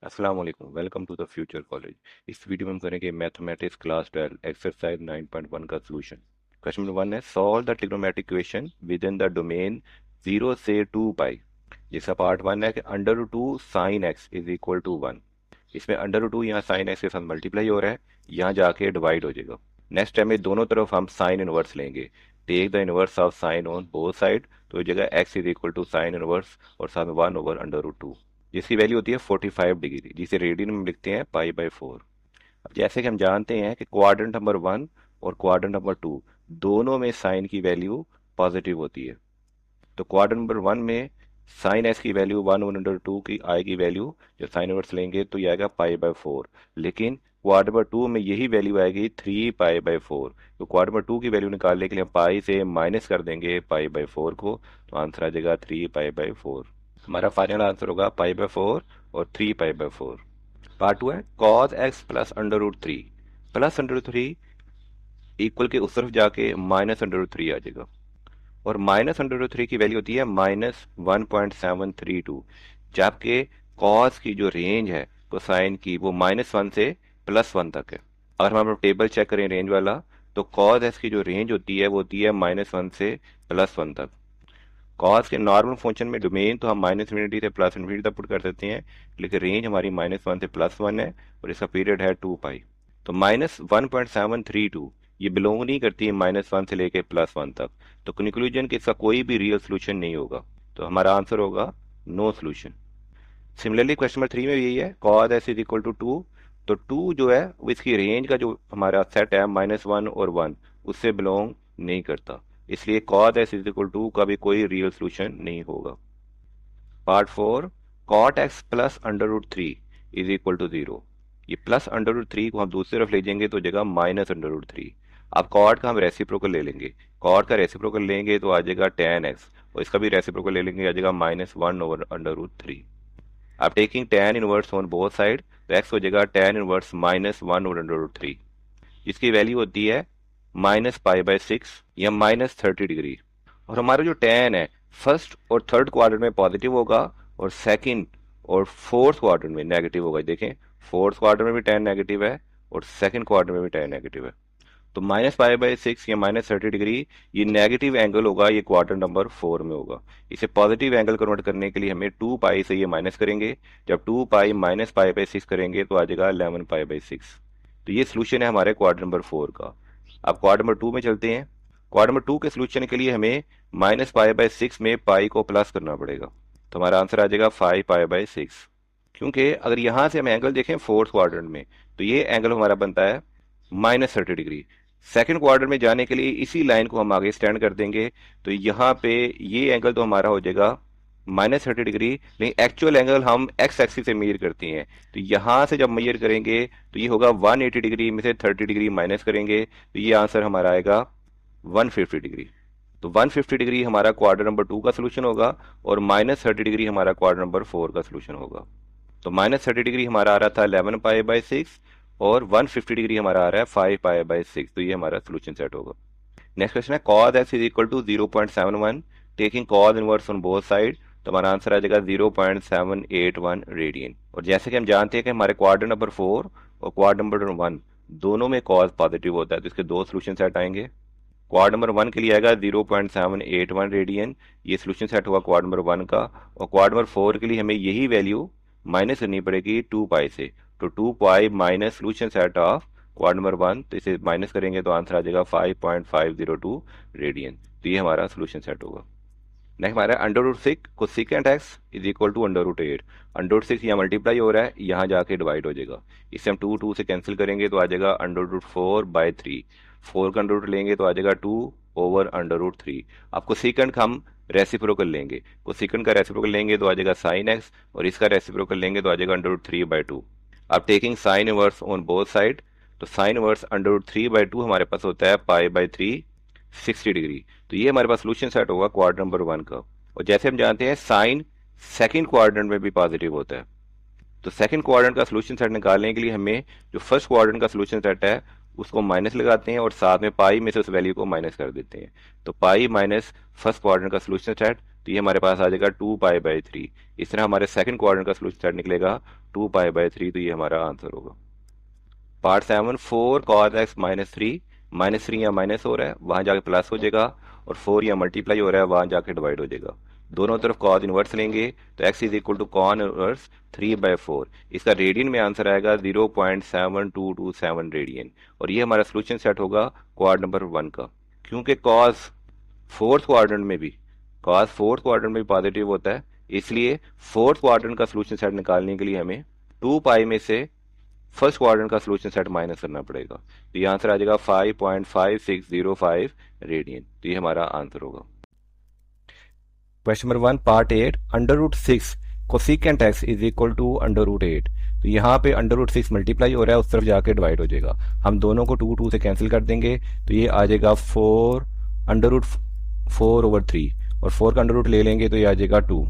अस्सलाम वालेकुम, welcome to the future college. इस वीडियो में हम करेंगे मैथमेटिक्स क्लास 12 एक्सरसाइज 9.1 का सॉल्यूशन। क्वेश्चन नंबर 1 है, solve the trigonometric equation within the domain 0 से 2 पाई। जिसका पार्ट 1 है कि under root 2 sine x is equal to 1। इसमें अंडर रूट 2 यहाँ साइन एक्स के साथ मल्टीप्लाई हो रहा है, यहाँ जाके डिवाइड हो जाएगा। नेक्स्ट टाइम में दोनों तरफ हम साइन इनवर्स लेंगे। Take the inverse of sine on both side, तो इस जगह x is equal to sine inverse और साथ में 1 ओवर अंडर रूट 2, जिसकी वैल्यू होती है 45 डिग्री, जिसे रेडियन में लिखते हैं पाई/4। अब जैसे कि हम जानते हैं कि क्वाड्रेंट नंबर 1 और क्वाड्रेंट नंबर 2 दोनों में साइन की वैल्यू पॉजिटिव होती है। तो क्वाड्रेंट नंबर 1 में साइन एस की वैल्यू 1/2 की आएगी वैल्यू, जो साइन इनवर्स लेंगे तो ये आएगा पाई/4। लेकिन क्वाड्रेंट नंबर 2 में यही वैल्यू आएगी 3 पाई/4। तो क्वाड्रेंट नंबर 2 की वैल्यू निकालने के लिए हम पाई से माइनस कर देंगे पाई/4 को, तो आंसर आ जाएगा 3 पाई/4। हमारा फाइनल आंसर होगा पाई/4 और 3 पाई/4। पार्ट 2 है, cos x plus under root 3 plus under root 3 equal के उस तरफ जाके माइनस अंडर रूट 3 आ जाएगा। और माइनस अंडर रूट 3 की वैल्यू होती है -1.732, जबकि कॉस की जो रेंज है कोसाइन की वो -1 से +1 तक है। अगर हम टेबल चेक करें रेंज वाला, तो कॉस एक्स की जो रेंज होती है वो होती है -1 से +1 तक। कॉस के नॉर्मल फंक्शन में डोमेन तो हम -∞ से +∞ तक पुट कर सकते हैं, लेकिन रेंज हमारी -1 से +1 है और इसका पीरियड है 2 पाई। तो -1.732 ये बिलोंग नहीं करती है -1 से लेके +1 तक। तो कंक्लूजन कि इसका कोई भी रियल सोल्यूशन नहीं होगा, तो हमारा आंसर होगा no solution. Similarly question number 3 में भी यही है, cos S is equal to 2। तो 2 जो है वो इसकी रेंज का जो हमारा सेट है -1 और 1 उससे बिलोंग नहीं करता, इसलिए cos S is equal to का भी कोई रियल सोल्यूशन नहीं होगा। Part 4, cot x plus under root 3 is equal to 0। ये प्लस अंडर रूट 3 को हम दूसरी तरफ ले जाएंगे तो जगह माइनस अंडर रूट 3। अब कॉट का हम रेसिप्रोकल ले लेंगे, कॉट का रेसिप्रोकल लेंगे तो आ जाएगा tan x, और इसका भी रेसिप्रोकल ले लेंगे, आ जाएगा -1 ओवर अंडर रूट 3। अब taking tan inverse on both side, तो x हो जाएगा tan inverse -1 over under root 3, जिसकी वैल्यू होती है -पाई/6 या -30 डिग्री। और हमारा जो tan है फर्स्ट और थर्ड क्वाड्रेंट में पॉजिटिव होगा और सेकंड और फोर्थ क्वाड्रेंट में नेगेटिव होगा। देखें, फोर्थ क्वाड्रेंट में भी tan नेगेटिव है और सेकंड क्वाड्रेंट में भी tan नेगेटिव है। तो -पाई/6 या -30 डिग्री ये नेगेटिव एंगल होगा, ये क्वाड्रेंट नंबर 4 में होगा। इसे पॉजिटिव एंगल कन्वर्ट करने के लिए हमें 2 पाई से ये माइनस करेंगे। जब 2 पाई -पाई/6 करेंगे तो आ जाएगा 11 पाई/6। तो ये सोल्यूशन है हमारे क्वाड्रेंट नंबर 4 का। अब क्वाड्रेंट नंबर 2 में चलते हैं। क्वाड्रेंट नंबर 2 के सोल्यूशन के लिए हमें -पाई/6 में पाई को प्लस करना पड़ेगा, तो हमारा आंसर आ जाएगा 5 पाई/6। क्योंकि अगर यहाँ से हम एंगल देखें फोर्थ क्वाड्रेंट में, तो ये एंगल हमारा बनता है -30 डिग्री। सेकंड क्वाड्रेंट में जाने के लिए इसी लाइन को हम आगे स्टैंड कर देंगे, तो यहाँ पे ये एंगल तो हमारा हो जाएगा -30 डिग्री, लेकिन एक्चुअल एंगल हम एक्स एक्सिस से मेजर करती हैं। तो यहाँ से जब मेजर करेंगे तो ये होगा 180 डिग्री में से 30 डिग्री माइनस करेंगे, तो ये आंसर हमारा आएगा 150 डिग्री। तो 150 डिग्री हमारा क्वाड्रेंट नंबर 2 का सोल्यूशन होगा और -30 डिग्री हमारा क्वाड्रेंट नंबर 4 का सोल्यूशन होगा। तो -30 डिग्री हमारा आ रहा था 11 पाई/6 और 150 डिग्री हमारा आ रहा है 5 पाई/6, तो ये हमारा सोल्यूशन सेट होगा। नेक्स्ट क्वेश्चन है, cos x is equal to 0.71 taking cos inverse on both side, तो हमारा आंसर आ जाएगा 0.781 रेडियन। और जैसे कि हम जानते हैं कि हमारे क्वाड्रेंट नंबर 4 और क्वाड्रेंट नंबर 1 दोनों में cos पॉजिटिव होता है, तो इसके दो सोल्यूशन सेट आएंगे। क्वाड नंबर 1 के लिए आएगा 0.781 रेडियन, ये सोल्यूशन सेट हुआ क्वाड नंबर 1 का। और क्वाड नंबर 4 के लिए हमें यही वैल्यू माइनस करनी पड़ेगी 2 पाई से, तो 2 pi minus solution set of quad number 1, तो इसे माइनस करेंगे तो आंसर आ जाएगा 5.502 रेडियन। तो ये हमारा सोल्यूशन सेट होगा। नेक्स्ट हमारा अंडर रूट 6 को secant x is equal to under root 8। Under root 6 यहाँ मल्टीप्लाई हो रहा है, यहाँ जाके डिवाइड हो जाएगा। इससे हम 2 से कैंसिल करेंगे तो आ जाएगा अंडर रूट 4/3। 4 का अंडर रूट लेंगे तो आ जाएगा 2 ओवर अंडर रूट 3। आपको सीकेंट हम रेसिप्रोकल लेंगे, को सीकेंट का रेसिप्रोकल लेंगे तो आ जाएगा साइन एक्स, और इसका रेसिप्रोकल लेंगे तो आ जाएगा अंडर रूट 3/2। अब taking sine inverse on both side, तो साइन इनवर्स अंडर रूट 3/2 हमारे पास होता है पाई/3 60 डिग्री। तो ये हमारे पास सोल्यूशन सेट होगा क्वाड्रेंट नंबर 1 का। और जैसे हम जानते हैं साइन सेकंड क्वाड्रेंट में भी पॉजिटिव होता है, तो सेकंड क्वाड्रेंट का सोल्यूशन सेट निकालने के लिए हमें जो फर्स्ट क्वाड्रेंट का सोल्यूशन सेट है उसको माइनस लगाते हैं और साथ में पाई में से उस वैल्यू को माइनस कर देते हैं। तो पाई माइनस फर्स्ट क्वाड्रेंट का सोल्यूशन सेट तो ये हमारे पास आ जाएगा 2π/3। इस तरह हमारे सेकंड क्वाड्रेंट का सोल्यूशन सेट निकलेगा 2π/3, तो ये हमारा आंसर होगा। पार्ट 7, 4 cos x -3, -3 यहाँ माइनस हो रहा है, वहां जाके प्लस हो जाएगा, और 4 यहाँ मल्टीप्लाई हो रहा है, वहां जाके डिवाइड हो जाएगा। दोनों तरफ कॉज इनवर्स लेंगे तो x is equal to cos inverse 3/4। इसका रेडियन में आंसर आएगा 0.7227 रेडियन, और ये हमारा सोल्यूशन सेट होगा क्वाड नंबर 1 का। क्योंकि कॉज फोर्थ क्वाड्रेंट में भी पॉजिटिव होता है, इसलिए फोर्थ क्वाड्रेंट का सोल्यूशन सेट निकालने के लिए हमें 2π में से फर्स्ट क्वाड्रेंट का सोल्यूशन सेट माइनस करना पड़ेगा। तो ये आंसर आ जाएगा 5.5605 रेडियन, तो ये हमारा आंसर होगा। Question number 1 part 8, √6 cosecant x is equal to √8। तो यहाँ पे √6 मल्टीप्लाई हो रहा है, उस तरफ जाके डिवाइड हो जाएगा। हम दोनों को 2 से कैंसिल कर देंगे, तो ये आ जाएगा 4√4/3, और 4 का अंडर ले लेंगे तो ये आ जाएगा 2।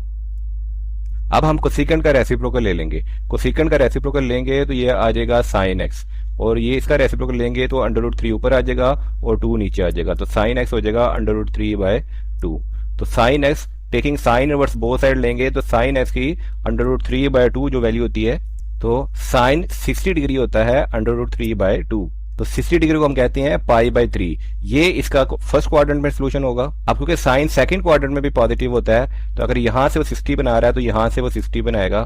अब हम कोसेकेंट का रेसिप्रोकल ले लेंगे। कोसेकेंट का रेसिप्रोकल लेंगे तो ये आ जाएगा sin x, और ये इसका रेसिप्रोकल लेंगे तो √3 ऊपर आ जाएगा और 2 नीचे आ जाएगा, तो sin x हो जाएगा √3/2। तो sin x taking sine inverse both side लेंगे तो sin x की √3/2 जो वैल्यू होती है, तो sin 60 डिग्री होता है √3/2, तो 60 डिग्री को हम कहते हैं π/3। ये इसका फर्स्ट क्वाड्रेंट में सोल्यूशन होगा। अब क्योंकि साइन सेकंड क्वाड्रेंट में भी पॉजिटिव होता है, तो अगर यहां से वो 60 बना रहा है तो यहां से वो 60 बनाएगा,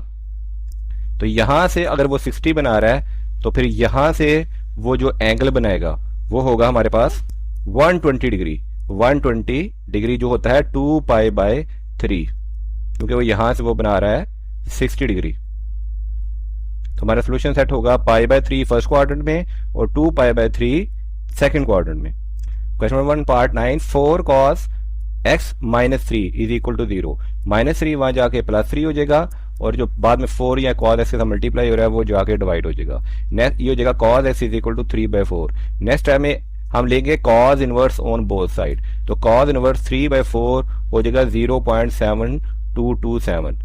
तो यहां से अगर वो 60 बना रहा है तो फिर यहां से वो जो एंगल बनाएगा वो होगा हमारे पास 120 डिग्री। 120 डिग्री जो होता है 2π/3, क्योंकि वो यहां से वो बना रहा है 60 डिग्री। तो हमारा सोल्यूशन सेट होगा π/3 फर्स्ट क्वाड्रेंट में और 2π/3 सेकंड क्वाड्रेंट में। Question number 1 part 9, 4 cos x -3 is equal to 0। -3 वहां जाके +3 हो जाएगा, और जो बाद में 4 या cos x के साथ मल्टीप्लाई हो रहा है वो जाके डिवाइड हो जाएगा। नेक्स्ट ये हो जाएगा cos x is equal to 3/4। Next time में हम लेंगे cos inverse on both side, तो cos इनवर्स 3/4 हो जाएगा 0.7227,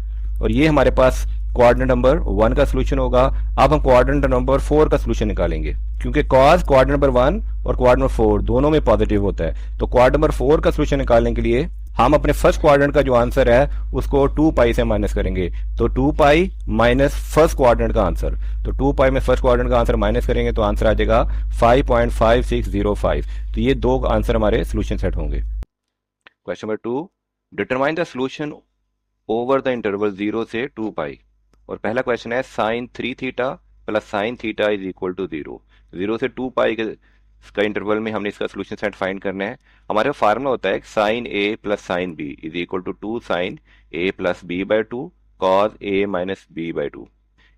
और ये हमारे पास क्वाड्रेंट नंबर 1 का सोल्यूशन होगा। अब हम क्वाड्रेंट नंबर 4 का सोल्यूशन निकालेंगे, क्योंकि cos क्वाड्रेंट नंबर 1 और क्वाड्रेंट नंबर 4 दोनों में पॉजिटिव होता है। तो क्वाड्रेंट नंबर 4 का सोल्यूशन निकालने के लिए हम अपने फर्स्ट क्वाड्रेंट का जो आंसर है उसको 2π से माइनस करेंगे, तो 2π माइनस फर्स्ट क्वाड्रेंट का आंसर, तो 2π में फर्स्ट क्वाड्रेंट का आंसर माइनस करेंगे तो आंसर आ जाएगा 5.5605। तो ये दो आंसर हमारे सोल्यूशन सेट होंगे। Question number 2, determine the solution over the interval 0 से 2π। और पहला क्वेश्चन है sin 3θ plus sin θ is equal to 0। 0 से 2π का इंटरवल में हमने इसका सोल्यूशन सेट फाइंड करना है। हमारे फार्मूला होता है sin a plus sin b is equal to 2 sin a plus b/2 cos a minus b/2।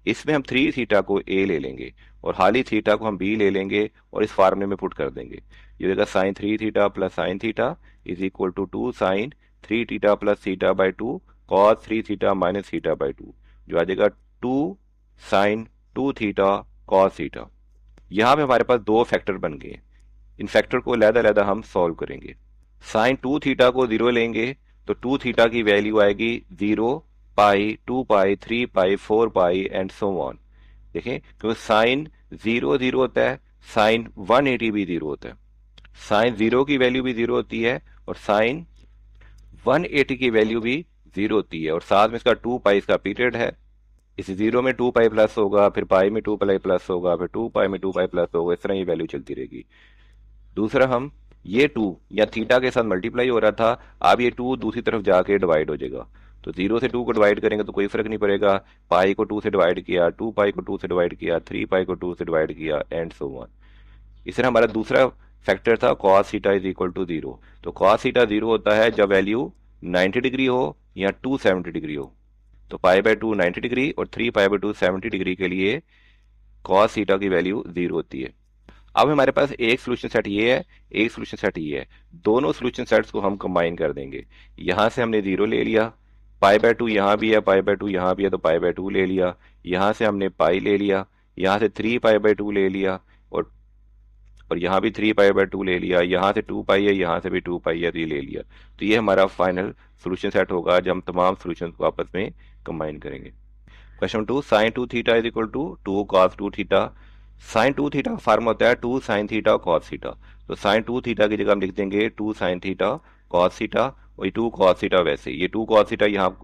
इसमें हम 3θ को a ले लेंगे और हाली θ को हम b ले लेंगे और इस फार्मूले में पुट कर देंगे। ये होगा sin 3θ plus sin θ is equal to 2 sin 3θ plus θ/2 cos 3θ minus θ/2, जो आ जाएगा 2 sin 2θ cos θ। यहाँ पे हमारे पास दो फैक्टर बन गए, इन फैक्टर को अलग-अलग हम सॉल्व करेंगे। sin 2θ को 0 लेंगे तो 2θ की वैल्यू आएगी 0, π, 2π, 3π, 4π एंड सो ऑन। देखें क्योंकि sin 0 0 होता है, sin 180 भी 0 होता है, sin 0 की वैल्यू भी 0 होती है और sin 180 की वैल्यू भी 0 होती है, और साथ में इसका 2π इसका पीरियड है। इस 0 में 2π प्लस होगा, फिर पाई में 2π प्लस होगा, फिर 2π में 2π प्लस होगा, इस तरह ये वैल्यू चलती रहेगी। दूसरा हम ये 2 या थीटा के साथ मल्टीप्लाई हो रहा था, अब ये 2 दूसरी तरफ जाके डिवाइड हो जाएगा, तो 0 से 2 को डिवाइड करेंगे तो कोई फर्क नहीं पड़ेगा। पाई को 2 से डिवाइड किया, 2π को 2 से डिवाइड किया, 3π को 2 से डिवाइड किया एंड सो ऑन। इस तरह हमारा दूसरा फैक्टर था cos θ इज इक्वल टू 0। तो cos θ 0 होता है जब वैल्यू 90 डिग्री हो या 270 डिग्री हो, तो π/2 90 डिग्री और 3π/2 70 डिग्री के लिए cos θ की वैल्यू 0 होती है। अब हमारे पास एक सोल्यूशन सेट ये है, एक सोल्यूशन सेट ये है, दोनों सोल्यूशन सेट्स को हम कंबाइन कर देंगे। यहां से हमने 0 ले लिया, π/2 यहाँ भी है, π/2 यहाँ भी है, तो π/2 ले लिया। यहाँ से हमने पाई ले लिया, यहाँ से 3π/2 ले लिया, और यहाँ भी 3π/2 ले लिया, यहाँ से 2π है, यहाँ से भी 2π है, तो ये ले लिया। तो ये हमारा फाइनल सोल्यूशन सेट होगा जब हम तमाम सोल्यूशन को आपस में कंबाइन करेंगे। Question 2, sin 2θ is equal to 2 cos 2θ। sin 2θ का फार्मूला होता है 2 sin θ cos θ, तो sin 2θ की जगह हम लिख देंगे 2 sin θ cos θ, और ये 2 cos थीटा वैसे, ये 2 cos थीटा यहाँ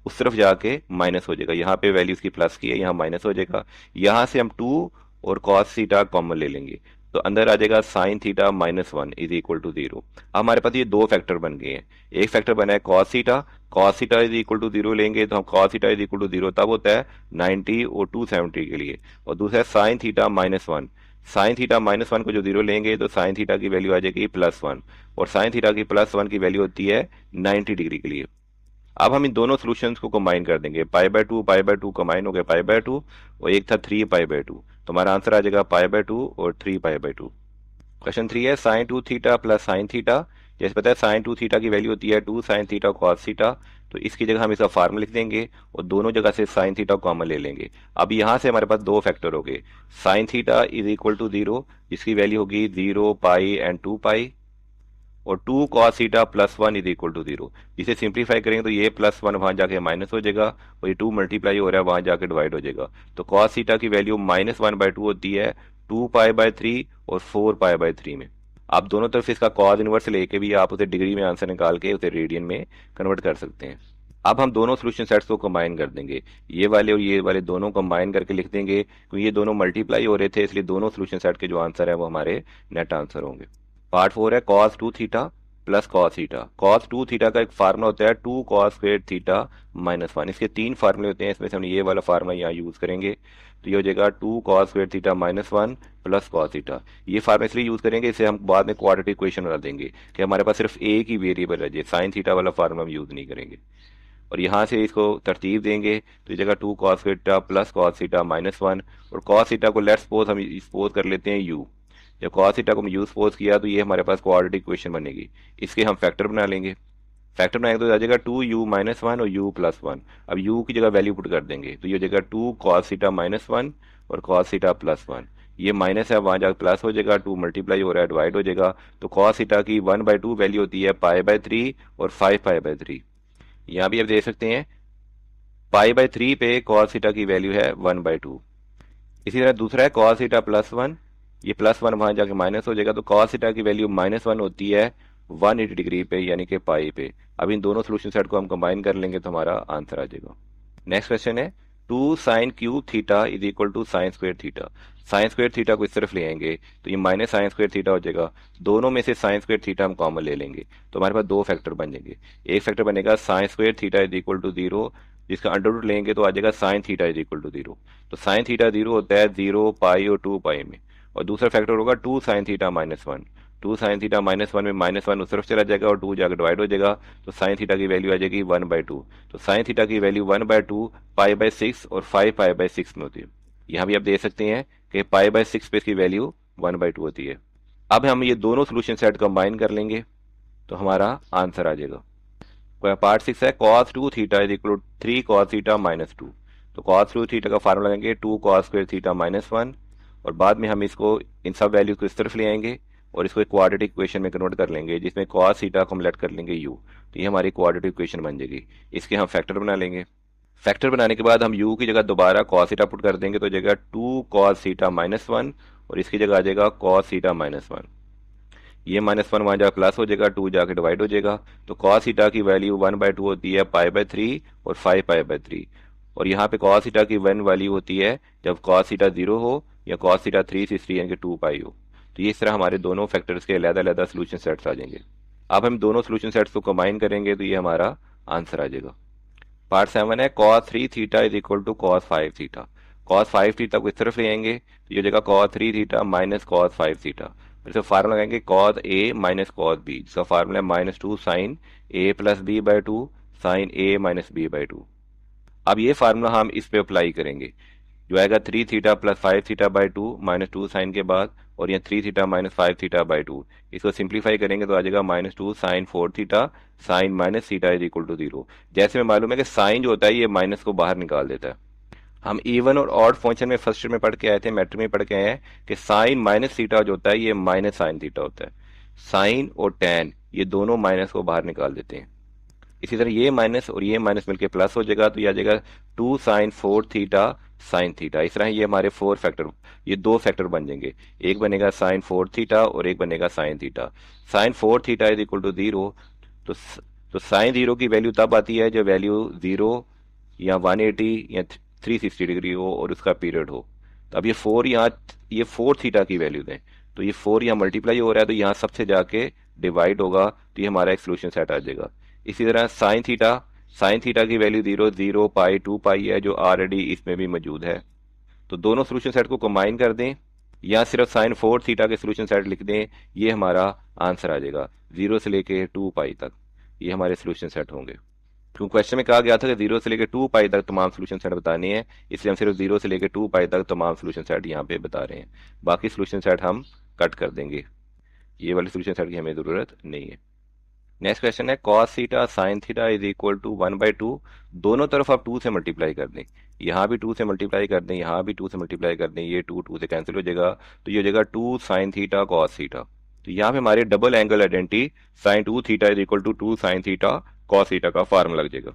उस तरफ जाके माइनस हो जाएगा, यहाँ पे वैल्यू इसकी प्लस की है, यहाँ माइनस हो जाएगा। यहाँ से हम 2 और cos थीटा कॉमन ले लेंगे, तो अंदर आ जाएगा sine theta -1 is equal to 0। अब हमारे पास ये दो फैक्टर बन गए हैं। एक फैक्टर बना है cos theta is equal to 0 लेंगे तो हम cos theta is equal to 0 तब होता है 90 और 270 के लिए। और दूसरा है साइन थीटा -1, साइन थीटा -1 को जो 0 लेंगे तो साइन थीटा की वैल्यू आ जाएगी +1, और साइन थीटा की +1 की वैल्यू होती है 90 डिग्री के लिए। अब हम इन दोनों सॉल्यूशंस को कंबाइन कर देंगे, पाई बाय टू कंबाइन हो गया पाई बाय टू, और एक था 3 पाई बाय टू, तो हमारा आंसर आ जाएगा पाई बाय टू और 3 पाई बाय टू। क्वेश्चन 3 है sine 2 theta plus sine theta. जैसे पता है साइन 2 थीटा की वैल्यू होती है 2 साइन थीटा कॉस थीटा, तो इसकी जगह हम इसका फार्मूला लिख देंगे और दोनों जगह से साइन थीटा कॉमन ले लेंगे। अब यहाँ से हमारे पास दो फैक्टर हो गए, sine theta is equal to 0 जिसकी वैल्यू होगी 0 पाई एंड 2 पाई, और 2 cos theta +1 is equal to 0। इसे सिंप्लीफाई करेंगे तो ये +1 वहां जाके माइनस हो जाएगा, और ये 2 मल्टीप्लाई हो रहा है वहां जाके डिवाइड हो जाएगा। तो cos थीटा की वैल्यू -1/2 होती है 2 पाई बाय 3 और 4 पाई बाय 3 में। आप दोनों तरफ इसका cos इनवर्स लेके भी आप उसे डिग्री में आंसर निकाल के उसे रेडियन में कन्वर्ट कर सकते हैं। अब हम दोनों सोल्यूशन सेट्स को कंबाइन कर देंगे, ये वाले और ये वाले दोनों कंबाइन करके लिख देंगे, क्योंकि ये दोनों मल्टीप्लाई हो रहे थे इसलिए दोनों सोल्यूशन सेट के जो आंसर है वो हमारे नेट आंसर होंगे। पार्ट 4 है cos 2 theta plus cos theta. cos 2 theta का एक फार्मूला होता है 2 cos स्क्वायर थीटा -1। इसके तीन फार्मूले होते हैं, इसमें से हम ये वाला फार्मूला यहाँ यूज करेंगे, तो ये हो जाएगा 2 cos square theta -1 plus cos theta. ये फार्मूला इसलिए यूज करेंगे, इसे हम बाद में क्वाड्रेटिक इक्वेशन बना देंगे कि हमारे पास सिर्फ एक ही वेरिएबल रह जाए, साइन थीटा वाला फार्मूला हम यूज नहीं करेंगे। और यहाँ से इसको तरतीब देंगे तो ये जगह 2 cos theta plus cos theta -1, और cos थीटा को लेट्स सपोज हम सपोज कर लेते हैं u। जब cos थीटा को हम u सपोज किया तो ये हमारे पास क्वाड्रेटिक इक्वेशन बनेगी, इसके हम फैक्टर बना लेंगे। फैक्टर बनाएंगे तो आ जाएगा 2u -1 और u +1। अब u की जगह वैल्यू पुट कर देंगे तो ये हो जाएगा 2 cos थीटा -1 और cos थीटा +1। ये माइनस है वहां जाकर प्लस हो जाएगा, 2 मल्टीप्लाई हो रहा है डिवाइड हो जाएगा, तो cos थीटा की 1/2 वैल्यू होती है पाई/3 और 5 पाई/3। यहाँ भी आप देख सकते हैं पाई/3 पे cos थीटा की वैल्यू है 1/2। इसी तरह दूसरा है cos थीटा +1, ये +1 वहां जाके माइनस हो जाएगा, तो cos थीटा की वैल्यू -1 होती है 180 डिग्री पे यानी कि पाई पे। अब इन दोनों सोल्यूशन सेट को हम कंबाइन कर लेंगे तो हमारा आंसर आ जाएगा। नेक्स्ट क्वेश्चन है 2 sine cube theta is equal to sine square theta. Sine square theta को इस तरफ ले आएंगे तो ये माइनस साइन स्क्वायर थीटा हो जाएगा, दोनों में से साइन स्क्वायर थीटा हम कॉमन ले लेंगे तो हमारे पास दो फैक्टर बन जाएंगे। एक फैक्टर बनेगा sine square theta is equal to 0, जिसका अंडर रूट लेंगे तो आ जाएगा sine theta is equal to 0। तो साइन थीटा 0 होता है 0 पाई और 2 पाई में। और दूसरा फैक्टर होगा 2 साइन थीटा -1, 2 साइन थीटा -1 में -1 उस तरफ चला जाएगा और 2 जाकर डिवाइड हो जाएगा, तो साइन थीटा की वैल्यू आ जाएगी 1/2। तो साइन थीटा की वैल्यू 1/2 पाई/6 और 5 पाई/6 में होती है। यहाँ भी आप देख सकते हैं कि पाई/6 पे इसकी वैल्यू 1/2 होती है। अब हम ये दोनों सोल्यूशन सेट कंबाइन कर लेंगे तो हमारा आंसर आ जाएगा। पार्ट 6 है cos 2 theta is equal to 3 cos theta -2। तो cos 2 थीटा का फार्मूला लेंगे 2 cos स्क्वायर थीटा -1, और बाद में हम इसको इन सब वैल्यू को इस तरफ ले आएंगे और इसको एक क्वाड्रेटिक इक्वेशन में कन्वर्ट कर लेंगे, जिसमें cos थीटा को हम लेट कर लेंगे u, तो ये हमारी क्वाड्रेटिक इक्वेशन बन जाएगी। इसके हम फैक्टर बना लेंगे। फैक्टर बनाने के बाद हम u की जगह दोबारा cos थीटा पुट कर देंगे तो जाएगा 2 cos थीटा -1, और इसकी जगह आ जाएगा cos थीटा -1। ये -1 वहां जाकर प्लस हो जाएगा, 2 जाके डिवाइड हो जाएगा, तो cos थीटा की वैल्यू 1/2 होती है पाई/3 और 5 पाई/3। और यहाँ पे cos थीटा की 1 वैल्यू होती है जब cos थीटा 0 हो या cos थीटा 3 यानी कि 2 पाई हो। तो ये इस तरह हमारे दोनों फैक्टर्स के अलग-अलग सोल्यूशन सेट्स आ जाएंगे। अब हम दोनों सोल्यूशन सेट्स को कंबाइन करेंगे तो ये हमारा आंसर आ जाएगा। पार्ट 7 है cos 3 theta is equal to cos 5 theta. cos 5 theta को इस तरफ ले आएंगे तो ये हो जाएगा cos 3 theta minus cos 5 theta. फिर से फार्मूला लगाएंगे cos a minus cos b, जिसका फार्मूला है -2 sine a plus b/2 sine a minus b/2। अब ये फार्मूला हम इस पे अप्लाई करेंगे, जो आएगा 3 थीटा प्लस 5 थीटा/2 -2 साइन के बाद, और यहाँ 3 थीटा माइनस 5 थीटा/2। इसको सिंप्लीफाई करेंगे तो आ जाएगा -2 sine 4 theta sine minus theta is equal to 0। जैसे में मालूम है कि साइन जो होता है ये माइनस को बाहर निकाल देता है। हम इवन और ऑड फंक्शन में फर्स्ट ईयर में पढ़ के आए थे, मैट्रिक में पढ़ के आए हैं कि साइन माइनस थीटा जो होता है ये माइनस साइन थीटा होता है। साइन और टैन ये दोनों माइनस को बाहर निकाल देते हैं। इसी तरह ये माइनस और ये माइनस मिलके प्लस हो जाएगा, तो ये आ जाएगा 2 साइन 4 थीटा साइन थीटा। इस तरह ये हमारे 4 फैक्टर, ये दो फैक्टर बन जाएंगे, एक बनेगा साइन 4 थीटा और एक बनेगा sine theta. Sine 4 theta is equal to 0, तो तो साइन जीरो की वैल्यू तब आती है जब वैल्यू 0 या 180 या 360 डिग्री हो और उसका पीरियड हो। तो अब ये 4 यहाँ, ये 4 थीटा की वैल्यू दें, तो ये 4 यहाँ मल्टीप्लाई हो रहा है तो यहाँ सबसे जाके डिवाइड होगा, तो ये हमारा एक सोल्यूशन सेट आ जाएगा। इसी तरह साइन थीटा की वैल्यू 0 0 पाई 2 पाई है जो ऑलरेडी इसमें भी मौजूद है। तो दोनों सोल्यूशन सेट को कंबाइन कर दें या सिर्फ साइन 4 थीटा के सोल्यूशन सेट लिख दें, ये हमारा आंसर आ जाएगा 0 से लेके 2 पाई तक, ये हमारे सोल्यूशन सेट होंगे। क्योंकि क्वेश्चन में कहा गया था कि 0 से लेकर 2 पाई तक तमाम सोल्यूशन सेट बताने हैं, इसलिए हम सिर्फ 0 से लेकर 2 पाई तक तमाम सोल्यूशन सेट यहाँ पे बता रहे हैं। बाकी सोल्यूशन सेट हम कट कर देंगे, ये वाले सोल्यूशन सेट की हमें ज़रूरत नहीं है। नेक्स्ट क्वेश्चन है cos theta sine theta is equal to 1/2। दोनों तरफ आप 2 से मल्टीप्लाई कर दें, यहाँ भी 2 से मल्टीप्लाई कर दें, यहाँ भी 2 से मल्टीप्लाई कर दें, ये 2 से कैंसिल हो जाएगा, तो ये हो जाएगा 2 साइन थीटा cos थीटा। तो यहाँ पे हमारे double angle identity sine 2 theta is equal to 2 sine theta cos theta का फार्मूला लग जाएगा।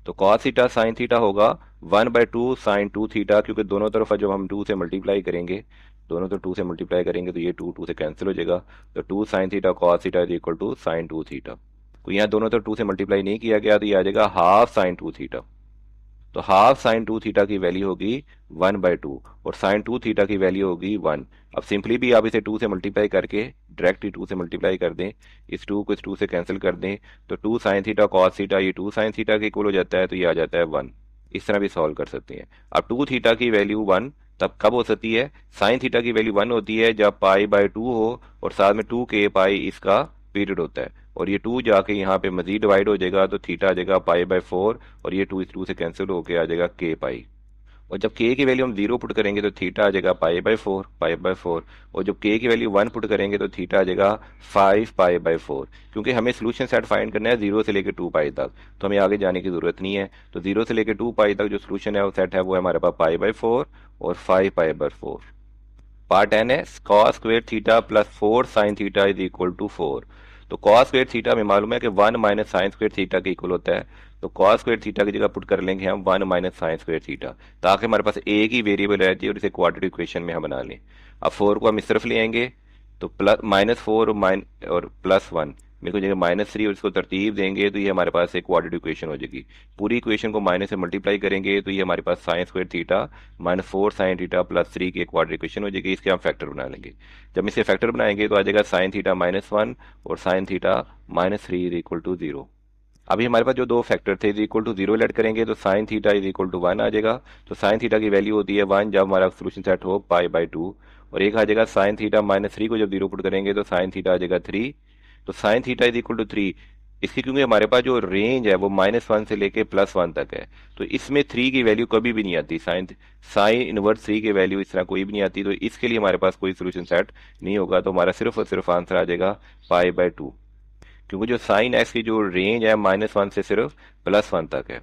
तो cos थीटा साइन थीटा होगा 1/2 साइन 2 थीटा, क्योंकि दोनों तरफ जब हम 2 से मल्टीप्लाई करेंगे, दोनों तरफ 2 से मल्टीप्लाई करेंगे तो ये 2 से कैंसिल हो जाएगा, तो 2 sine theta cos theta is equal to sine 2 theta. तो यहाँ दोनों तरफ 2 से मल्टीप्लाई नहीं किया गया तो ये आ जाएगा हाफ साइन 2 थीटा। तो हाफ साइन 2 थीटा की वैल्यू होगी 1/2 और साइन 2 थीटा की वैल्यू होगी 1। अब सिंपली भी आप इसे 2 से मल्टीप्लाई करके डायरेक्ट ही 2 से मल्टीप्लाई कर दें, इस 2 को इस 2 से कैंसिल कर दें, तो 2 साइन थीटा cos थीटा ये 2 साइन थीटा के इक्वल हो जाता है, तो ये आ जाता है 1। इस तरह भी सॉल्व कर सकते हैं। अब 2 थीटा की वैल्यू 1 तब कब हो सकती है, साइन थीटा की वैल्यू 1 होती है जब पाई/2 हो और साथ में 2k पाई इसका पीरियड होता है, और ये 2 जाके यहाँ पे मजीद डिवाइड हो जाएगा, तो थीटा आ जाएगा पाई/4 और ये 2 इस 2 से कैंसिल होके आ जाएगा k पाई। और जब k की वैल्यू हम 0 पुट करेंगे तो थीटा आ जाएगा पाई/4, और जब k की वैल्यू 1 पुट करेंगे तो थीटा आ जाएगा 5 पाई/4। क्योंकि हमें सोल्यूशन सेट फाइंड करना है 0 से लेकर 2 पाई तक, तो हमें आगे जाने की जरूरत नहीं है। तो 0 से लेकर 2 पाई तक जो सोल्यूशन है वो सेट है वो है हमारे पास पाई/4 और 5 पाई/4। पार्ट एन है cos square theta plus 4 sine theta is equal to 4। तो cos स्क्वेयर थीटा हमें मालूम है कि 1 माइनस साइन स्क्वेयर थीटा के इक्वल होता है, तो cos स्क्वेयर थीटा की जगह पुट कर लेंगे हम 1 माइनस साइन स्क्वेयर थीटा, ताकि हमारे पास एक ही वेरिएबल रह जाए और इसे क्वाड्रेटिक इक्वेशन में हम बना लें। अब 4 को हम इस तरफ ले आएंगे, तो प्लस -4 और +1 मेरे को जगह -3 और इसको तरतीब देंगे तो ये हमारे पास एक क्वाड्रेटिक इक्वेशन हो जाएगी। पूरी इक्वेशन को माइनस से मल्टीप्लाई करेंगे तो ये हमारे पास sine square theta -4 sine theta +3 की एक क्वाड्रेटिक इक्वेशन हो जाएगी। इसके हम फैक्टर बना लेंगे। जब इसे फैक्टर बनाएंगे तो आ जाएगा साइन थीटा -1 और sine theta -3 is equal to 0। अभी हमारे पास जो दो फैक्टर थे इज इक्वल टू 0 लेट करेंगे तो sine theta is equal to 1 आ जाएगा। तो साइन थीटा की वैल्यू होती है 1 जब हमारा सोल्यूशन सेट हो पाई/2, और एक आ जाएगा साइन थीटा -3 को जब 0 पुट करेंगे तो साइन थीटा आ जाएगा 3। तो sine theta is equal to 3, इसकी क्योंकि हमारे पास जो रेंज है वो -1 से लेके +1 तक है, तो इसमें 3 की वैल्यू कभी भी नहीं आती, साइन इनवर्स 3 की वैल्यू इस तरह कोई भी नहीं आती, तो इसके लिए हमारे पास कोई सोल्यूशन सेट नहीं होगा। तो हमारा सिर्फ और सिर्फ आंसर आ जाएगा पाई/2, क्योंकि जो साइन एक्स की जो रेंज है -1 से सिर्फ +1 तक है,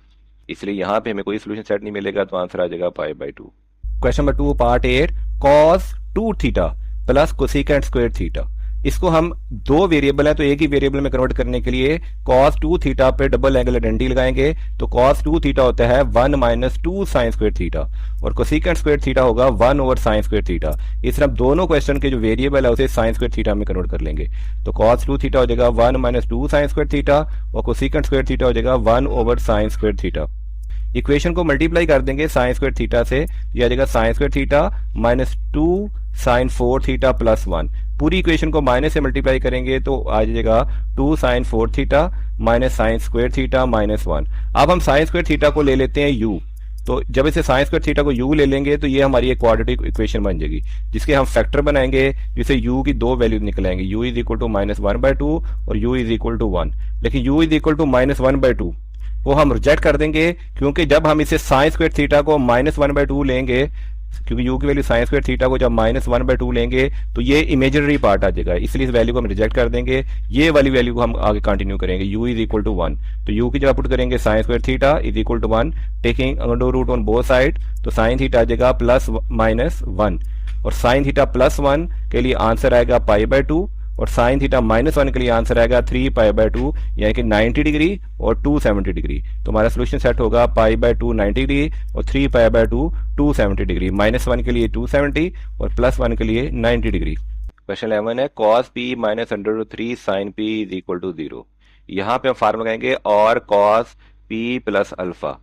इसलिए यहाँ पे हमें कोई सोल्यूशन सेट नहीं मिलेगा, तो आंसर आ जाएगा पाई/2। Question number 2 part 8 cos 2 theta plus cosecant square theta. इसको हम दो वेरिएबल है तो एक ही वेरिएबल में कन्वर्ट करने के लिए cos 2 थीटा पे डबल एंगल आइडेंटिटी लगाएंगे, तो cos 2 थीटा होता है 1 माइनस 2 साइन स्क्वायर थीटा और कोसेकेंट स्क्वायर थीटा होगा 1 ओवर साइन स्क्वायर थीटा। इस तरह दोनों क्वेश्चन के जो वेरिएबल है उसे साइन स्क्वायर थीटा में कन्वर्ट कर लेंगे, तो cos 2 थीटा हो जाएगा 1 माइनस 2 साइन स्क्वायर थीटा और कोसेकेंट स्क्वायर थीटा हो जाएगा 1 over sine square theta. Equation को मल्टीप्लाई कर देंगे साइन स्क्वायर थीटा से, यह आ जाएगा sine square theta -2 sine 4 theta +1। पूरी इक्वेशन को माइनस से मल्टीप्लाई करेंगे तो आ जाएगा 2 sine 4 theta minus sine square theta -1। अब हम साइन स्क्वायर थीटा को ले लेते हैं u, तो जब इसे साइन स्क्वायर थीटा को u ले लेंगे तो ये हमारी एक क्वाड्रेटिक इक्वेशन बन जाएगी, जिसके हम फैक्टर बनाएंगे, जिसे u की दो वैल्यू निकलाएंगे, u इज इक्वल टू -1/2 और u इज इक्वल टू 1। लेकिन u इज इक्वल टू -1/2 वो हम रिजेक्ट कर देंगे, क्योंकि जब हम इसे साइन स्क्वायर थीटा को -1/2 लेंगे, क्योंकि u की वैल्यू साइन स्क्वायर थीटा को जब -1/2 लेंगे तो ये इमेजिनरी पार्ट आ जाएगा, इसलिए इस वैल्यू को हम रिजेक्ट कर देंगे। ये वाली वैल्यू को हम आगे कंटिन्यू करेंगे, u इज इक्वल टू 1, तो u की जगह पुट करेंगे sine square theta is equal to 1, taking under root on both side, तो साइन थीटा आ जाएगा +-1 और साइन थीटा +1 के लिए आंसर आएगा पाई/2 और साइन थीटा -1 के लिए आंसर आएगा 3 पाई/2, यानी कि 90 डिग्री और 270 डिग्री। तो हमारा सोल्यूशन सेट होगा पाई/2 90 डिग्री और 3 पाई/2 270 डिग्री। -1 के लिए 270 और +1 के लिए 90 डिग्री। क्वेश्चन 11 है cos p -√3 sin p is equal to 0। यहाँ पे हम फार्मूला लगाएंगे और कॉस पी प्लस अल्फा,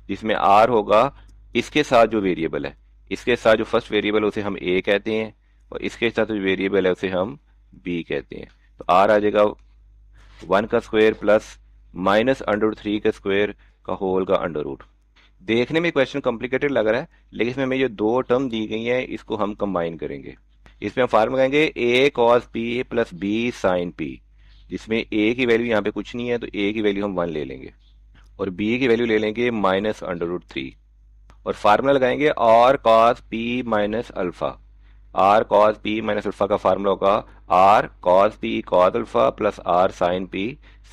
जिसमें आर होगा इसके साथ जो वेरिएबल है, इसके साथ जो फर्स्ट वेरिएबल है उसे हम ए कहते हैं, और इसके साथ जो वेरिएबल है उसे हम बी कहते हैं। तो आर आ जाएगा 1 का स्क्वायर प्लस माइनस अंडर 3 का स्क्वायर का होल का अंडर रूट। देखने में क्वेश्चन कॉम्प्लिकेटेड लग रहा है, लेकिन इसमें हमें ये दो टर्म दी गई हैं, इसको हम कंबाइन करेंगे। इसमें हम फार्मूला लगाएंगे a cos P plus b sine p, जिसमें ए की वैल्यू यहाँ पे कुछ नहीं है तो ए की वैल्यू हम 1 ले लेंगे, और बी की वैल्यू ले लेंगे माइनस अंडर रूट 3, और फार्मूला लगाएंगे R cos P minus alpha. R cos P minus alpha का फार्मूला होगा R cos P cos alpha plus R sine P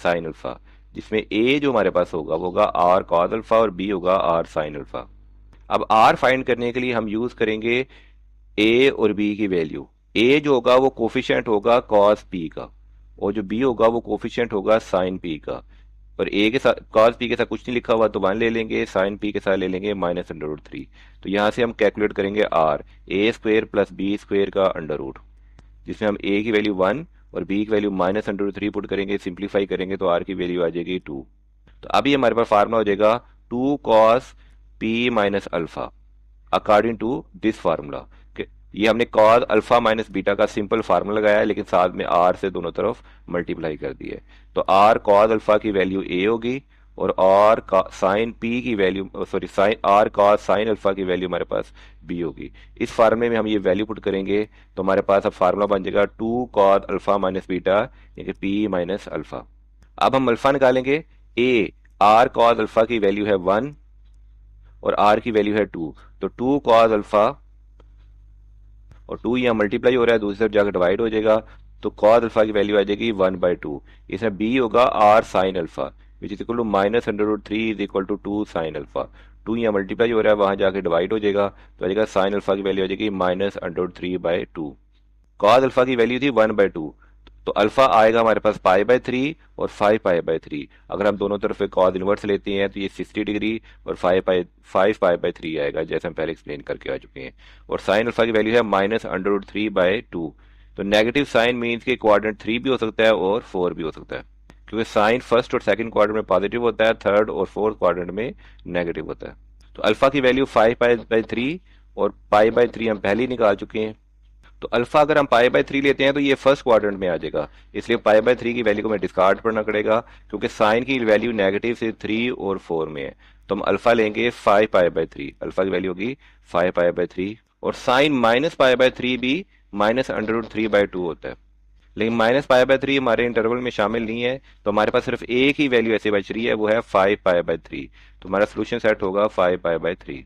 sine alpha, जिसमें ए जो हमारे पास होगा वो होगा आर कॉस अल्फा और बी होगा आर साइन अल्फा। अब आर फाइंड करने के लिए हम यूज करेंगे ए और बी की वैल्यू। ए जो होगा वो कोफिशिएंट होगा कॉस पी का, और जो बी होगा वो कोफिशिएंट होगा साइन पी का। और ए के साथ कॉस पी के साथ कुछ नहीं लिखा हुआ तो 1 ले लेंगे, साइन पी के साथ ले लेंगे माइनस अंडर रूट 3। तो यहाँ से हम कैलकुलेट करेंगे R A square plus B square का अंडर रूट, जिसमें हम ए की वैल्यू 1 और बी की value minus under root 3 put करेंगे, सिंप्लीफाई करेंगे तो आर की वैल्यू आ जाएगी 2। तो अभी हमारे पास फार्मूला हो जाएगा 2 cos P minus alpha according to this formula. ये हमने कॉस अल्फा माइनस बीटा का सिंपल फार्मूला लगाया है, लेकिन साथ में आर से दोनों तरफ मल्टीप्लाई कर दिया है। तो आर कॉस अल्फा की वैल्यू ए होगी, और आर साइन पी की value sorry sine R cos sine alpha की वैल्यू हमारे पास बी होगी। इस फार्मूले में हम ये वैल्यू पुट करेंगे तो हमारे पास अब फार्मूला बन जाएगा 2 कॉस अल्फा माइनस बीटा यानी कि पी माइनस अल्फा। अब हम अल्फा निकालेंगे। ए आर कॉस अल्फा की वैल्यू है 1 और आर की वैल्यू है 2, तो 2 कॉस अल्फा और 2 यहाँ मल्टीप्लाई हो रहा है, दूसरी तरफ जाकर डिवाइड हो जाएगा, तो कॉस अल्फा की वैल्यू आ जाएगी 1/2। इसमें बी होगा R sine alpha which is equal to minus under root 3 is equal to 2 sine alpha. 2 यहाँ मल्टीप्लाई हो रहा है, वहां जाके डिवाइड हो जाएगा, तो आ जाएगा साइन अल्फा की वैल्यू आ जाएगी minus under root 3/2। Cos alpha की वैल्यू थी 1/2, तो अल्फा आएगा हमारे पास पाई/3 और 5 पाई/3। अगर हम दोनों तरफ कॉस इनवर्स लेते हैं तो ये 60 डिग्री और 5 पाई/3 आएगा, जैसे हम पहले एक्सप्लेन करके आ चुके हैं। और साइन अल्फा की वैल्यू है माइनस अंडर रूट 3/2। तो नेगेटिव साइन मीन्स के क्वाड्रेंट 3 भी हो सकता है और 4 भी हो सकता है, क्योंकि साइन फर्स्ट और सेकंड क्वाड्रेंट में पॉजिटिव होता है, थर्ड और फोर्थ क्वाड्रेंट में नेगेटिव होता है। तो अल्फा की वैल्यू 5 पाई/3 और पाई/3 हम पहले ही निकाल चुके हैं। तो अल्फा अगर हम पाई/3 लेते हैं तो ये फर्स्ट क्वाड्रेंट में आ जाएगा, इसलिए पाई/3 की वैल्यू को हमें डिस्कार्ड करना पड़ेगा, क्योंकि साइन की वैल्यू नेगेटिव से 3 और 4 में है। तो हम अल्फा लेंगे 5 पाई/3, अल्फा की वैल्यू होगी 5 पाई/3, और साइन -पाई/3 भी माइनस अंडर रूट 3/2 होता है, लेकिन -पाई/3 हमारे इंटरवल में शामिल नहीं है, तो हमारे पास सिर्फ एक ही वैल्यू ऐसे बच रही है, वो है 5 पाई/3। तो हमारा सोल्यूशन सेट होगा 5 पाई/3,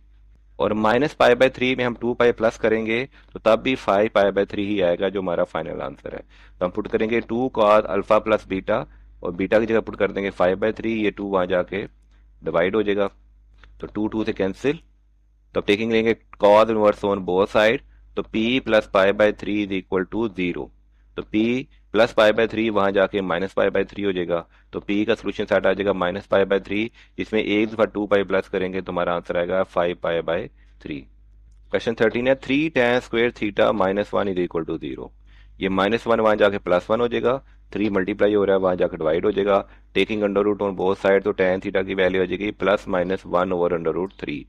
और -पाई/3 में हम 2 पाई प्लस करेंगे तो तब भी 5 पाई/3 ही आएगा, जो हमारा फाइनल आंसर है। तो हम पुट करेंगे 2 कॉस अल्फा प्लस बीटा, और बीटा की जगह पुट कर देंगे 5/3, ये 2 वहां जाके डिवाइड हो जाएगा, तो 2 से कैंसिल। तो अब टेकिंग लेंगे cos inverse on both side, तो p प्लस पाई/3 इज इक्वल टू 0। तो p प्लस पाई/3 वहां जाके -पाई/3 हो जाएगा, तो p का सोल्यूशन सेट आ जाएगा -पाई/3, जिसमें एक दफा 2 पाई प्लस करेंगे तो हमारा आंसर आएगा 5 पाई/3। क्वेश्चन 13 है 3 tan square theta -1 is equal to 0। ये -1 वहां जाके +1 हो जाएगा, 3 मल्टीप्लाई हो रहा है वहां जाकर डिवाइड हो जाएगा, taking under root on both side, तो tan थीटा की वैल्यू आ जाएगी +-1/√3।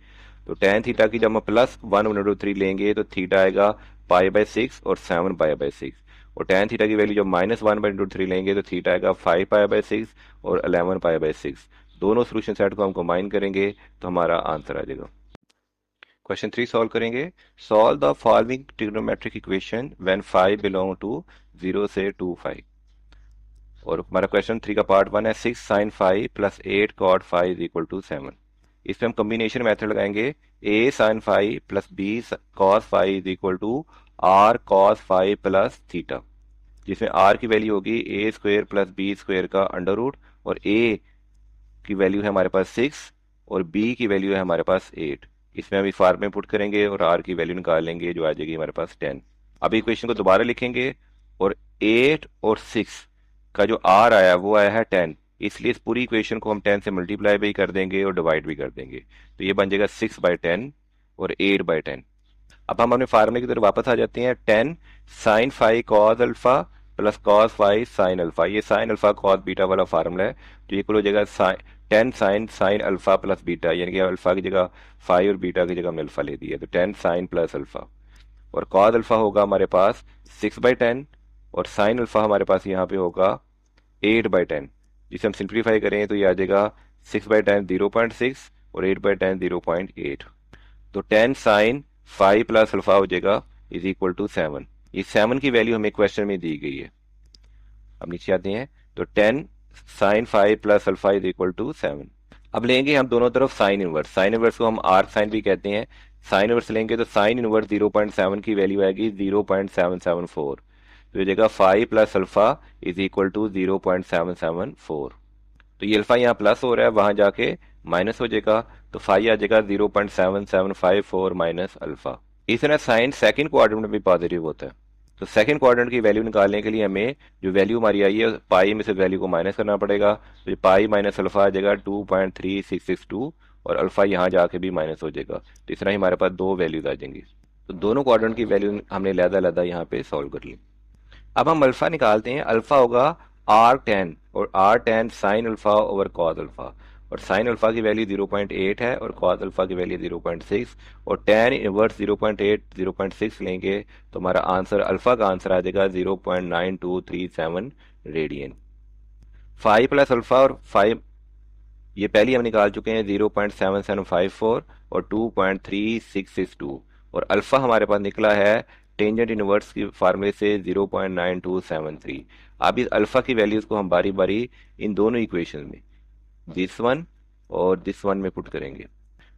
तो tan थीटा की जब हम +1/√3 लेंगे तो थीटा आएगा पाई/6 और 7 पाई/6, और tan थीटा की वैल्यू जब -1/√3 लेंगे तो थीटा आएगा 5 पाई/6 और 11 पाई/6। दोनों सोल्यूशन सेट को हम कंबाइन करेंगे तो हमारा आंसर आ जाएगा। क्वेश्चन 3 सॉल्व करेंगे। Solve the following trigonometric equation when 5 belong to 0 से 2 5। और हमारा क्वेश्चन 3 का पार्ट 1 है 6 sin 5 plus 8 cot 5 is equal to 7। इसमें हम कॉम्बिनेशन मेथड लगाएंगे, a sin 5 plus b cos 5 is equal to r cos 5 plus theta, जिसमें r की वैल्यू होगी a square plus b square का अंडर रूट, और a की वैल्यू है हमारे पास 6 और b की वैल्यू है हमारे पास 8। इसमें हम इस फॉर्म में पुट करेंगे और r की वैल्यू निकाल लेंगे, जो आ जाएगी हमारे पास 10। अब इक्वेशन को दोबारा लिखेंगे, और 8 और 6 का जो r आया है वो आया है 10, इसलिए इस पूरी इक्वेशन को हम 10 से मल्टीप्लाई भी कर देंगे और डिवाइड भी कर देंगे, तो ये बन जाएगा 6/10 और 8/10। अब हम अपने फार्मूले की तरफ वापस आ जाते हैं। 10 sin 5 cos alpha plus cos five sine alpha, ये साइन अल्फा कॉस बीटा वाला फार्मूला है, तो इक्वल हो जाएगा 10 sine sine alpha plus beta, यानी कि अल्फा की जगह फाइव और बीटा की जगह हमने अल्फा ले दिया, तो 10 साइन प्लस अल्फा। और कॉस अल्फा होगा हमारे पास 6/10, और साइन अल्फा हमारे पास यहाँ पे होगा 8/10, जिसे हम सिंप्लीफाई करें तो ये आ जाएगा 6/10 0.6 और 8/10 0.8। तो 10 साइन 5 प्लस अल्फा हो जाएगा इज इक्वल टू 7। इस 7 की वैल्यू हमें क्वेश्चन में दी गई है। अब नीचे आते हैं, तो 10 sine 5 plus alpha is equal to 7। अब लेंगे हम दोनों तरफ साइन इनवर्स, साइन इनवर्स को हम आर्क साइन भी कहते हैं। साइन इनवर्स लेंगे तो साइन इनवर्स 0.7 की वैल्यू आएगी 0.774, तो ये जगह 5 plus alpha is equal to 0.774। तो ये अल्फा यहाँ प्लस हो रहा है, वहां जाके माइनस हो जाएगा, तो फाई आ जाएगा 0.7754 माइनस अल्फा। इस तरह साइन सेकंड क्वाड्रेंट में भी पॉजिटिव होता है। तो सेकंड क्वाड्रेंट की वैल्यू निकालने के लिए हमें जो वैल्यू हमारी आई है पाई में से वैल्यू को माइनस करना पड़ेगा, तो ये पाई माइनस अल्फा आ जाएगा 2.3662, और अल्फा यहाँ जाके भी माइनस हो जाएगा, तो इस तरह ही हमारे पास दो वैल्यूज आ जाएंगी। तो दोनों क्वाड्रेंट की वैल्यू हमने अलग-अलग यहाँ पे सॉल्व कर ली। अब हम अल्फा निकालते हैं। अल्फा होगा R10, और R10 sine alpha over cos alpha, और साइन अल्फा की वैल्यू 0.8 है और कॉस अल्फा की वैल्यू 0.6, और tan इनवर्स 0.8 0.6 लेंगे तो हमारा आंसर अल्फा का आंसर आ जाएगा 0.9237 रेडियन। 5 प्लस अल्फा और 5 ये पहले हम निकाल चुके हैं 0.7754 और 2.3662, और अल्फा हमारे पास निकला है टेंजेंट इनवर्स की फार्मूले से 0.9273। अब इस अल्फा की वैल्यूज को हम बारी बारी इन दोनों इक्वेशन में दिस वन और दिस वन में पुट करेंगे,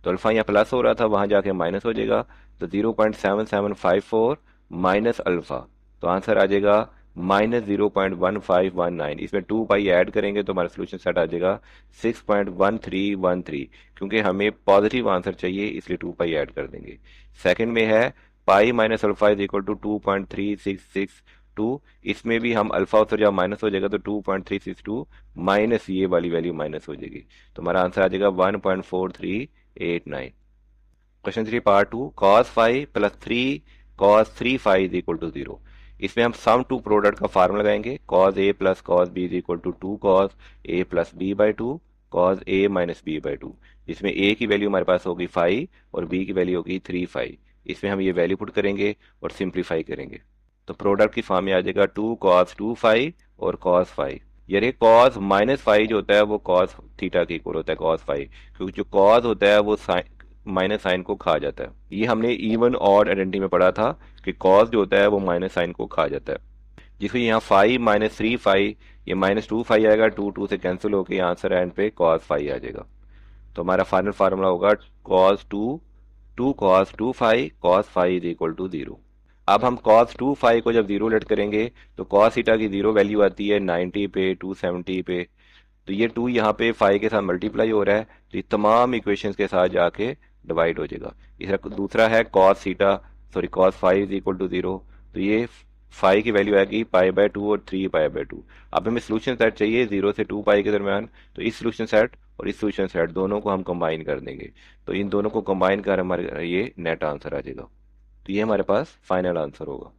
तो अल्फा यहाँ प्लस हो रहा था वहां जाके माइनस हो जाएगा, तो 0.7754 माइनस अल्फा, तो आंसर आ जाएगा -0.1519। इसमें 2 पाई ऐड करेंगे तो हमारा सोल्यूशन सेट आ जाएगा 6.1313, क्योंकि हमें पॉजिटिव आंसर चाहिए इसलिए 2 पाई ऐड कर देंगे। सेकंड में है pi minus alpha is equal to 2.3662, इसमें भी हम अल्फा उत्तर जब माइनस हो जाएगा तो 2.362 माइनस ये वाली वैल्यू माइनस हो जाएगी, तो हमारा आंसर आ जाएगा 1.4389। Question 3 part 2, cos 5 plus 3 cos 3 is equal to 0। इसमें हम सम टू प्रोडक्ट का फार्मूला लगाएंगे, cos a plus cos b is equal to 2 cos a plus b by 2 cos a minus b by 2, जिसमें a की value हमारे पास होगी 5 और b की वैल्यू होगी 3 इसमें हम ये वैल्यू पुट करेंगे और सिंप्लीफाई करेंगे, तो प्रोडक्ट की फॉर्म में आ जाएगा 2 cos 2 और cos 5। यानी cos -5 जो होता है वो cos थीटा के इक्वल होता है cos 5, क्योंकि जो cos होता है वो माइनस साइन को खा जाता है। ये हमने इवन ऑड आइडेंटिटी में पढ़ा था कि cos जो होता है वो माइनस साइन को खा जाता है, जिसको यहाँ 5 माइनस 3 ये -2 आएगा, 2 से कैंसिल होकर आंसर एंड पे cos 5 आ जाएगा। तो हमारा फाइनल फार्मूला होगा cos 2 cos 2 cos 5 is equal to 0। अब हम cos 2 को जब 0 लेट करेंगे तो cos थीटा की 0 वैल्यू आती है 90 पे 270 पे, तो ये 2 यहाँ पे 5 के साथ मल्टीप्लाई हो रहा है, तो ये तमाम इक्वेशंस के साथ जाके डिवाइड हो जाएगा। इस तरह दूसरा है cos 5 इज इक्वल टू 0, तो ये 5 की वैल्यू आएगी π/2 और 3π/2। अब हमें सोल्यूशन सेट चाहिए 0 से 2 पाई के दरमियान, तो इस सोल्यूशन सेट और इस सोल्यूशन सेट दोनों को हम कंबाइन कर देंगे, तो इन दोनों को कंबाइन कर हमारे ये नेट आंसर आ जाएगा, तो ये हमारे पास फाइनल आंसर होगा।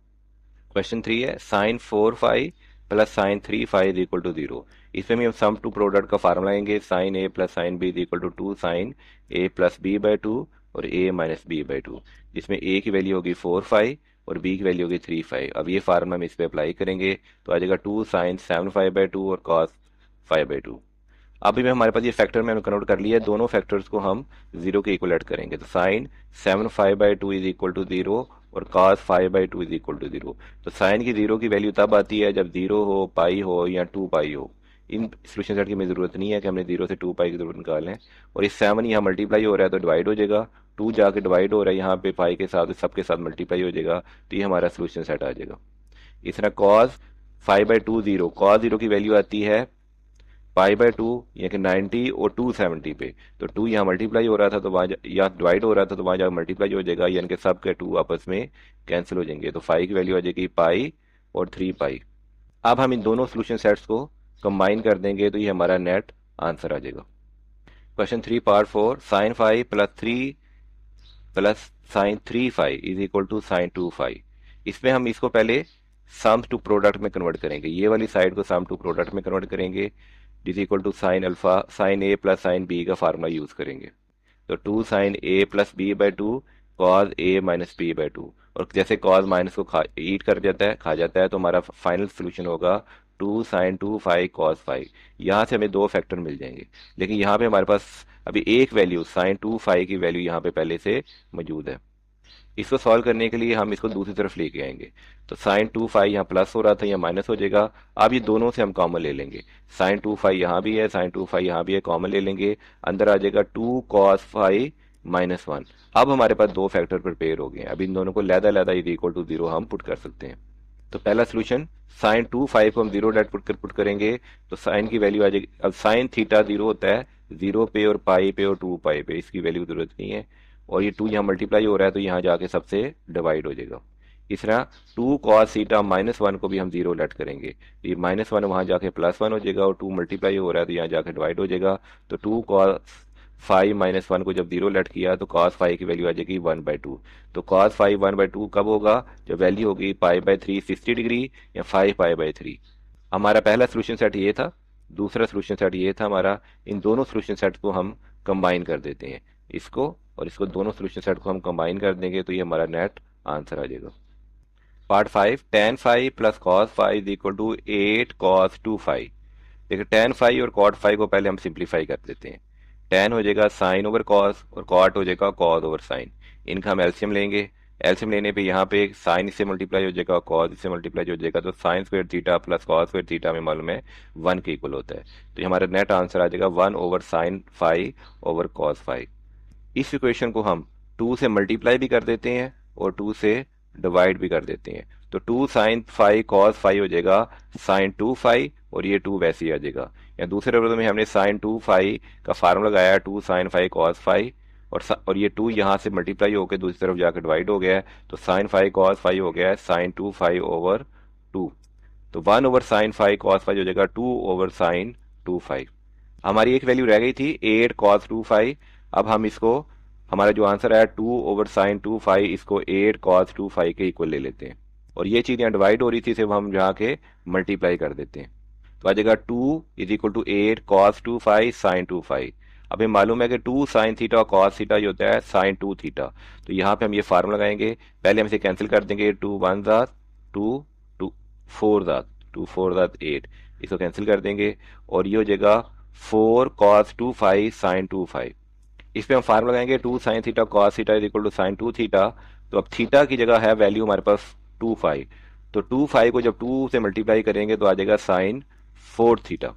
क्वेश्चन 3 है sin 4 plus sin 3 is equal to 0। इसमें भी हम सम टू प्रोडक्ट का फार्मूला लेंगे, sin a plus sin b is equal to 2 sin a plus b by 2 और a माइनस b बाई 2, जिसमें a की वैल्यू होगी 4 और b की वैल्यू होगी 3 अब ये फार्मूला हम इस पे अप्लाई करेंगे तो आ जाएगा 2 sin 7 बाई 2 और cos 5 बाई 2। अभी में हमारे पास ये फैक्टर में हम कन्वर्ट कर लिया है, दोनों फैक्टर्स को हम 0 के इक्वल करेंगे, तो sin 7 by 2 is equal to 0 और cos 5 by 2 is equal to 0। तो साइन की 0 की वैल्यू तब आती है जब 0 हो, पाई हो या 2 पाई हो। इन सोल्यूशन सेट की हमें जरूरत नहीं है कि हमने 0 से 2 पाई की जरूरत निकालें, और इस 7 यहाँ मल्टीप्लाई हो रहा है तो डिवाइड हो जाएगा, 2 जाके डिवाइड हो रहा है यहाँ पे पाई के साथ, सबके साथ मल्टीप्लाई हो जाएगा, तो ये हमारा सोल्यूशन सेट आ जाएगा। इस तरह cos 5 बाई 2 0, cos 0 की वैल्यू आती है π/2 यानी कि 90 और 270 पे, तो 2 यहाँ मल्टीप्लाई हो रहा था तो वहाँ यहाँ डिवाइड हो रहा था तो वहाँ जाकर मल्टीप्लाई हो जाएगा, यानी कि सब के 2 आपस में कैंसिल हो जाएंगे, तो 5 की वैल्यू आ जाएगी पाई और 3 अब हम इन दोनों सोल्यूशन सेट्स को कंबाइन कर देंगे तो ये हमारा नेट आंसर आ जाएगा। Question 3 part 4, sin 5 plus 3 plus sin 3 is equal to sin 2 इसमें हम इसको पहले सम टू प्रोडक्ट में कन्वर्ट करेंगे, ये वाली साइड को सम टू प्रोडक्ट में कन्वर्ट करेंगे, is equal to sine alpha sine A plus sine B का फार्मूला यूज करेंगे। तो two sine A plus B by two cos A minus B by two, और जैसे कॉज माइनस को ईट कर जाता है, खा जाता है, तो हमारा फाइनल सोल्यूशन होगा two sine two five cos five. यहाँ से हमें दो फैक्टर मिल जाएंगे, लेकिन यहाँ पे हमारे पास अभी एक वैल्यू साइन टू फाइव की वैल्यू यहाँ पे पहले से मौजूद है। इसको सॉल्व करने के लिए हम इसको दूसरी तरफ लेके आएंगे। तो साइन टू फाइव यहाँ प्लस हो रहा था, यहाँ माइनस हो जाएगा। अब ये दोनों से हम कॉमन ले लेंगे, साइन टू फाइव यहाँ भी है, साइन टू फाइव यहाँ भी है, कॉमन ले लेंगे, अंदर आ जाएगा two cos five minus one. अब हमारे पास दो फैक्टर प्रिपेयर हो गए हैं, अब इन दोनों को लहदा लहदा इज इक्वल टू जीरो हम पुट कर सकते हैं। तो पहला सोल्यूशन साइन टू फाइव को हम जीरो डायरेक्ट पुट करेंगे, तो साइन की वैल्यू आ जाएगी। अब साइन थीटा जीरो होता है जीरो पे और पाई पे और टू पाई पे, इसकी वैल्यू जरूरत नहीं है। और ये टू यहाँ मल्टीप्लाई हो रहा है तो यहाँ जाके सबसे डिवाइड हो जाएगा। इस तरह two cos theta minus one को भी हम जीरो लेट करेंगे, तो ये माइनस वन वहाँ जाके प्लस वन हो जाएगा, और टू मल्टीप्लाई हो रहा है तो यहाँ जाके डिवाइड हो जाएगा। तो two cos five minus one को जब जीरो लेट किया तो कॉस फाइव की वैल्यू आ जाएगी वन बाई टू। तो cos five one by two कब होगा, जब वैल्यू होगी पाई बाई थ्री 60 डिग्री या फाइव पाई बाई थ्री। हमारा पहला सोल्यूशन सेट ये था, दूसरा सोल्यूशन सेट ये था हमारा। इन दोनों सोल्यूशन सेट को हम कंबाइन कर देते हैं, इसको और इसको, दोनों सोल्यूशन सेट को हम कंबाइन कर देंगे तो ये हमारा नेट आंसर आ जाएगा। Part five, ten five plus cos five is equal to eight cos two five. देखिए टेन फाइव और कॉट फाइव को पहले हम सिंप्लीफाई कर देते हैं। टेन हो जाएगा साइन ओवर कॉस और कॉट हो जाएगा कॉस ओवर साइन। इनका हम एलसीएम लेंगे, एलसीएम लेने पे यहाँ पे साइन इससे मल्टीप्लाई हो जाएगा, कॉस इससे मल्टीप्लाई हो जाएगा, तो sine square theta plus cos square theta में मालूम है वन के इक्वल होता है। तो ये हमारा नेट आंसर आ जाएगा one over sine five over cos five. इस इक्वेशन को हम टू से मल्टीप्लाई भी कर देते हैं और टू से डिवाइड भी कर देते हैं। तो two sine five cos five हो जाएगा साइन टू फाइव, और ये टू वैसे ही आ जाएगा। या दूसरे शब्दों में हमने साइन टू फाइव का फार्मूला लगाया two sine five cos five, और ये टू यहाँ से मल्टीप्लाई होकर दूसरी तरफ जाकर डिवाइड हो गया है, तो साइन फाइव कॉस फाइव हो गया है sine two five over two. तो one over sine five cos five हो जाएगा two over sine two five. हमारी एक वैल्यू रह गई थी एट कॉस टू फाइव। अब हम इसको, हमारा जो आंसर आया two over sine two five, इसको एट कॉस टू फाइव के इक्वल ले लेते हैं, और ये चीज़ यहाँ डिवाइड हो रही थी सिर्फ हम यहाँ के मल्टीप्लाई कर देते हैं। तो आ जाएगा two is equal to eight cos two five sine two five. अब हमें मालूम है कि टू साइन थीटा और कॉस थीटा जो होता है साइन टू थीटा, तो यहाँ पे हम ये फार्मूला लगाएंगे। पहले हम इसे कैंसिल कर देंगे, टू वन ज़ात टू, टू फोर ज़ात टू फोर ज़ात एट, इसको कैंसिल कर देंगे, और ये हो जाएगा four cos two five sine two five. इस पे हम फार्मूला लगाएंगे two sine theta cos theta is equal to sine two theta. तो अब थीटा की जगह है वैल्यू हमारे पास टू फाइव, तो टू फाइव को जब टू से मल्टीप्लाई करेंगे तो आ जाएगा साइन फोर थीटा।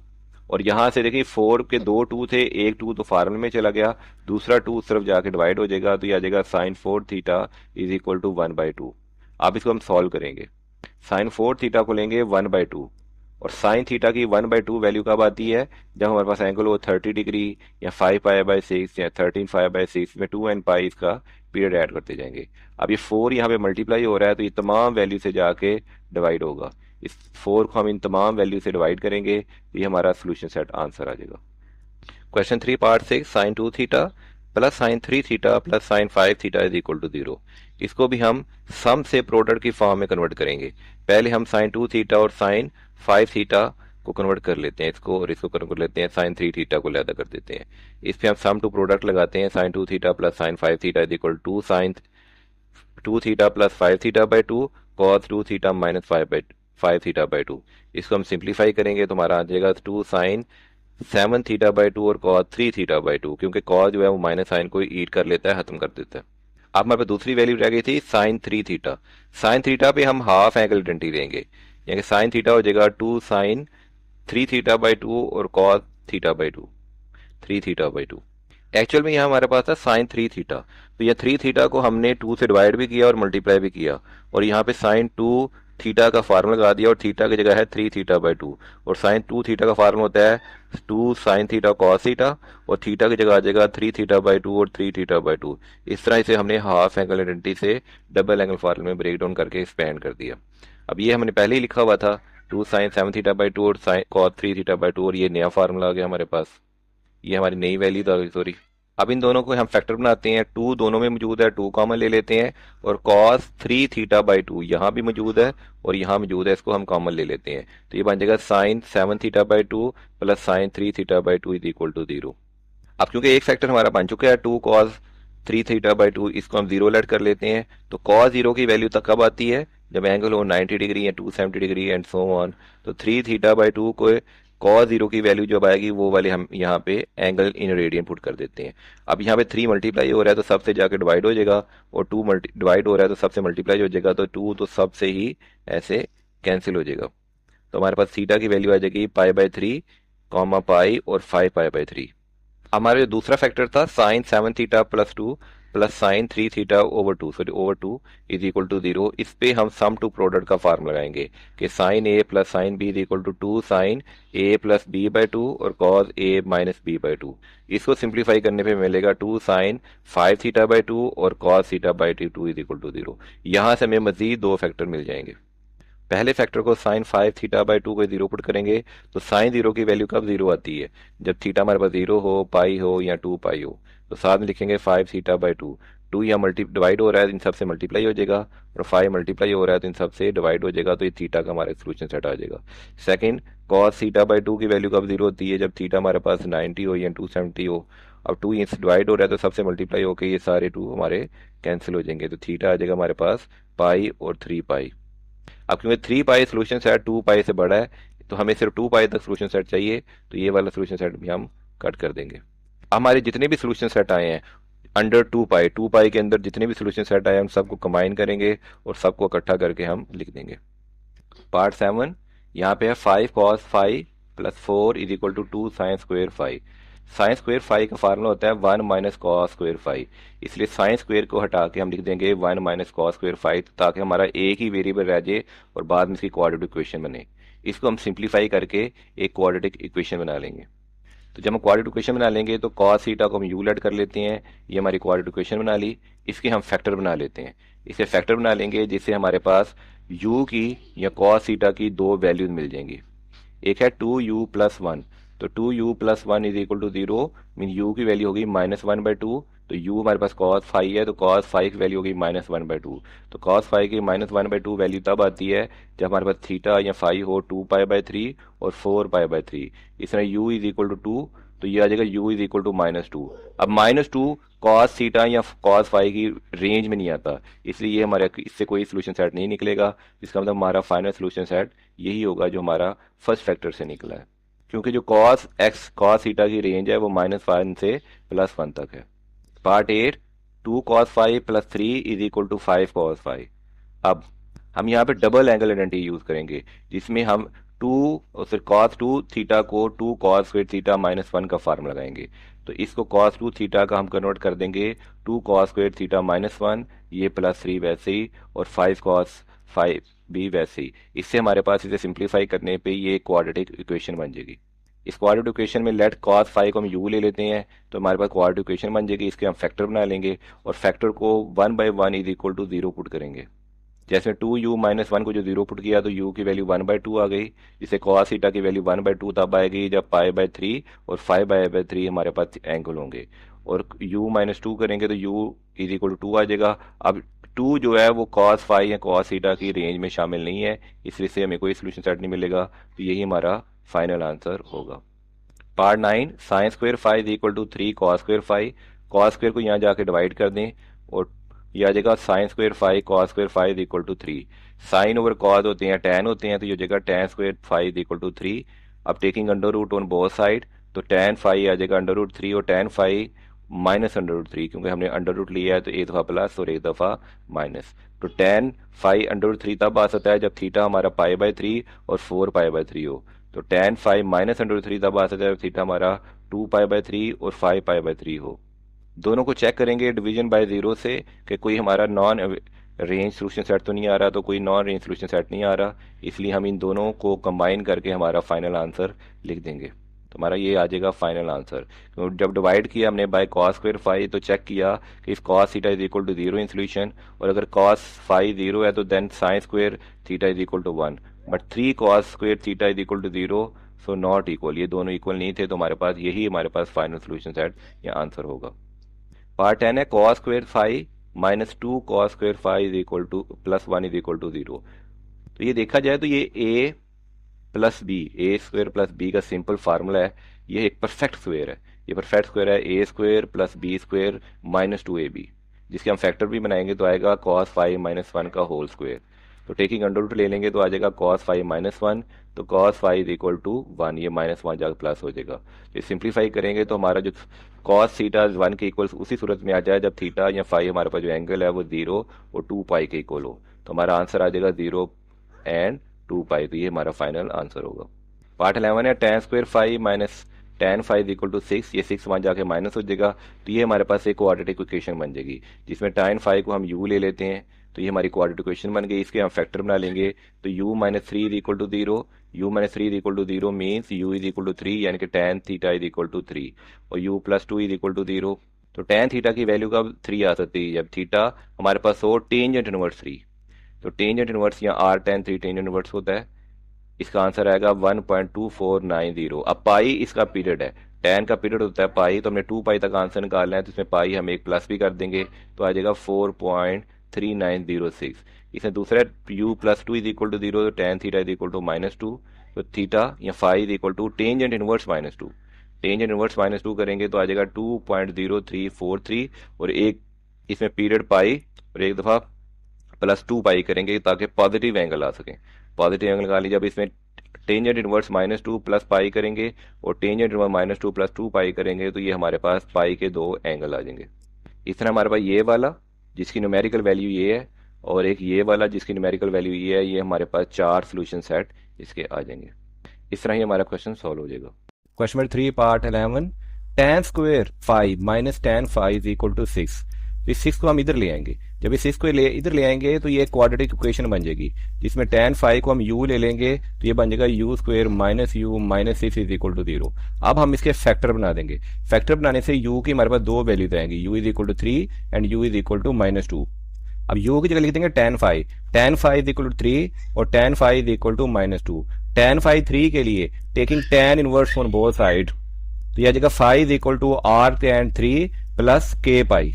और यहाँ से देखिए फोर के दो टू थे, एक टू तो फार्मूले में चला गया, दूसरा टू उस तरफ जाके डिवाइड हो जाएगा, तो ये आ जाएगा sine four theta is equal to one by two. अब इसको हम सॉल्व करेंगे, साइन फोर थीटा को लेंगे वन बाई टू, और साइन थीटा की वन बाई टू वैल्यू कब आती है, जब हमारे पास एंगल हो 30 डिग्री या फाइव पाई बाई सिक्स या 13 पाई बाई सिक्स में टू एन पाई इसका पीरियड ऐड करते जाएंगे। अब ये फोर यहाँ पे मल्टीप्लाई हो रहा है तो ये तमाम वैल्यू से जाके डिवाइड होगा। इस फोर को हम इन तमाम वैल्यू से डिवाइड करेंगे तो ये हमारा सोल्यूशन सेट आंसर आ जाएगा। Question three part six, sine two theta plus sine three theta plus sine five theta is equal to zero. इसको भी हम सम से प्रोडक्ट की फॉर्म में कन्वर्ट करेंगे। पहले हम साइन टू थीटा और साइन फाइव थीटा को कन्वर्ट कर लेते हैं इसको, और इसको कन्वर्ट कर लेते हैं साइन थ्री थीटा को लैदा कर देते हैं। इस पे हम सम टू प्रोडक्ट लगाते हैं, sine two theta plus sine five theta is equal to sine two theta plus five theta by two cos two theta minus five theta by two. इसको हम सिंप्लीफाई करेंगे तो हमारा आ जाएगा two sine seven theta by two और cos three theta by two, क्योंकि cos जो है वो माइनस साइन को ईट कर लेता है, खत्म कर देता है। अब हमारे पास दूसरी वैल्यू रह गई थी sign three theta. Sine theta पे हम हाफ एंगल आइडेंटिटी लेंगे, यानी साइन थीटा हो जाएगा two sine three theta by two और cos theta by two, three theta by two. Actual में यहाँ हमारे पास था साइन थ्री थीटा, तो यह थ्री थीटा को हमने टू से डिवाइड भी किया और मल्टीप्लाई भी किया, और यहाँ पे साइन टू थीटा का फार्मूला लगा दिया, और थीटा की जगह है थ्री थीटा बाई टू, और साइन टू थीटा का फार्मूला होता है two sine theta cos theta, और थीटा की जगह आ जाएगा थ्री थीटा बाई टू और थ्री थीटा बाई टू। इस तरह इसे हमने हाफ एंगल आइडेंटिटी से डबल एंगल फार्मूले में ब्रेक डाउन करके एक्सपेंड कर दिया। अब ये हमने पहले ही लिखा हुआ था two sine seven theta by two और sine cos three theta by two, और ये नया फार्मूला आ गया हमारे पास, ये हमारी नई वैल्यू तो आ गई, सॉरी अब इन दोनों को हम फैक्टर बनाते हैं, टू दोनों में मौजूद है, टू कॉमन ले लेते हैं, और कॉस 3 थीटा बाई 2 यहाँ भी मौजूद है और यहाँ मौजूद है, इसको हम कॉमन ले लेते हैं, तो ये बन जाएगा sine 7 theta by 2 plus sine 3 theta by 2 is equal to 0। अब क्योंकि एक फैक्टर हमारा बन चुका है 2 cos 3 थीटा बाई 2, इसको हम जीरो लेट कर लेते हैं, तो कॉस जीरो की वैल्यू तक कब आती है, जब एंगल हो 90 डिग्री या 270 डिग्री एंड सो ऑन। तो 3 थीटा बाई 2 को कॉस जीरो की वैल्यू जब आएगी वो वाले हम यहाँ पे एंगल इन रेडियन पुट कर देते हैं। अब यहाँ पे 3 मल्टीप्लाई हो रहा है तो सबसे जाके डिवाइड हो जाएगा, और 2 डिवाइड हो रहा है तो सबसे मल्टीप्लाई हो जाएगा, तो 2 तो सबसे ही ऐसे कैंसिल हो जाएगा। तो हमारे पास थीटा की वैल्यू आ जाएगी पाई/3 कॉमा पाई और 5 पाई/3। हमारा जो दूसरा फैक्टर था साइन 7 थीटा+2 प्लस साइन 3 थीटा/2 sorry over 2 is equal to 0, इस पे हम सम टू प्रोडक्ट का फार्म लगाएंगे कि sine A plus sine b is equal to 2 sine A plus बी/2 और कॉस ए माइनस बी/2। इसको सिंप्लीफाई करने पे मिलेगा 2 साइन 5 थीटा/2 और cos theta is equal to 0। यहाँ से हमें मजीद दो फैक्टर मिल जाएंगे। पहले फैक्टर को साइन 5 थीटा/2 को जीरो पुट करेंगे, तो साइन जीरो की वैल्यू कब जीरो आती है, जब थीटा हमारे पास जीरो हो, पाई हो या 2 पाई हो। तो साथ में लिखेंगे 5 थीटा/2, 2 यहाँ मल्टी डिवाइड हो रहा है इन सब से मल्टीप्लाई हो जाएगा, और 5 मल्टीप्लाई हो रहा है तो इन सब से डिवाइड हो जाएगा, तो ये थीटा का हमारा सोल्यूशन सेट आ जाएगा। सेकंड, कॉस थीटा/2 की वैल्यू कब जीरो होती है, जब थीटा हमारे पास 90 हो या 270 हो। अब 2 यहाँ से डिवाइड हो रहा है तो सबसे मल्टीप्लाई होकर ये सारे 2 हमारे कैंसिल हो जाएंगे, तो थीटा आ जाएगा हमारे पास पाई और 3 पाई। अब क्योंकि 3 पाई सोल्यूशन सेट 2 पाई से बड़ा है, तो हमें सिर्फ 2 पाई तक सोल्यूशन सेट चाहिए, तो ये वाला सोल्यूशन सेट भी हम कट कर देंगे। हमारे जितने भी सोल्यूशन सेट आए हैं अंडर 2 पाई, 2 पाई के अंदर जितने भी सोल्यूशन सेट आए हैं हम सबको कंबाइन करेंगे और सबको इकट्ठा करके हम लिख देंगे। पार्ट 7, यहाँ पे है 5 cos 5 plus 4 is equal to 2 sine square 5। Sine square 5 का फार्मूला होता है 1 माइनस कॉस स्क्वेयर 5, इसलिए साइन स्क्वेयर को हटा के हम लिख देंगे 1 माइनस कॉस स्क्वेयर 5, ताकि हमारा एक ही वेरिएबल रह जाए और बाद में इसकी क्वाड्रेटिक इक्वेशन बने। इसको हम सिंप्लीफाई करके एक क्वाड्रेटिक इक्वेशन बना लेंगे। तो जब हम क्वाड्रेटिक इक्वेशन बना लेंगे तो कॉस थीटा को हम यू लेट कर लेते हैं, ये हमारी क्वाड्रेटिक इक्वेशन बना ली। इसके हम फैक्टर बना लेते हैं, इसे फैक्टर बना लेंगे जिससे हमारे पास यू की या कॉस थीटा की दो वैल्यूज मिल जाएंगी। एक है 2u+1, तो 2u+1 is equal to 0, mean u की वैल्यू होगी -1/2, तो u हमारे पास cos 5 है तो cos 5 की वैल्यू होगी -1/2। तो cos 5 की -1/2 वैल्यू तब आती है जब हमारे पास थीटा या फाई हो 2 पाई/3 और 4 पाई/3। इस तरह u इज इक्वल टू 2, तो ये आ जाएगा u इज इक्वल टू -2। अब -2 cos थीटा या cos 5 की रेंज में नहीं आता, इसलिए ये हमारे इससे कोई सोल्यूशन सेट नहीं निकलेगा। इसका मतलब हमारा फाइनल सोल्यूशन सेट यही होगा जो हमारा फर्स्ट फैक्टर से निकला है, क्योंकि जो cos थीटा की रेंज है वो -1 से +1 तक है। Part 8, 2 cos 5 plus 3 is equal to 5 cos 5। अब हम यहाँ पे डबल एंगल आइडेंटिटी यूज करेंगे, जिसमें हम 2 और फिर cos 2 थीटा को 2 cos2 थीटा-1 का फार्मूला लगाएंगे। तो इसको cos 2 थीटा का हम कन्वर्ट कर देंगे 2 cos2 थीटा-1, ये +3 वैसे ही, और 5 cos 5 भी वैसे ही। इससे हमारे पास इसे सिंप्लीफाई करने पे ये क्वाड्रेटिक इक्वेशन बन जाएगी। इस क्वाड्रेटिक इक्वेशन में लेट cos 5 को हम u ले लेते हैं, तो हमारे पास क्वाड्रेटिक इक्वेशन बन जाएगी। इसके हम फैक्टर बना लेंगे और फैक्टर को 1/1 इज इक्वल टू 0 पुट करेंगे। जैसे 2u-1 को जो 0 पुट किया तो u की वैल्यू 1/2 आ गई, जिससे cos थीटा की वैल्यू 1/2 तब आएगी जब पाई/3 और 5/3 हमारे पास एंगल होंगे, और u-2 करेंगे तो u इज इक्वल टू 2 आ जाएगा। अब 2 जो है वो cos 5 या cos थीटा की रेंज में शामिल नहीं है, इसलिए से हमें कोई सोल्यूशन सेट नहीं मिलेगा, तो यही हमारा फाइनल आंसर होगा। Part 9, sine square 5 is equal to 3 cos square 5। cos square को यहाँ जाके डिवाइड कर दें और ये आ जाएगा sine square 5 cos square 5 is equal to 3। Sine over cos होते हैं tan होते हैं, तो ये जगह tan square 5 is equal to 3। अब taking under root on both side, तो tan 5 आ जाएगा √3 और tan 5 -√3, क्योंकि हमने अंडर रूट लिया है तो एक दफ़ा प्लस और एक दफ़ा माइनस। तो tan 5 √3 तब आ सकता है जब थीटा हमारा पाई/3 और 4 पाई/3 हो। तो tan 5 -√3 तब आ सकता है जब थीटा हमारा 2 पाई/3 और 5 पाई/3 हो। दोनों को चेक करेंगे डिवीजन बाय जीरो से कि कोई हमारा नॉन रेंज सोल्यूशन सेट तो नहीं आ रहा, तो कोई नॉन रेंज सोल्यूशन सेट नहीं आ रहा, इसलिए हम इन दोनों को कंबाइन करके हमारा फाइनल आंसर लिख देंगे। तो हमारा ये आ जाएगा फाइनल आंसर। तो जब डिवाइड किया हमने बाय cos स्क्वेयर 5, तो चेक किया कि if cos theta is equal to 0 in solution, और अगर cos 5 0 है तो then sine square theta is equal to 1, but 3 cos square theta is equal to 0, so not equal, ये दोनों इक्वल नहीं थे, तो हमारे पास यही हमारे पास फाइनल सोल्यूशन सेट या आंसर होगा। पार्ट 10 है cos square five minus two cos square five is equal to plus one is equal to zero. तो ये देखा जाए तो ये A plus B, A square plus B का सिंपल फार्मूला है, ये एक परफेक्ट स्क्वेयर है। ये परफेक्ट स्क्वेयर है a square plus B square minus two a b, जिसके हम फैक्टर भी बनाएंगे तो आएगा कॉस फाइव माइनस वन का होल स्क्वेयर। तो टेकिंग अंडर रूट ले लेंगे तो आ जाएगा कॉस फाइव माइनस वन, तो cos five is equal to one, ये माइनस वन जाकर प्लस हो जाएगा। तो सिंप्लीफाई करेंगे तो हमारा जो कॉस थीटा वन के इक्वल उसी सूरत में आ जाए जब थीटा या फाइव हमारे पास जो एंगल है वो जीरो और टू पाई के इक्वल हो, तो हमारा आंसर आ जाएगा जीरो एंड टू पाई, तो ये हमारा फाइनल आंसर होगा। पार्ट 11 है ten square five minus ten five equal to six, ये सिक्स वहाँ जाके माइनस हो जाएगा, तो ये हमारे पास एक क्वाड्रेटिक इक्वेशन बन जाएगी, जिसमें टेन फाइव को हम यू ले लेते हैं, तो ये हमारी क्वाड्रेटिक इक्वेशन बन गई। इसके हम फैक्टर बना लेंगे, तो u minus three is equal to zero, u minus three is equal to zero means u is equal to three, यानी कि tan theta is equal to three, और u plus two is equal to zero. तो tan theta की value कब three आ सकती है, जब थीटा हमारे पास हो टेंजेंट इनवर्स थ्री। तो टेंजेंट इनवर्स या arc tan three tangent inverse होता है, इसका आंसर आएगा 1.2490। अब पाई इसका पीरियड है, टेन का पीरियड होता है पाई, तो हमने टू पाई तक आंसर निकालना है, तो इसमें पाई हम एक प्लस भी कर देंगे तो आ जाएगा 4.3906। इसमें दूसरा u plus two is equal to zero, तो tan theta is equal to minus two, तो थीटा या five is equal to tangent inverse minus two, tangent inverse minus two करेंगे तो आ जाएगा 2.0343, और एक इसमें पीरियड पाई और एक दफ़ा प्लस टू पाई करेंगे ताकि पॉजिटिव एंगल आ सके। पॉजिटिव एंगल निकाल लीजिए। अब इसमें tangent inverse minus two plus pi करेंगे और tangent inverse minus two plus two pi करेंगे, तो ये हमारे पास पाई के दो एंगल आ जाएंगे। इस तरह हमारे पास ये वाला जिसकी न्यूमेरिकल वैल्यू ये है, और एक ये वाला जिसकी न्यूमेरिकल वैल्यू ये है, ये हमारे पास चार सोल्यूशन सेट इसके आ जाएंगे। इस तरह ही हमारा क्वेश्चन सॉल्व हो जाएगा। Question number 3 part 11, tan square five minus tan five is equal to six. इस सिक्स को हम इधर ले आएंगे, जब इस सिक्स को इधर ले आएंगे तो ये क्वाड्रेटिक इक्वेशन बन जाएगी, जिसमें tan फाइव को हम u ले लेंगे तो ये बन जाएगा u square minus u minus six is equal to zero. अब हम इसके फैक्टर बना देंगे, फैक्टर बनाने से u की हमारे पास दो वैल्यूज आएंगी, u is equal to three and u is equal to minus two. अब u की जगह लिख देंगे tan five is equal to three और tan five is equal to minus two. tan five three के लिए taking tan inverse on both side, तो यह जगह five is equal to r tan थ्री प्लस के पाई,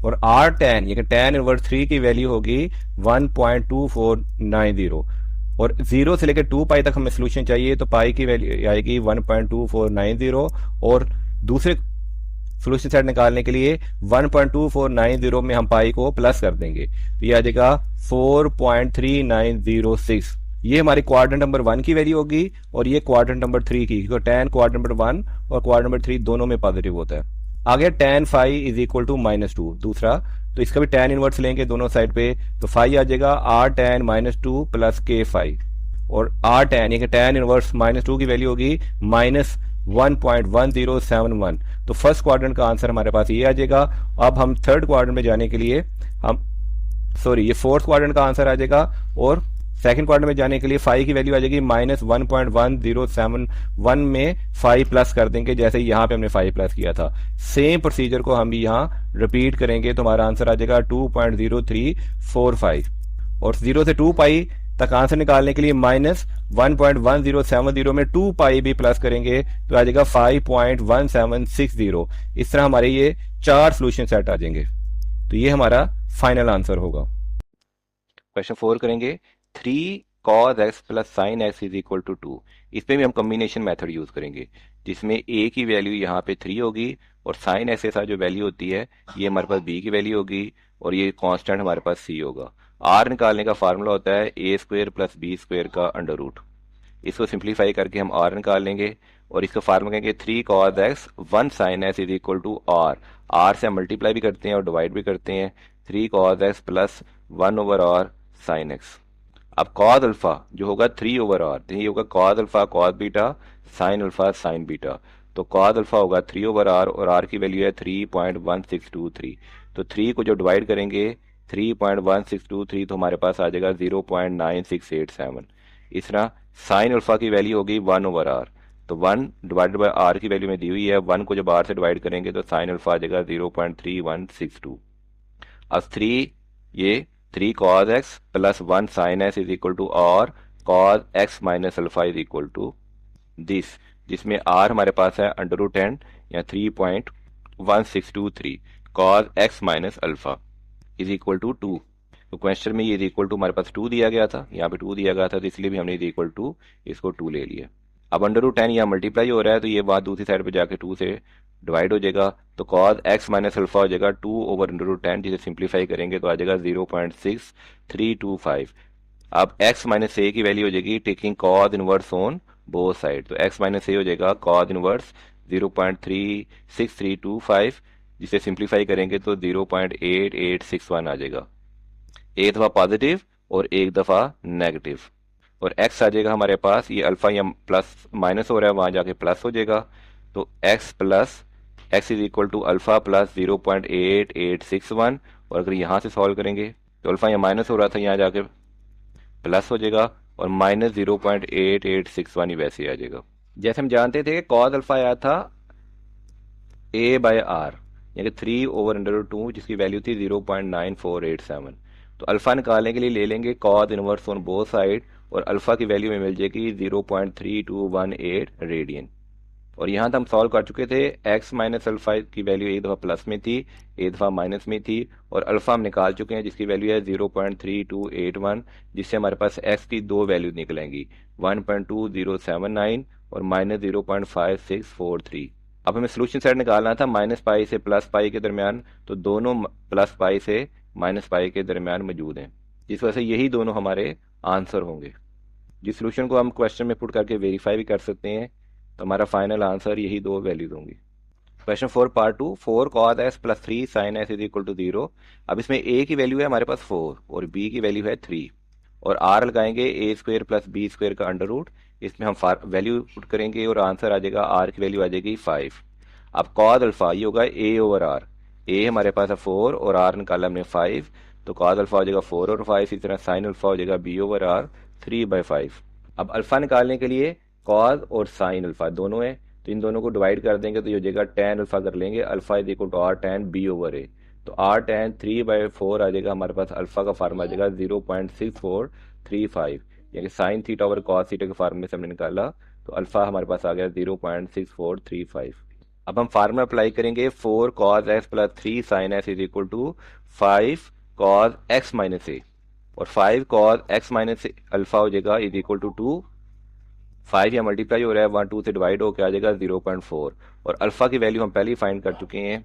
और आर tan ये tan इनवर्स थ्री की वैल्यू होगी 1.2490, और जीरो से लेकर टू पाई तक हमें सोल्यूशन चाहिए, तो पाई की वैल्यू आएगी 1.2490, और दूसरे सोल्यूशन सेट निकालने के लिए 1.2490 में हम पाई को प्लस कर देंगे, तो ये आ जाएगा 4.3906। ये हमारी क्वाड्रेंट नंबर वन की वैल्यू होगी और ये क्वाड्रेंट नंबर थ्री की, क्योंकि tan क्वाड्रेंट नंबर वन और क्वाड्रेंट नंबर थ्री दोनों में पॉजिटिव होता है। आगे tan five is equal to minus two दूसरा, तो इसका भी tan इनवर्स लेंगे दोनों साइड पे, तो फाइव आ जाएगा r tan minus two plus के फाइव, और r tan ये tan इनवर्स माइनस टू की वैल्यू होगी माइनस 1.1071। तो फर्स्ट क्वाड्रेंट का आंसर हमारे पास ये आ जाएगा। अब हम थर्ड क्वाड्रेंट में जाने के लिए ये फोर्थ क्वाड्रेंट का आंसर आ जाएगा, और सेकंड क्वाड्रेंट में जाने के लिए फाइव की वैल्यू आ जाएगी माइनस 1.1071 में फाइव प्लस कर देंगे, जैसे यहाँ पे हमने फाइव प्लस किया था। सेम प्रोसीजर को हम भी यहाँ रिपीट करेंगे, तो हमारा आंसर आ जाएगा 2.0345, और जीरो से टू पाई तक आंसर निकालने के लिए माइनस 1.1070 में टू पाई भी प्लस करेंगे, तो आ जाएगा 5.1760। इस तरह हमारे ये चार सोल्यूशन सेट आ जाएंगे, तो ये हमारा फाइनल आंसर होगा। क्वेश्चन 4 करेंगे, 3 cos x plus sine x is equal to 2। इस पे भी हम कम्बिनेशन मेथड यूज करेंगे, जिसमें a की वैल्यू यहाँ पे 3 होगी, और साइन एक्स के साथ जो वैल्यू होती है ये हमारे पास b की वैल्यू होगी, और ये कांस्टेंट हमारे पास c होगा। r निकालने का फार्मूला होता है a square plus B square का अंडर रूट। इसको सिंप्लीफाई करके हम r निकाल लेंगे, और इसका फार्मूला कहेंगे 3 cos x 1 sin x is equal to r। r से हम मल्टीप्लाई भी करते हैं और डिवाइड भी करते हैं, 3 cos x plus 1 over r sin x। अब cos अल्फा जो होगा 3 ओवर r, तो ये होगा cos alpha cos beta sin alpha sin beta. तो cos अल्फा होगा 3 ओवर r, और r की वैल्यू है 3.1623। तो 3 को जो डिवाइड करेंगे 3.1623, तो हमारे पास आ जाएगा 0.9687। इस तरह sin अल्फा की वैल्यू होगी 1 ओवर r, तो 1 डिवाइडेड बाय r की वैल्यू में दी हुई है, 1 को जब r से डिवाइड करेंगे तो sin अल्फा आ जाएगा 0.3162। अब 3 cos x plus 1 sin x is equal to और cos x minus alpha is equal to this, जिसमें आर हमारे पास है √10 या 3.1623 cos x minus alpha is equal to 2। तो क्वेश्चन में ये इज इक्वल टू हमारे पास 2 दिया गया था, यहाँ पे 2 दिया गया था, तो इसलिए भी हमने इज इक्वल टू इसको 2 ले लिया। अब √10 यहाँ मल्टीप्लाई हो रहा है, तो ये बात दूसरी साइड पे जाके 2 से डिवाइड हो जाएगा, तो कॉज एक्स माइनस अल्फा हो जाएगा 2/√10, जिसे सिंप्लीफाई करेंगे तो आ जाएगा 0.6325। अब x माइनस ए की वैल्यू हो जाएगी taking cause inverse on both side, तो x माइनस ए हो जाएगा कॉज इनवर्स 0.36325, जिसे सिंप्लीफाई करेंगे तो 0.8861 आ जाएगा। एक दफ़ा पॉजिटिव और एक दफ़ा नेगेटिव, और x आ जाएगा हमारे पास, ये अल्फा या प्लस माइनस हो रहा है वहाँ जाके प्लस हो जाएगा, तो x is equal to alpha plus 0.8861। और अगर यहाँ से सॉल्व करेंगे तो अल्फा यहाँ माइनस हो रहा था, यहाँ जाके प्लस हो जाएगा, और माइनस 0.8861 ही वैसे आ जाएगा। जैसे हम जानते थे कि कॉज अल्फा आया था a/r, यानी 3/√2, जिसकी वैल्यू थी 0.9487। तो अल्फा निकालने के लिए ले लेंगे cause inverse on both side, और अल्फा की वैल्यू में मिल जाएगी 0.3218 रेडियन। और यहाँ तक हम सॉल्व कर चुके थे, x माइनस अल्फा की वैल्यू एक दफ़ा प्लस में थी, एक दफ़ा माइनस में थी, और अल्फा हम निकाल चुके हैं जिसकी वैल्यू है 0.3281, जिससे हमारे पास x की दो वैल्यू निकलेंगी 1.2079 और माइनस 0.5643। अब हमें सोल्यूशन साइड निकालना था माइनस पाई से प्लस पाई के दरमियान, तो दोनों प्लस पाई से माइनस पाई के दरमियान मौजूद हैं, जिस वजह से यही दोनों हमारे आंसर होंगे। जिस सोल्यूशन को हम क्वेश्चन में पुट करके वेरीफाई भी कर सकते हैं, तो हमारा फाइनल आंसर यही दो वैल्यूज होंगी। Question 4 part 2, 4 cos s plus 3 sin s is equal to 0। अब इसमें a की वैल्यू है हमारे पास 4 और b की वैल्यू है 3, और r लगाएंगे a² प्लस b² का अंडर रूट, इसमें हम वैल्यू पुट करेंगे और आंसर आ जाएगा, r की वैल्यू आ जाएगी 5। अब cos अल्फा ये होगा a/r, a हमारे पास है 4 और r निकाला हमने 5, तो cos अल्फा हो जाएगा 4 और 5, इसी तरह sin अल्फा हो जाएगा b/r 3/5। अब अल्फा निकालने के लिए कॉज और साइन अल्फा दोनों है, तो इन दोनों को डिवाइड कर देंगे तो ये हो जाएगा tan अल्फा कर लेंगे, alpha is equal to r tan b/a, तो r tan 3/4 आ जाएगा हमारे पास, अल्फा का फार्मूला आ जाएगा 0.6435, यानी sign theta over cos theta के फार्मूले से हमने निकाला, तो अल्फा हमारे पास आ गया 0.6435। अब हम फार्मूला अप्लाई करेंगे, 4 cos x plus 3 sin s is equal to 5 cos x minus a, और 5 cos x माइनस अल्फा हो जाएगा इज इक्वल टू 2, 5 या मल्टीप्लाई हो रहा है 1 2 से डिवाइड होकर आ जाएगा 0.4, और अल्फा की वैल्यू हम पहले ही फाइंड कर चुके हैं,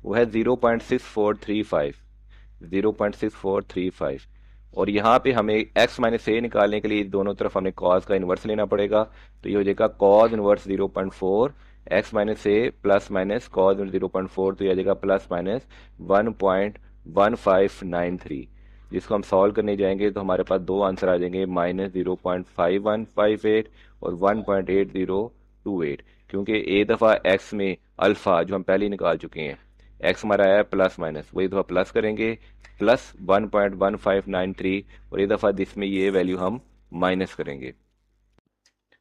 वो है 0.6435। और यहाँ पे हमें x माइनस ए निकालने के लिए दोनों तरफ हमें cos का इन्वर्स लेना पड़ेगा, तो ये हो जाएगा cos इन्वर्स 0.4 x माइनस ए प्लस माइनस cos 0.4, तो ये आ जाएगा प्लस माइनस 1.1593, जिसको हम सॉल्व करने जाएंगे तो हमारे पास दो आंसर आ जाएंगे, माइनस 0.5158 और 1.8028, क्योंकि एक दफ़ा x में अल्फा जो हम पहले ही निकाल चुके हैं, x हमारा है प्लस माइनस, वही दफ़ा प्लस करेंगे प्लस 1.1593, और एक दफ़ा जिसमें ये वैल्यू हम माइनस करेंगे।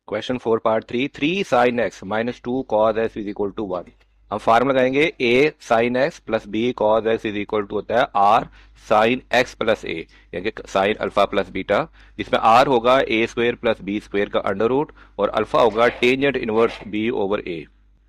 Question 4 part 3, 3 sin x minus 2 cos s is equal to 1। हम फार्मूला लगाएंगे a sin x plus b cos x is equal to होता है r sin x plus a, यानी sin अल्फा प्लस बीटा, जिसमें r होगा a² plus b² का under root, और alpha होगा टेंजेंट इनवर्स b/a।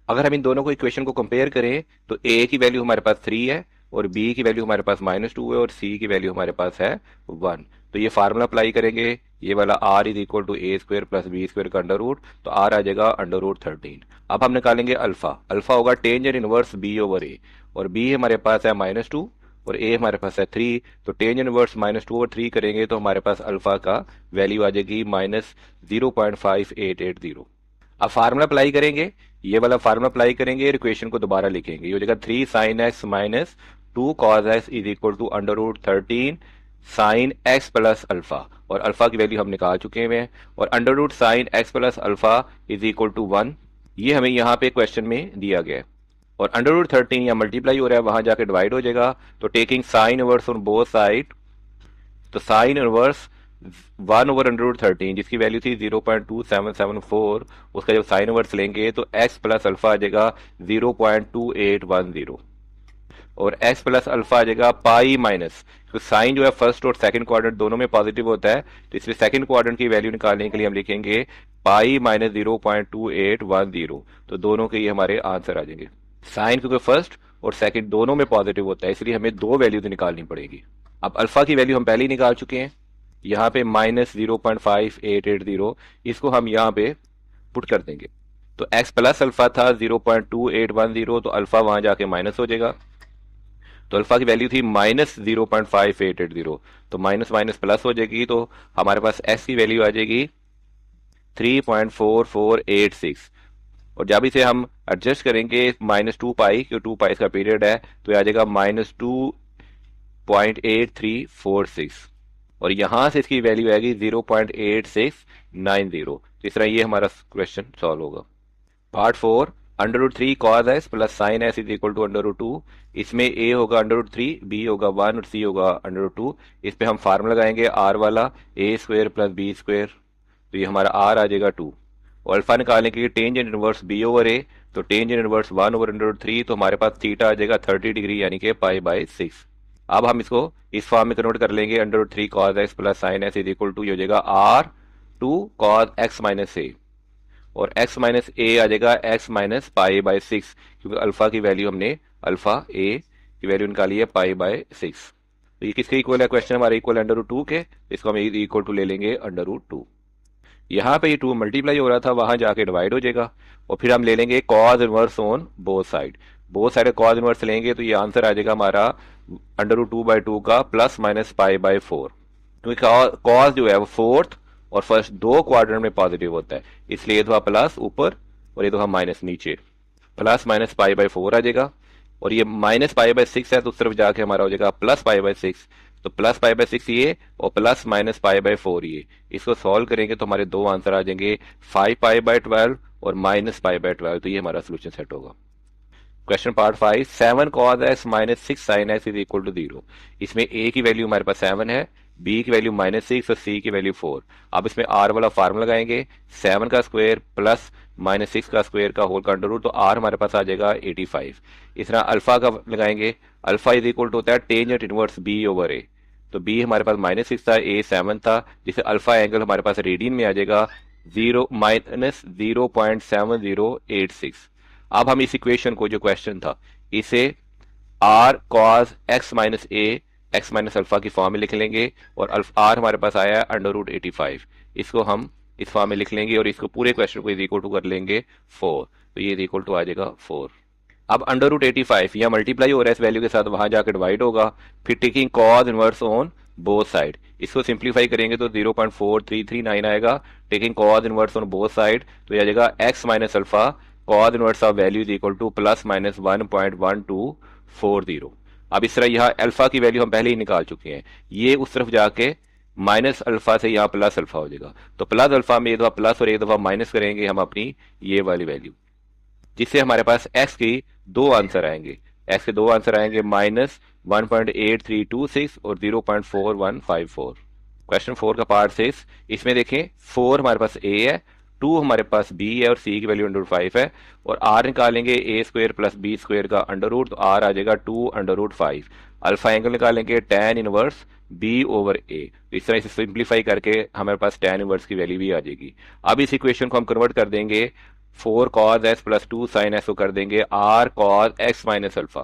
अगर हम इन दोनों को इक्वेशन को कंपेयर करें तो a की वैल्यू हमारे पास 3 है, और b की वैल्यू हमारे पास -2 है, और c की वैल्यू हमारे पास है 1। तो ये फार्मूला अप्लाई करेंगे, ये वाला r is equal to a² plus b² का अंडर रूट, तो r आ जाएगा √13। अब हम निकालेंगे अल्फा, अल्फा होगा टेंजेंट इनवर्स b/a, और b हमारे पास है -2 और a हमारे पास है 3, तो टेंजेंट इनवर्स -2/3 करेंगे तो हमारे पास अल्फा का वैल्यू आ जाएगी -0.5880। अब फार्मूला अप्लाई करेंगे, ये वाला फार्मूला अप्लाई करेंगे, इक्वेशन को दोबारा लिखेंगे, ये हो जाएगा 3 sin x minus 2 cos x is equal to √13 sin x plus alpha, और अल्फा की वैल्यू हम निकाल चुके हैं, और √sin x plus alpha is equal to 1, ये हमें यहाँ पे क्वेश्चन में दिया गया है, और √13 यहाँ मल्टीप्लाई हो रहा है, वहां जाके डिवाइड हो जाएगा, तो taking sine inverse on both side, तो साइन इनवर्स 1/√13 जिसकी वैल्यू थी 0.2774, उसका जब साइन इनवर्स लेंगे तो x प्लस अल्फा आ जाएगा 0.2810। और x प्लस अल्फा आ जाएगा पाई माइनस, तो साइन जो है फर्स्ट और सेकंड क्वाड्रेंट दोनों में पॉजिटिव होता है, तो इसमें सेकंड क्वाड्रेंट की वैल्यू निकालने के लिए हम लिखेंगे पाई माइनस 0.2810, तो दोनों के ये हमारे आंसर आ जाएंगे। साइन क्योंकि फर्स्ट और सेकंड दोनों में पॉजिटिव होता है, इसलिए हमें दो वैल्यूज निकालनी पड़ेगी। अब अल्फा की वैल्यू हम पहले ही निकाल चुके हैं, यहाँ पे -0.5880, इसको हम यहाँ पे पुट कर देंगे। तो x प्लस अल्फा था 0.2810, तो अल्फा वहां जाके माइनस हो जाएगा, तो अल्फा की वैल्यू थी -0.5880, तो माइनस माइनस प्लस हो जाएगी, तो हमारे पास x की वैल्यू आ जाएगी 3.4486, और जब इसे हम एडजस्ट करेंगे -2 पाई, क्यों 2 पाई इसका पीरियड है, तो ये आ जाएगा -2.8346, और यहां से इसकी वैल्यू आएगी 0.8690। तो इस तरह ये हमारा क्वेश्चन सॉल्व होगा। Part 4, √3 cos s plus sine s is equal to √2। इसमें a होगा √3, b होगा 1 और c होगा √2। इस पे हम फार्मूला लगाएंगे r वाला, a² प्लस b², तो ये हमारा r आ जाएगा 2। और अल्फा निकालने के लिए tangent inverse b over a, तो टेंजेंट इनवर्स 1 ओवर √3, तो हमारे पास थीटा आ जाएगा 30 डिग्री, यानी कि π/6। अब हम इसको इस फॉर्म में कन्वर्ट कर लेंगे, √3 cos x plus sine s is equal to हो जाएगा r2 cos x minus a, और x माइनस ए आ जाएगा x माइनस π/6, क्योंकि अल्फा की वैल्यू हमने अल्फा ए की वैल्यू निकाली है π/6। तो ये किसके इक्वल है, क्वेश्चन हमारे इक्वल √2 के, इसको हम इक्वल टू ले लेंगे √2। यहाँ पे ये 2 मल्टीप्लाई हो रहा था, वहां जाके डिवाइड हो जाएगा, और फिर हम ले लेंगे cause inverse on both side. Both side cause inverse लेंगे तो ये आंसर आ जाएगा हमारा √2/2 का प्लस माइनस π/4, क्योंकि कॉज जो है वो फोर्थ और फर्स्ट दो क्वाड्रेंट में पॉजिटिव होता है, इसलिए ये दफा प्लस ऊपर और ये दफा माइनस नीचे, प्लस माइनस π/4 आ जाएगा, और ये माइनस π/6 है तो उस तरफ जाके हमारा हो जाएगा प्लस π/6, तो प्लस π/6 ये और प्लस माइनस π/4 ये, इसको सॉल्व करेंगे तो हमारे दो आंसर आ जाएंगे 5π/12 और माइनस π/12, तो ये हमारा सोल्यूशन सेट होगा। Question part 5, 7 cos s minus 6 sin s is equal to 0। इसमें a की वैल्यू हमारे पास 7 है, b की वैल्यू -6 और c की वैल्यू 4। अब इसमें r वाला फार्मूला लगाएंगे, 7 का स्क्वायर प्लस -6 का स्क्वायर का होल का अंडर रूट, तो r हमारे पास आ जाएगा 85। इस तरह अल्फा का लगाएंगे, अल्फा इज इक्वल टू होता है tangent inverse b over a, तो b हमारे पास -6 था, a 7 था, जिसे अल्फा एंगल हमारे पास रेडियन में आ जाएगा -0.7086। अब हम इस इक्वेशन को, जो क्वेश्चन था, इसे r cos x minus a x minus alpha की फॉर्म में लिख लेंगे, और r हमारे पास आया है √85, इसको हम इस फॉर्म में लिख लेंगे, और इसको पूरे क्वेश्चन को इज इक्वल टू कर लेंगे 4, तो ये इज इक्वल टू आ जाएगा 4। अब √85 यहाँ मल्टीप्लाई हो रहा है इस वैल्यू के साथ, वहां जाकर डिवाइड होगा, फिर taking cause inverse on both side, इसको सिंप्लीफाई करेंगे तो 0.4339 आएगा, taking cause inverse on both side, तो ये आ जाएगा x minus alpha cause inverse of value is equal to plus minus 1.1240। अब इस तरह यहाँ अल्फा की वैल्यू हम पहले ही निकाल चुके हैं, ये उस तरफ जाके माइनस अल्फा से यहाँ प्लस अल्फा हो जाएगा, तो प्लस अल्फा में एक दफा प्लस और एक दफा माइनस करेंगे हम अपनी ये वाली वैल्यू, जिससे हमारे पास x की दो आंसर आएंगे, x के दो आंसर आएंगे -1.8326 और 0.4154। क्वेश्चन 4 का पार्ट 6, इसमें देखें 4 हमारे पास a है, 2 हमारे पास b है और c की वैल्यू √5 है, और r निकालेंगे a² प्लस b² का अंडर रूट, तो r आ जाएगा 2√5। अल्फा एंगल निकालेंगे tan inverse b over a, तो इस तरह से सिंप्लीफाई करके हमारे पास tan इनवर्स की वैल्यू भी आ जाएगी। अब इस इक्वेशन को हम कन्वर्ट कर देंगे, 4 cos s plus 2 sin s को कर देंगे r cos x minus alpha,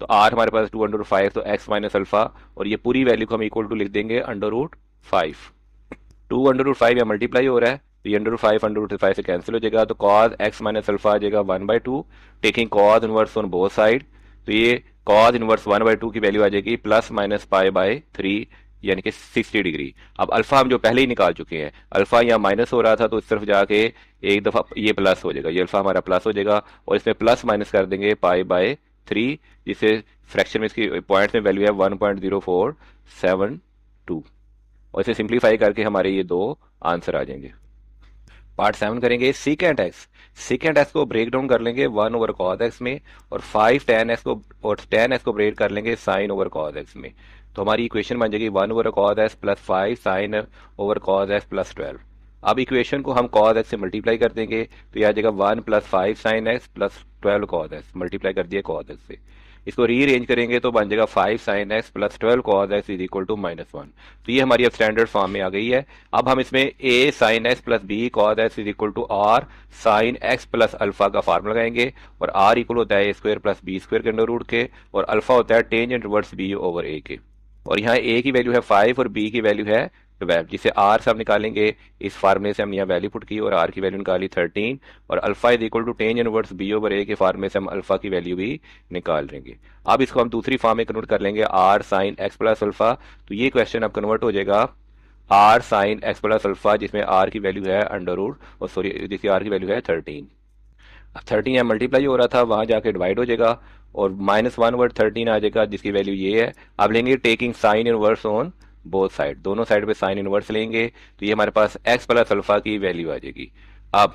तो r हमारे पास 2√5, तो x माइनस अल्फा, और ये पूरी वैल्यू को हम इक्वल टू लिख देंगे √5। 2√5 यहाँ मल्टीप्लाई हो रहा है, तो ये √5 से कैंसिल हो जाएगा, तो cos x माइनस अल्फा आ जाएगा 1/2, taking cos inverse on both side, तो ये cos इनवर्स 1/2 की वैल्यू आ जाएगी प्लस माइनस π/3, यानी कि 60 डिग्री। अब अल्फा हम जो पहले ही निकाल चुके हैं, अल्फा यहाँ माइनस हो रहा था, तो इस तरफ जाके एक दफा ये प्लस हो जाएगा, ये अल्फा हमारा प्लस हो जाएगा, और इसमें प्लस माइनस कर देंगे π/3, जिससे फ्रैक्शन में इसकी पॉइंट में वैल्यू है 1.0472, और इसे सिंप्लीफाई करके हमारे ये दो आंसर आ जाएंगे। पार्ट 7 करेंगे सीकेंट एक्स को ब्रेक डाउन कर लेंगे 1 ओवर कॉस एक्स में, और 5 tan x को और tan x को ब्रेक कर लेंगे साइन ओवर कॉस एक्स में, तो हमारी इक्वेशन बन जाएगी 1 over cos x plus 5 sine over cos x plus 12। अब इक्वेशन को हम कॉस एक्स से मल्टीप्लाई कर देंगे, तो यह आ जाएगा 1 plus 5 sign x plus 12 cos x, multiply कर दिया कॉस एक्स से। इसको रीअरेंज करेंगे तो बन जाएगा 5 sin x plus 12 cos x is equal to -1। तो ये हमारी अब स्टैंडर्ड फॉर्म में आ गई है। अब हम इसमें a sin x plus b cos x is equal to r sin x plus alpha का फार्मूला लगाएंगे, और r इक्वल होता है a square plus b square के अंडर रूट के, और अल्फा होता है tangent inverse b over a के। और यहाँ a की वैल्यू है 5 और b की वैल्यू है 12, जिसे r से हम निकालेंगे, इस फार्मूले से हम यहाँ वैल्यू पुट की और r की वैल्यू निकाली 13, और alpha is equal to tan inverse b over a के फार्मूले से हम अल्फा की वैल्यू भी निकाल लेंगे। अब इसको हम दूसरी फॉर्म में कन्वर्ट कर लेंगे r sine x plus alpha. तो ये क्वेश्चन अब कन्वर्ट हो जाएगा r sine x plus alpha, जिसमें r की वैल्यू है अंडर रूट, और सॉरी जिसकी r की वैल्यू है 13। अब 13 यहाँ मल्टीप्लाई हो रहा था, वहां जाके डिवाइड हो जाएगा, और -1 वर्ड 13 आ जाएगा, जिसकी वैल्यू ये है। अब लेंगे taking sine inverse on both side, दोनों साइड पे साइन इनवर्स लेंगे, तो ये हमारे पास x प्लस अल्फा की वैल्यू आ जाएगी। अब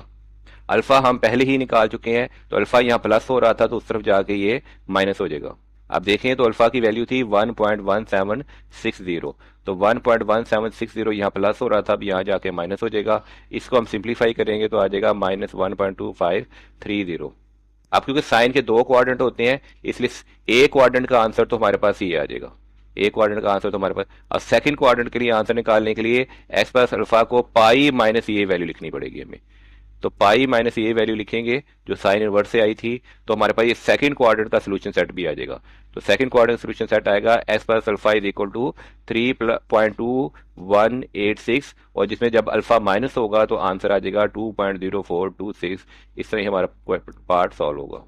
अल्फा हम पहले ही निकाल चुके हैं, तो अल्फा यहाँ प्लस हो रहा था तो उस तरफ जाके ये माइनस हो जाएगा। अब देखें तो अल्फा की वैल्यू थी 1.1760, तो 1.1760 यहाँ प्लस हो रहा था, अब यहाँ जाके माइनस हो जाएगा। इसको हम सिंप्लीफाई करेंगे तो आ जाएगा -1.2530। अब क्योंकि साइन के दो क्वाड्रेंट होते हैं, इसलिए ए क्वाड्रेंट का आंसर तो हमारे पास ये आ जाएगा, ए क्वाड्रेंट का आंसर तो हमारे पास। अब सेकंड क्वाड्रेंट के लिए आंसर निकालने के लिए एक्स प्लस अल्फा को पाई माइनस ये वैल्यू लिखनी पड़ेगी हमें, तो पाई माइनस ये वैल्यू लिखेंगे जो साइन इनवर्स से आई थी, तो हमारे पास ये सेकंड क्वाड्रेंट का सोल्यूशन सेट भी आ जाएगा। तो सेकंड क्वाड्रेंट सोल्यूशन सेट आएगा x plus alpha is equal to 3.2186, और जिसमें जब अल्फा माइनस होगा तो आंसर आ जाएगा 2.0426। इस तरह हमारा पार्ट सॉल्व होगा।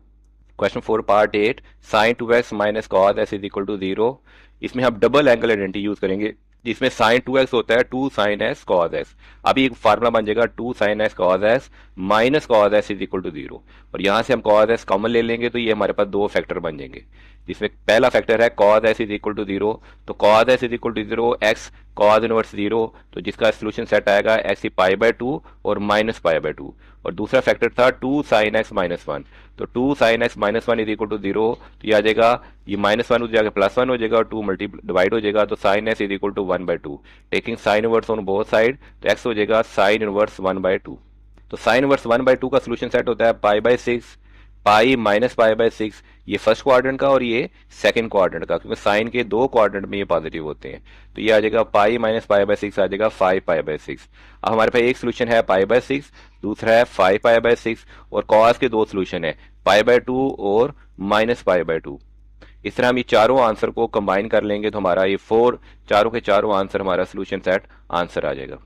Question 4 part 8, sine 2x minus cos S is equal to 0। इसमें हम डबल एंगल आइडेंटिटी यूज करेंगे, जिसमें साइन 2x होता है 2 साइन एस कॉस एस। अभी एक फार्मूला बन जाएगा 2 sine x cos x minus cos S is equal to 0, और यहां से हम कॉस एस कॉमन ले लेंगे, तो ये हमारे पास दो फैक्टर बन जाएंगे, जिसमें पहला फैक्टर है cos S is equal to 0, तो cos S is equal to 0 x cos inverse 0, तो जिसका सोल्यूशन सेट आएगा एक्स पाई बाय 2 और माइनस पाई बाय 2। और दूसरा फैक्टर था 2 साइन एक्स माइनस 1, तो 2 sine x minus 1 is equal to 0, तो ये आ जाएगा, ये -1 हो जाएगा +1 हो जाएगा, और 2 मल्टी डिवाइड हो जाएगा, तो sine x is equal to 1/2। Taking sine inverse on both side, तो एक्स हो जाएगा साइन इनवर्स 1/2। तो साइन इनवर्स 1/2 का सोल्यूशन सेट होता है pi by 6, pi minus pi bye 6, ये फर्स्ट क्वाड्रेंट का और ये सेकंड क्वाड्रेंट का, क्योंकि साइन के दो क्वाड्रेंट में ये पॉजिटिव होते हैं, तो ये आ जाएगा पाई माइनस पाई बाय 6 आ जाएगा 5 पाई बाय 6। अब हमारे पास एक सोल्यूशन है पाई बाय 6, दूसरा है 5 पाई बाय 6, और कॉस के दो सोल्यूशन है पाई बाय 2 और माइनस पाई बाय 2। इस तरह हम ये चारों आंसर को कंबाइन कर लेंगे, तो हमारा ये चारों के चारों आंसर हमारा सोल्यूशन सेट आंसर आ जाएगा।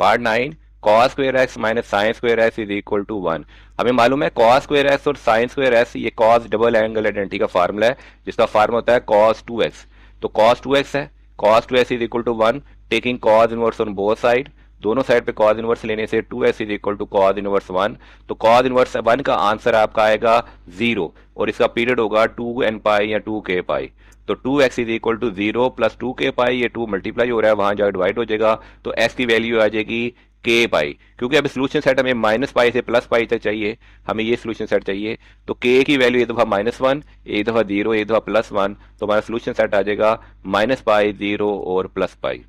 Part 9, cos square x minus sine square x is equal to 1। हमें मालूम है कॉस स्क्वायर एक्स और साइन स्क्वायर एक्स ये कॉस डबल एंगल आइडेंटिटी का फार्मूला है, जिसका फार्मूला होता है कॉस 2x। तो कॉस 2x है, cos 2x is equal to 1, taking cos inverse on both side, दोनों साइड पे कॉस इनवर्स लेने से 2x is equal to cos inverse 1, तो कॉस इनवर्स 1 का आंसर आपका आएगा 0, और इसका पीरियड होगा 2n पाई या 2k पाई। तो 2x is equal to 0 plus 2k pi, ये 2 मल्टीप्लाई हो रहा है, वहां जाकर डिवाइड हो जाएगा, तो x की वैल्यू आ जाएगी k पाई। क्योंकि अब सोल्यूशन सेट हमें माइनस पाई से प्लस पाई तक चाहिए, हमें ये सोल्यूशन सेट चाहिए, तो k की वैल्यू एक दफा -1, एक दफा 0, एक दफा +1, तो हमारा सोल्यूशन सेट आ जाएगा -पाई, 0 और +पाई।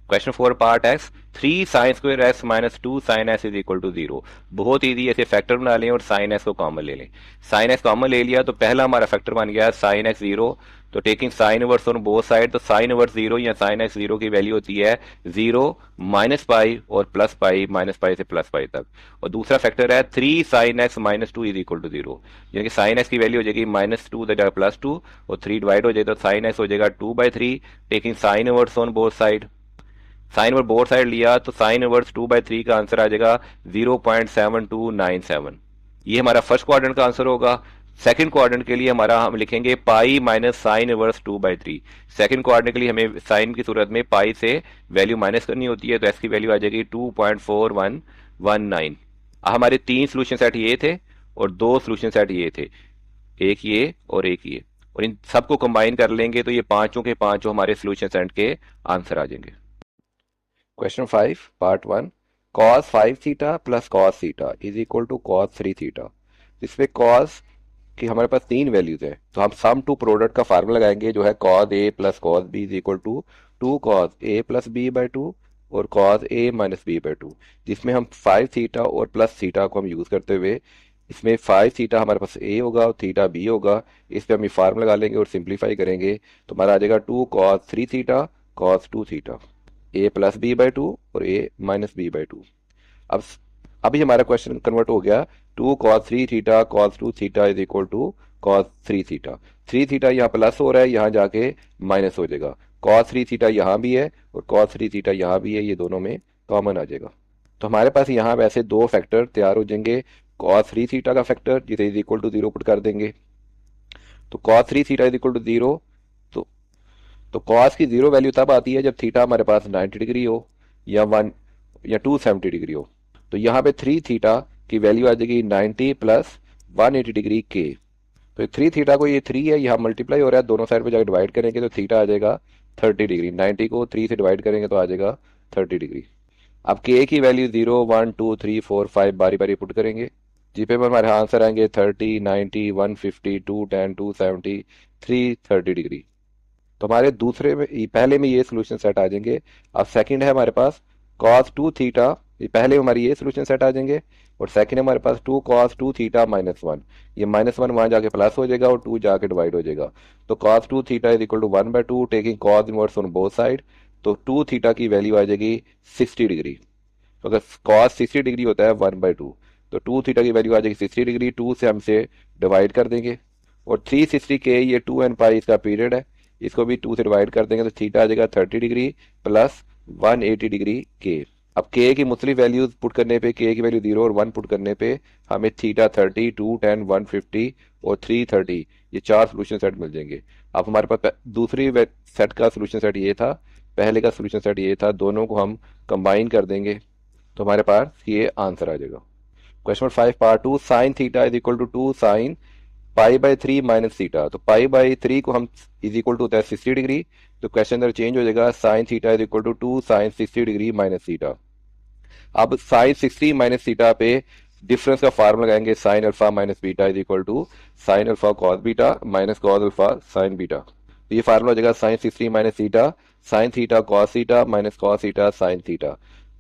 Question 4 part x, 3 sine square x minus 2 sine x is equal to 0। बहुत ईजी, ऐसे फैक्टर बना लें और साइन एक्स को कॉमन ले लें। साइन एक्स कॉमन ले लिया तो पहला हमारा फैक्टर बन गया साइन एक्स 0, तो taking sine inverse on both side, तो साइन इनवर्स 0 या साइन एक्स 0 की वैल्यू होती है 0 माइनस पाई और प्लस पाई, माइनस पाई से प्लस पाई तक। और दूसरा फैक्टर है 3 sine x minus 2 is equal to 0, यानी कि साइन एक्स की वैल्यू हो जाएगी -2 +2, और 3 डिवाइड हो जाएगा, तो साइन एक्स हो जाएगा 2/3, taking sine inverse on both side. Sine inverse both side लिया तो साइन इनवर्स 2/3 का आंसर आ जाएगा 0.7297। ये हमारा फर्स्ट क्वाड्रेंट का आंसर होगा। सेकंड क्वाड्रेंट के लिए हमारा हम लिखेंगे pi minus sine inverse 2/3। Second quadrant के लिए हमें साइन की सूरत में पाई से वैल्यू माइनस करनी होती है, तो एस की वैल्यू आ जाएगी 2.4119। हमारे 3 सोल्यूशन सेट ये थे और 2 सोल्यूशन सेट ये थे, एक ये और एक ये, और इन सबको कंबाइन कर लेंगे तो ये पांचों के पांचों हमारे सोल्यूशन सेट के आंसर आ जाएंगे। Question 5 part 1, cos 5 theta plus cos theta is equal to cos 3 theta. इसमें cos की हमारे पास 3 वैल्यूज है, तो हम सम टू प्रोडक्ट का फार्मूला लगाएंगे जो है cos a plus cos b is equal to 2 cos a plus b by 2 और cos a minus b by 2, जिसमें हम 5 थीटा और प्लस थीटा को हम यूज करते हुए इसमें 5 थीटा हमारे पास ए होगा और थीटा बी होगा। इस पे हम ये फार्मूला लगा लेंगे और सिंप्लीफाई करेंगे तो हमारा आ जाएगा 2 cos 3 theta cos 2 theta, a plus B by two और a minus B by two. अब अभी हमारा क्वेश्चन कन्वर्ट हो गया, 2 cos 3 theta cos 2 theta is equal to cos 3 theta. 3 theta यहाँ प्लस हो रहा है, यहाँ जाके माइनस हो जाएगा। cos 3 थीटा यहाँ भी है और cos 3 थीटा यहाँ भी है, ये दोनों में कॉमन आ जाएगा। तो हमारे पास यहाँ वैसे दो फैक्टर तैयार हो जाएंगे। cos 3 थीटा का फैक्टर जिसे इज इक्वल टू 0 पुट कर देंगे, तो cos 3 theta is equal to 0। तो cos की 0 वैल्यू तब आती है जब थीटा हमारे पास 90 डिग्री हो या 270 डिग्री हो। तो यहाँ पे 3 थीटा की वैल्यू आ जाएगी 90 प्लस 180 डिग्री के। तो 3 थीटा को, ये 3 है, यहाँ मल्टीप्लाई हो रहा है, दोनों साइड पे जाकर डिवाइड करेंगे तो थीटा आ जाएगा 30 डिग्री। 90 को 3 से डिवाइड करेंगे तो आ जाएगा 30 डिग्री। अब के की वैल्यू 0 1 2 3 4 5 बारी बारी पुट करेंगे। जीपे पर हमारे आंसर आएंगे 30 90 150 210 270 330 डिग्री। तो हमारे दूसरे में, पहले में ये सोल्यूशन सेट आ जाएंगे। अब सेकंड है हमारे पास cos 2 थीटा, ये पहले में हमारी ये सोल्यूशन सेट आ जाएंगे और सेकंड है हमारे पास 2 cos 2 थीटा -1। ये -1 वहां जाके प्लस हो जाएगा और 2 जाके डिवाइड हो जाएगा। तो cos 2 theta is equal to 1/2 taking cos inverse on both side. तो 2 थीटा की वैल्यू आ जाएगी 60 डिग्री। तो अगर cos 60 डिग्री होता है 1/2, तो 2 थीटा की वैल्यू आ जाएगी 60 डिग्री। 2 से हमसे डिवाइड कर देंगे और 360 के, ये 2 and पाई इसका पीरियड है, इसको भी 2 से डिवाइड कर देंगे तो थीटा आ जाएगा 30 डिग्री प्लस 180 डिग्री के। अब के की मुख्तलिफ वैल्यूज पुट करने पे, के की वैल्यू 0 और 1 पुट करने पे हमें थीटा 30 210 150 और 330, ये चार सोल्यूशन सेट मिल जाएंगे। अब हमारे पास दूसरी सेट का सोल्यूशन सेट ये था, पहले का सोल्यूशन सेट ये था, दोनों को हम कंबाइन कर देंगे तो हमारे पास ये आंसर आ जाएगा। Question 5 part 2, sine theta is equal to 2 sine पाई/3 माइनस थीटा। तो पाई/3 को हम इज इक्वल टू होता है 60 डिग्री। तो क्वेश्चन अंदर चेंज हो जाएगा, sine theta is equal to 2 sine 60 degree minus theta. अब साइन 60 माइनस थीटा पे डिफरेंस का फार्मूला लगाएंगे, sine alpha minus beta is equal to sine alpha cos beta minus cos alpha sine beta. तो ये formula हो जाएगा sine 60 minus theta sine theta cos theta minus cos theta sine theta.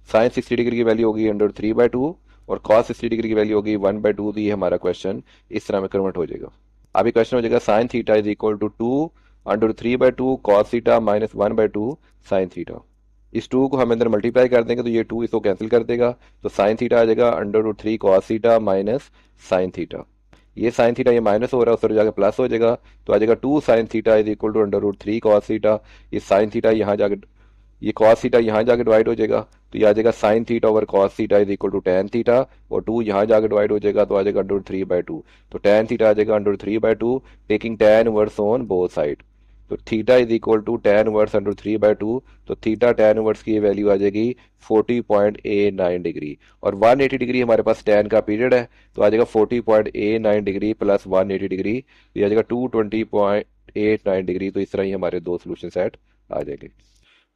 Sine 60 degree की value होगी √3/2 और cos 60 degree की value होगी 1/2। तो ये हमारा क्वेश्चन इस तरह में कन्वर्ट हो जाएगा। अभी क्वेश्चन हो जाएगा sine theta is equal to 2 √3/2 cos theta minus 1/2 sine theta. इस 2 को हम अंदर मल्टीप्लाई कर देंगे तो ये 2 इसको कैंसिल कर देगा, तो साइन थीटा आ जाएगा √3 cos theta minus sine theta. ये साइन थीटा ये माइनस हो रहा है, उस तरह जाके प्लस हो जाएगा तो आ जाएगा 2 sine theta is equal to √3 cos theta. ये साइन थीटा यहाँ जाके, ये कॉस थीटा यहाँ जाके डिवाइड हो जाएगा तो ये आ जाएगा sine theta over cos theta is equal to tan theta और 2 यहाँ जाके डिवाइड हो जाएगा तो आ जाएगा √3/2। तो टेन थीटा आ जाएगा √3/2 taking tan inverse on both side. तो theta is equal to tan inverse √3/2। तो थीटा टेन इनवर्स की वैल्यू आ जाएगी 40.89 डिग्री और 180 डिग्री हमारे पास टेन का पीरियड है तो आ जाएगा 40.89 डिग्री प्लस 180 डिग्री, तो ये आ जाएगा 220.89 डिग्री। तो इस तरह ही हमारे दो सोल्यूशन सेट आ जाएंगे।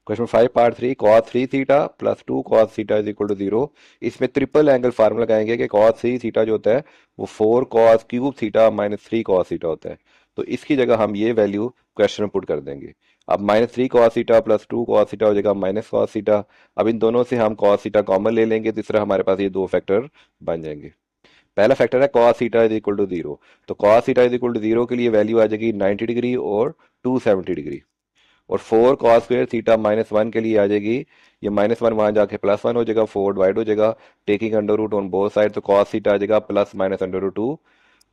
Question 5 part 3, cos 3 theta plus 2 cos theta is equal to 0। इसमें ट्रिपल एंगल फार्मूला लगाएंगे कि cos 3 थीटा जो होता है वो 4 cos cube theta minus 3 cos theta होता है। तो इसकी जगह हम ये वैल्यू क्वेश्चन में पुट कर देंगे। अब -3 cos theta plus 2 cos theta हो जाएगा माइनस cos थीटा। अब इन दोनों से हम cos थीटा कॉमन ले लेंगे तो इस तरह हमारे पास ये दो फैक्टर बन जाएंगे। पहला फैक्टर है cos theta is equal to 0। तो cos theta is equal to 0 के लिए वैल्यू आ जाएगी 90 डिग्री और 270 डिग्री। और 4 cos स्क्वायर थीटा -1 के लिए आ जाएगी, ये -1 वहां जाके +1 हो जाएगा, 4 डिवाइड हो जाएगा taking under root on both side. तो cos थीटा आ जाएगा प्लस माइनस √2।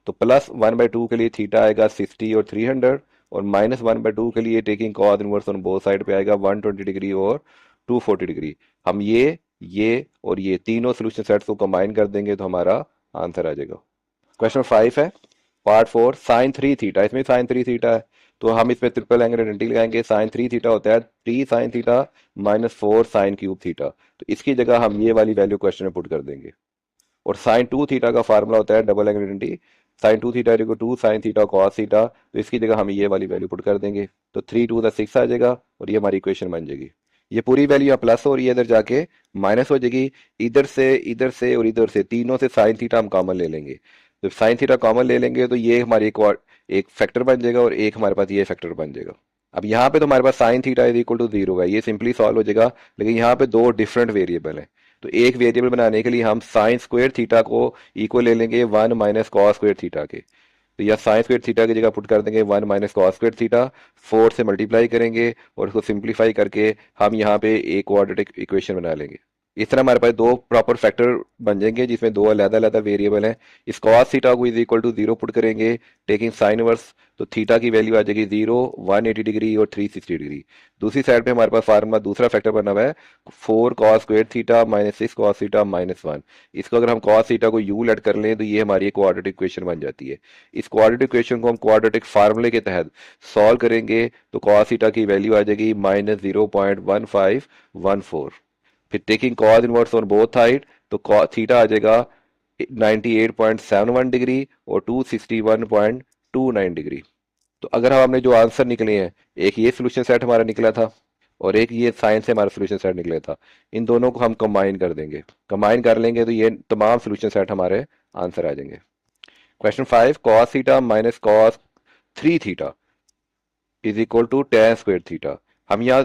तो +1/2 के लिए थीटा आएगा 60 और 300 और -1/2 के लिए taking cos inverse on both side पे आएगा 120 डिग्री और 240 डिग्री। हम ये और ये तीनों सोल्यूशन सेट्स को कंबाइन कर देंगे तो हमारा आंसर आ जाएगा। क्वेश्चन 5 है पार्ट 4, साइन 3 थीटा। इसमें साइन 3 थीटा है तो हम इसमें ट्रिपल एंगल आइडेंटिटी लगाएंगे। साइन 3 थीटा होता है 3 sign theta minus 4 sign cube theta. तो इसकी जगह हम ये वाली वैल्यू क्वेश्चन में पुट कर देंगे। और साइन 2 थीटा का फार्मूला होता है double angle identity, sine 2 theta equal to 2 sine theta cos theta. तो इसकी जगह हम ये वाली वैल्यू पुट कर देंगे तो 3 2 6 आ जाएगा और ये हमारी इक्वेशन बन जाएगी। ये पूरी वैल्यू यहाँ प्लस हो रही है, इधर जाके माइनस हो जाएगी। इधर से और इधर से तीनों से साइन थीटा हम कॉमन ले लेंगे। तो साइन थीटा कॉमन ले लेंगे तो ये हमारी एक फैक्टर बन जाएगा और एक हमारे पास ये फैक्टर बन जाएगा। अब यहाँ पे तो हमारे पास sine theta is equal to 0 है, ये सिंपली सॉल्व हो जाएगा। लेकिन यहाँ पे दो डिफरेंट वेरिएबल है तो एक वेरिएबल बनाने के लिए हम साइन स्क्वायर थीटा को इक्वल ले लेंगे 1 माइनस कॉस स्क्वायर थीटा के। तो यह साइन स्क्वायर थीटा की जगह पुट कर देंगे 1 माइनस कॉस स्क्वायर थीटा, 4 से मल्टीप्लाई करेंगे और उसको सिंप्लीफाई करके हम यहाँ पे एक क्वाड्रेटिक इक्वेशन बना लेंगे। इस तरह हमारे पास दो प्रॉपर फैक्टर बन जाएंगे जिसमें दो अलग अलग वेरिएबल हैं। इस कॉस थीटा को इज इक्वल टू 0 पुट करेंगे टेकिंग साइन इनवर्स, तो थीटा की वैल्यू आ जाएगी 0, 180 डिग्री और 360 डिग्री। दूसरी साइड पे हमारे पास फार्मूला दूसरा फैक्टर बना हुआ है 4 cos square theta minus 6 cos theta minus 1। इसको अगर हम कॉस थीटा को यू लेट कर लें तो ये हमारी क्वाड्रेटिक इक्वेशन बन जाती है। इस क्वाड्रेटिक इक्वेशन को हम क्वाड्रेटिक फार्मूले के तहत सॉल्व करेंगे तो कॉस थीटा की वैल्यू आ जाएगी माइनस 0.1514। फिर taking cos inverse on both side तो थीटा आ जाएगा 98.71 डिग्री और 261.29 डिग्री। तो अगर हमने जो आंसर निकले हैं, एक ये सोल्यूशन सेट हमारा निकला था और एक ये साइंस से हमारा सोल्यूशन सेट निकला था, इन दोनों को हम कंबाइन कर देंगे। कंबाइन कर लेंगे तो ये तमाम सोल्यूशन सेट हमारे आंसर आ जाएंगे। Question 5, cos theta minus cos 3 theta is equal to tan square theta. हम यहाँ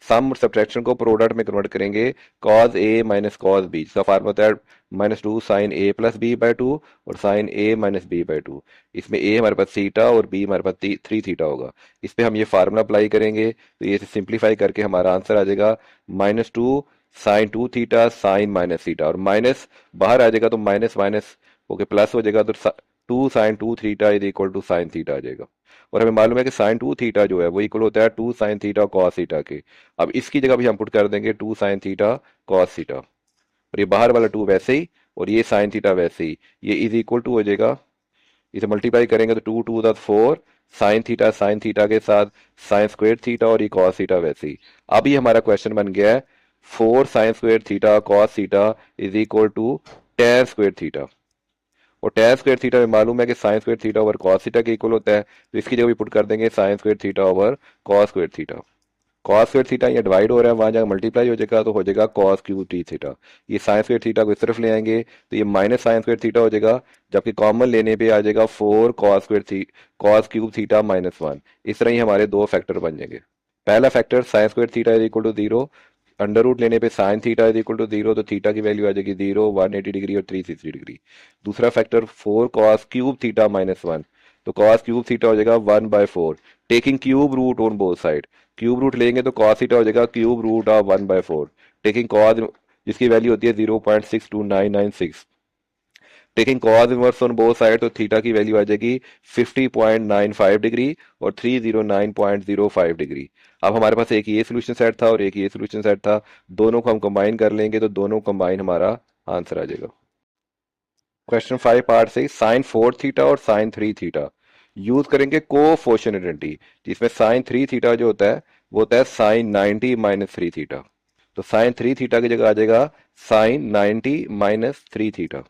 सम और सब्ट्रैक्शन को प्रोडक्ट में कन्वर्ट करेंगे cos a minus cos b। इसका फार्मूला होता है -2 sin a plus b by 2 और sin a minus b by 2। इसमें a हमारे पास थीटा और b हमारे पास 3 थीटा होगा। इस पे हम ये फार्मूला अप्लाई करेंगे तो ये सिंप्लीफाई करके हमारा आंसर आ जाएगा -2 sin 2 theta sin minus theta, और माइनस बाहर आ जाएगा तो माइनस माइनस होके प्लस हो जाएगा, तो 2 sin 2 theta is equal to sine theta आ जाएगा। और हमें मालूम है कि साइन 2 थीटा जो है वो इक्वल होता है 2 sin थीटा कॉस थीटा के। अब इसकी जगह भी हम पुट कर देंगे 2 sin थीटा कॉस थीटा, और ये बाहर वाला 2 वैसे ही और ये साइन थीटा वैसे ही, ये इज इक्वल टू हो जाएगा, इसे मल्टीप्लाई करेंगे तो 2 2 4 साइन थीटा के साथ साइन स्क्वायर थीटा और ये कॉस थीटा वैसे ही। अब ये हमारा क्वेश्चन बन गया है 4 sine square theta cos theta is equal to tan square theta, और tan स्क्वायर थीटा में मालूम है कि sine square theta over cos theta के इक्वल होता है, तो इसकी जगह भी पुट कर देंगे sine square theta over cos square theta. Cos square theta ये डिवाइड हो रहा है, वहां जाकर मल्टीप्लाई हो जाएगा तो हो जाएगा कॉस क्यूब टी थीटा। ये साइन स्क्वायर थीटा को इस तरफ ले आएंगे तो ये माइनस साइन स्क्वायर थीटा हो जाएगा, जबकि कॉमन लेने पे आ जाएगा 4 कॉस क्यूब थीटा माइनस 1। इस तरह ही हमारे दो फैक्टर बन जाएंगे। पहला factor sine square theta is equal to 0, under root लेने पे sine theta is equal to 0, तो थीटा की वैल्यू आ जाएगी 0, 180 डिग्री और 360 डिग्री। दूसरा factor 4 cos cube theta minus 1, तो कॉस क्यूब थीटा हो जाएगा 1/4, taking cube root on both side. Cube root लेंगे तो कॉस थीटा हो जाएगा cube root of 1/4, taking cos जिसकी वैल्यू होती है 0.62996, taking cos inverse on both side, तो थीटा की वैल्यू आ जाएगी 50.95 डिग्री और 309.05 डिग्री। अब हमारे पास एक ये सोल्यूशन सेट था और एक ये सोल्यूशन सेट था, दोनों को हम कंबाइन कर लेंगे तो दोनों कंबाइन हमारा आंसर आ जाएगा। क्वेश्चन 5 पार्ट 6, साइन 4 थीटा और साइन 3 थीटा यूज करेंगे कोफिशिएंट आइडेंटिटी, जिसमें साइन 3 थीटा जो होता है वो होता है साइन 90 माइनस 3 थीटा। तो साइन 3 थीटा की जगह आ जाएगा sine 90 minus 3 theta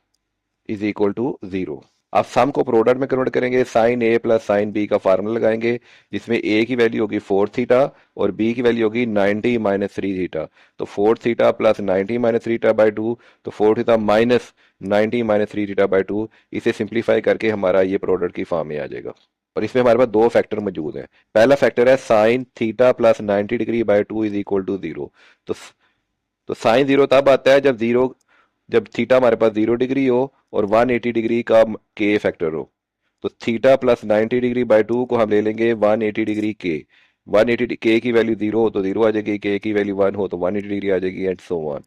is equal to 0। अब सम को प्रोडक्ट में कन्वर्ट करेंगे, साइन ए प्लस साइन बी का फार्मूला लगाएंगे, जिसमें ए की वैल्यू होगी 4 थीटा और बी की वैल्यू होगी 90 माइनस 3 थीटा। तो 4 theta plus 90 minus 3 theta by 2, तो 4 theta minus 90 minus 3 theta by 2। इसे सिंप्लीफाई करके हमारा ये प्रोडक्ट की फॉर्म में आ जाएगा। और इसमें हमारे पास दो फैक्टर मौजूद हैं। पहला फैक्टर है sine theta plus 90 degree by 2 is equal to 0। तो तो साइन 0 तब आता है जब थीटा हमारे पास 0 डिग्री हो और 180 डिग्री का के फैक्टर हो। तो थीटा प्लस 90 डिग्री बाई 2 को हम ले लेंगे 180 डिग्री के। 180 के की वैल्यू 0 हो तो 0 आ जाएगी, के की वैल्यू 1 हो तो 180 डिग्री आ जाएगी, एंड सो ऑन।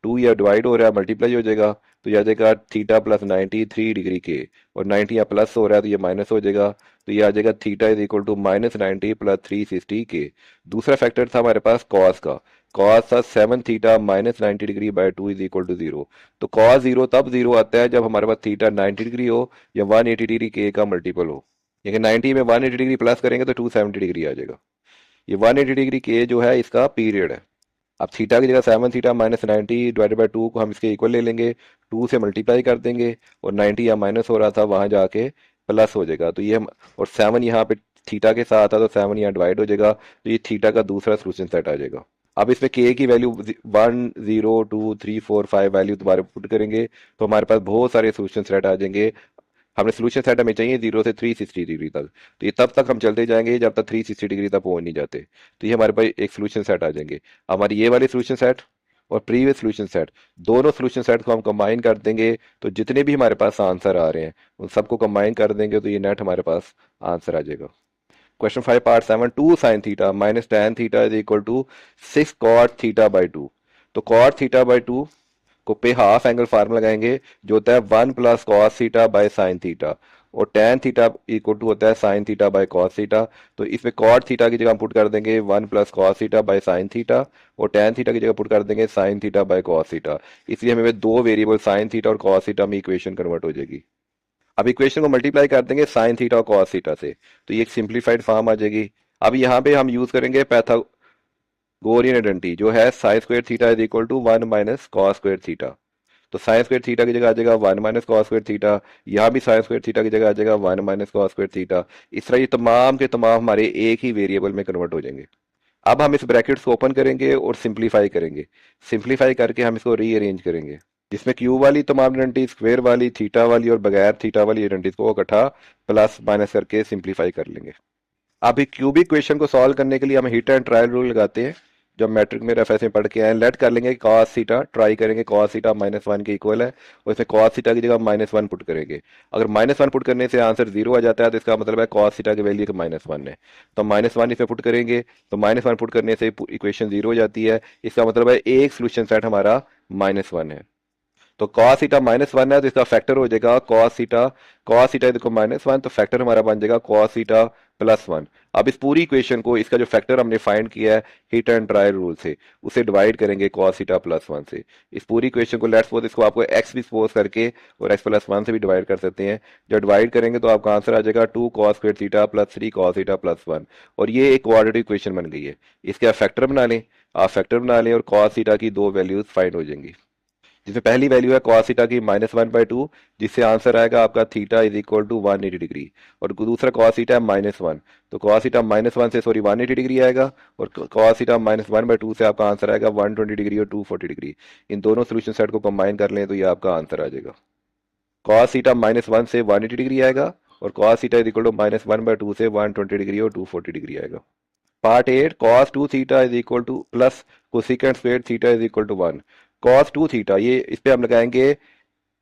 2 यह डिवाइड हो रहा है, मल्टीप्लाई हो जाएगा, तो यह आ जाएगा थीटा प्लस 90 3 डिग्री के, और 90 यहाँ प्लस हो रहा है तो ये माइनस हो जाएगा, तो ये आ जाएगा theta is equal to minus 90 plus 360 के। दूसरा फैक्टर था हमारे पास कॉस का, कॉस था 7 theta minus 90 degree by 2 is equal to 0। तो कॉस 0 तब 0 आता है जब हमारे पास थीटा 90 डिग्री हो या 180 डिग्री के का मल्टीपल हो। यानी 90 में 180 डिग्री प्लस करेंगे तो 270 डिग्री आ जाएगा। ये 180 डिग्री के जो है इसका पीरियड है। अब थीटा की जगह 7 थीटा माइनस 90 डिवाइडेड बाई 2 को हम इसके इक्वल ले लेंगे, 2 से मल्टीप्लाई कर देंगे, और 90 यहाँ माइनस हो रहा था वहां जाके प्लस हो जाएगा, तो ये और 7 यहाँ पे थीटा के साथ आता तो 7 यहाँ डिवाइड हो जाएगा, तो ये थीटा का दूसरा सोल्यूशन सेट आ जाएगा। अब इसमें के की वैल्यू 1 0 2 3 4 5 वैल्यू दोबारा पुट करेंगे तो हमारे पास बहुत सारे सोल्यूशन सेट आ जाएंगे। हमने सोल्यूशन सेट हमें चाहिए 0 से 360 डिग्री तक, तो ये तब तक हम चलते जाएंगे जब तक 360 डिग्री तक पहुंच नहीं जाते। तो ये हमारे पास एक सोल्यूशन सेट आ जाएंगे। हमारी ये वाले सोल्यूशन सेट और प्रीवियस सोल्यूशन सेट, दोनों सोल्यूशन सेट को हम कंबाइन कर देंगे तो जितने भी हमारे पास आंसर आ रहे हैं उन सबको कंबाइन कर देंगे तो ये नेट हमारे पास आंसर आ जाएगा। Question 5 part 7, 2 sine theta minus tan theta is equal to 6 cot theta by 2। तो कॉट थीटा बाई 2 को पे हाफ एंगल फार्मूला लगाएंगे जो होता है 1 plus cos theta by sine theta, और tan थीटा इक्वल टू होता है sine theta by cos theta. तो इसमें कॉट थीटा की जगह हम पुट कर देंगे 1 plus cos theta by sine theta, और tan थीटा की जगह पुट कर देंगे sine theta by cos theta. इसलिए हमें दो वेरिएबल साइन थीटा और कॉस थीटा में इक्वेशन कन्वर्ट हो जाएगी। अब इक्वेशन को मल्टीप्लाई कर देंगे साइन थीटा और कॉस थीटा से, तो ये एक सिंप्लीफाइड फॉर्म आ जाएगी। अब यहाँ पे हम यूज करेंगे पैथागोरियन आइडेंटिटी जो है sine square theta is equal to 1 minus cos square theta. तो साइन स्क्वायर थीटा की जगह आ जाएगा 1 माइनस कॉस स्क्वायर थीटा, यहाँ भी साइन स्क्वायर थीटा की जगह आ जाएगा 1 माइनस कॉस स्क्वायर थीटा। इस तरह ये तमाम के तमाम हमारे एक ही वेरिएबल में कन्वर्ट हो जाएंगे। अब हम इस ब्रैकेट्स को ओपन करेंगे और सिंप्लीफाई करेंगे, सिंप्लीफाई करके हम इसको रीअरेंज करेंगे, जिसमें क्यूब वाली तमाम आइडेंटिटी, स्क्वायर वाली, थीटा वाली और बगैर थीटा वाली आइडेंटिटी को इकट्ठा प्लस माइनस करके सिंप्लीफाई कर लेंगे। अब एक क्यूबिक इक्वेशन को सॉल्व करने के लिए हम हिट एंड ट्रायल रूल लगाते हैं, जब मैट्रिक में रेफरेंस में पढ़ के आए। लेट कर लेंगे cos थीटा, ट्राई करेंगे cos थीटा -1 के इक्वल है, और इसमें cos थीटा की जगह -1 पुट करेंगे। अगर -1 पुट करने से आंसर 0 आ जाता है तो इसका मतलब है cos थीटा की वैल्यू -1 है, तो -1 इसमें पुट करेंगे, तो -1 पुट करने से इक्वेशन 0 हो जाती है। इसका मतलब है एक सोल्यूशन सेट हमारा -1 है। तो cos थीटा -1 है तो इसका फैक्टर हो जाएगा cos थीटा देखो -1, तो फैक्टर हमारा बन जाएगा cos थीटा +1। अब इस पूरी इक्वेशन को, इसका जो फैक्टर हमने फाइंड किया है हिट एंड ट्रायल रूल से, उसे डिवाइड करेंगे cos थीटा +1 से। इस पूरी इक्वेशन को लेट्स सपोज इसको आपको x भी सपोज करके और x +1 से भी डिवाइड कर सकते हैं। जब डिवाइड करेंगे तो आपका आंसर आ जाएगा 2 cos square theta + 3 cos theta +1, और ये एक क्वाड्रेटिक इक्वेशन बन गई है। इसके आप फैक्टर बना लें, आप फैक्टर बना लें और cos थीटा की दो वैल्यूज फाइंड हो जाएंगी, जिसमें पहली वैल्यू है cos थीटा की -1/2, जिससे आंसर आएगा आपका theta is equal to 180 degree, और दूसरा cos थीटा है -1, तो cos थीटा -1 से 180 डिग्री आएगा, और cos थीटा -1/2 से आपका आंसर आएगा 120 डिग्री और 240 डिग्री। इन दोनों सोल्यूशन सेट को कंबाइन कर लें तो ये आपका आंसर आ जाएगा। cos थीटा -1 से 180 डिग्री आएगा, और cos theta is equal to -1/2 से 120 डिग्री और 240 डिग्री आएगा। Part 8, cos 2 theta is equal to plus cosecant square theta is equal to 1। cos 2 theta, ये इस पे हम लगाएंगे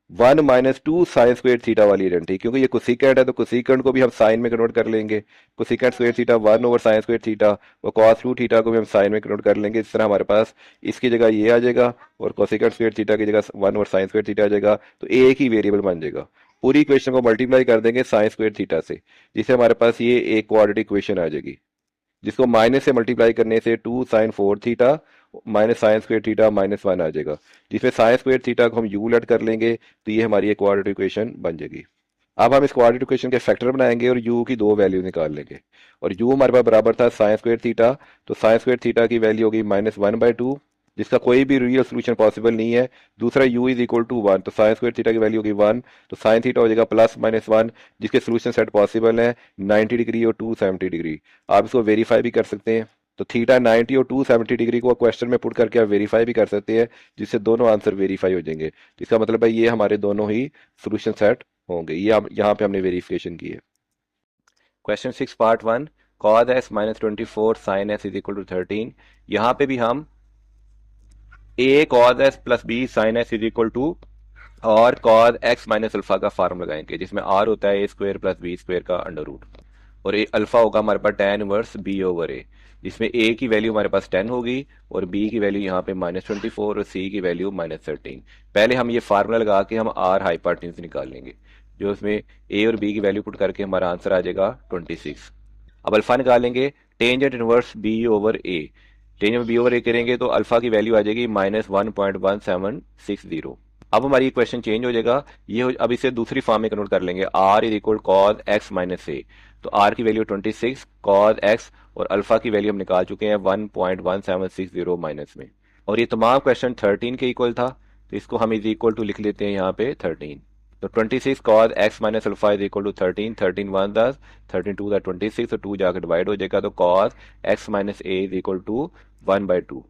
1 माइनस 2 साइन स्क्वायर थीटा वाली आइडेंटिटी, क्योंकि ये कोसिकेंट है तो कोसिकेंट को भी हम साइन में कन्वर्ट कर लेंगे। Cosecant square theta 1 over sine square theta, और cos 2 थीटा को भी हम साइन में कन्वर्ट कर लेंगे। इस तरह हमारे पास इसकी जगह ये आ जाएगा और कोसिकेंट स्क्वायर थीटा की जगह 1 ओवर साइन स्क्वायर थीटा आ जाएगा, तो एक ही वेरिएबल बन जाएगा। पूरी इक्वेशन को मल्टीप्लाई कर देंगे साइन स्क्वायर थीटा से, जिससे हमारे पास ये एक क्वाड्रेटिक इक्वेशन आ जाएगी, जिसको माइनस से मल्टीप्लाई करने से 2 sine 4 theta minus sine square theta -1 आ जाएगा, जिसमें साइन स्क्वायर थीटा को हम यू लेट कर लेंगे तो ये हमारी एक क्वाड्रेटिक इक्वेशन बन जाएगी। अब हम इस क्वाड्रेटिक इक्वेशन के फैक्टर बनाएंगे और u की दो वैल्यू निकाल लेंगे, और u हमारे पास बराबर था साइन स्क्वायर थीटा, तो साइन स्क्वायर थीटा की वैल्यू होगी -1/2, जिसका कोई भी रियल सोल्यूशन पॉसिबल नहीं है। दूसरा u इज इक्वल टू 1, तो साइन स्क्वायर थीटा की वैल्यू होगी 1, तो साइन थीटा हो जाएगा +-1, जिसके सोल्यूशन सेट पॉसिबल है 90 डिग्री और 270 डिग्री। आप इसको वेरीफाई भी कर सकते हैं, तो थीटा 90 और 270 डिग्री को क्वेश्चन में पुट करके आप वेरीफाई भी कर सकते हैं, जिससे दोनों आंसर वेरीफाई हो जाएंगे। तो इसका मतलब है ये हमारे दोनों ही सोल्यूशन सेट होंगे। ये यहाँ पे हमने वेरिफिकेशन की है। Question 6 part 1, cos x -24 sin s is equal to 13। यहाँ पे भी हम a cos s plus b sin s is equal to और cos x माइनस अल्फा का फार्मूला लगाएंगे, जिसमें r होता है a² प्लस b² का अंडर रूट, और अल्फा होगा हमारे पास tan inverse b over a, जिसमें a की वैल्यू हमारे पास 10 होगी और b की वैल्यू यहाँ पे -24 और c की वैल्यू -13। पहले हम ये फार्मूला लगा के हम r हाइपोटेन्यूज निकाल लेंगे, जो उसमें a और b की वैल्यू पुट करके हमारा आंसर आ जाएगा 26। अब अल्फा निकालेंगे, tangent inverse b over a, tangent b over a करेंगे तो अल्फा की वैल्यू आ जाएगी -1.1760। अब हमारी इक्वेशन चेंज हो जाएगा, अब इसे दूसरी फॉर्म में कन्वर्ट कर लेंगे, r is equal cos x minus a, तो r की वैल्यू 26 cos x, और अल्फा की वैल्यू हम निकाल चुके हैं 1.1760 माइनस में, और ये तमाम क्वेश्चन 13 के इक्वल था, तो इसको हम इज इक्वल टू लिख लेते हैं यहाँ पे 13। तो 26 cos x minus alpha is equal to 13, 13 1 10, 13 2 26, तो 2 जाकर डिवाइड हो जाएगा, तो cos x minus a is equal to 1/2।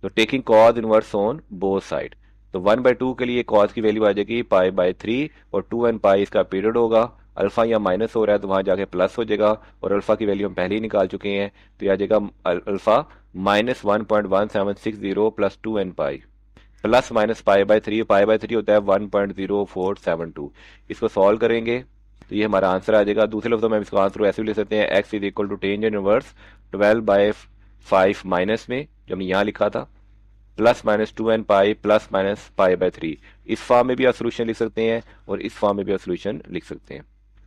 तो taking cos inverse on both side, तो 1/2 के लिए cos की वैल्यू आ जाएगी π/3, और 2 and π इसका पीरियड होगा। अल्फा यहाँ माइनस हो रहा है तो वहां जाके प्लस हो जाएगा, और अल्फा की वैल्यू हम पहले ही निकाल चुके हैं, तो यह आ जाएगा alpha -1.1760 plus 2 and π। Plus minus pi by three होता है 1.0472। इसको सॉल्व करेंगे तो ये हमारा आंसर आ जाएगा। दूसरे लफ्जों में हम इसको आंसर ऐसे भी लिख सकते हैं, x is equal to tangent inverse 12/5 minus में जो हमने यहाँ लिखा था, plus minus 2n pi plus minus pi by three. इस फॉर्म में भी आप सोल्यूशन लिख सकते हैं और इस फॉर्म में भी आप सोल्यूशन लिख सकते हैं।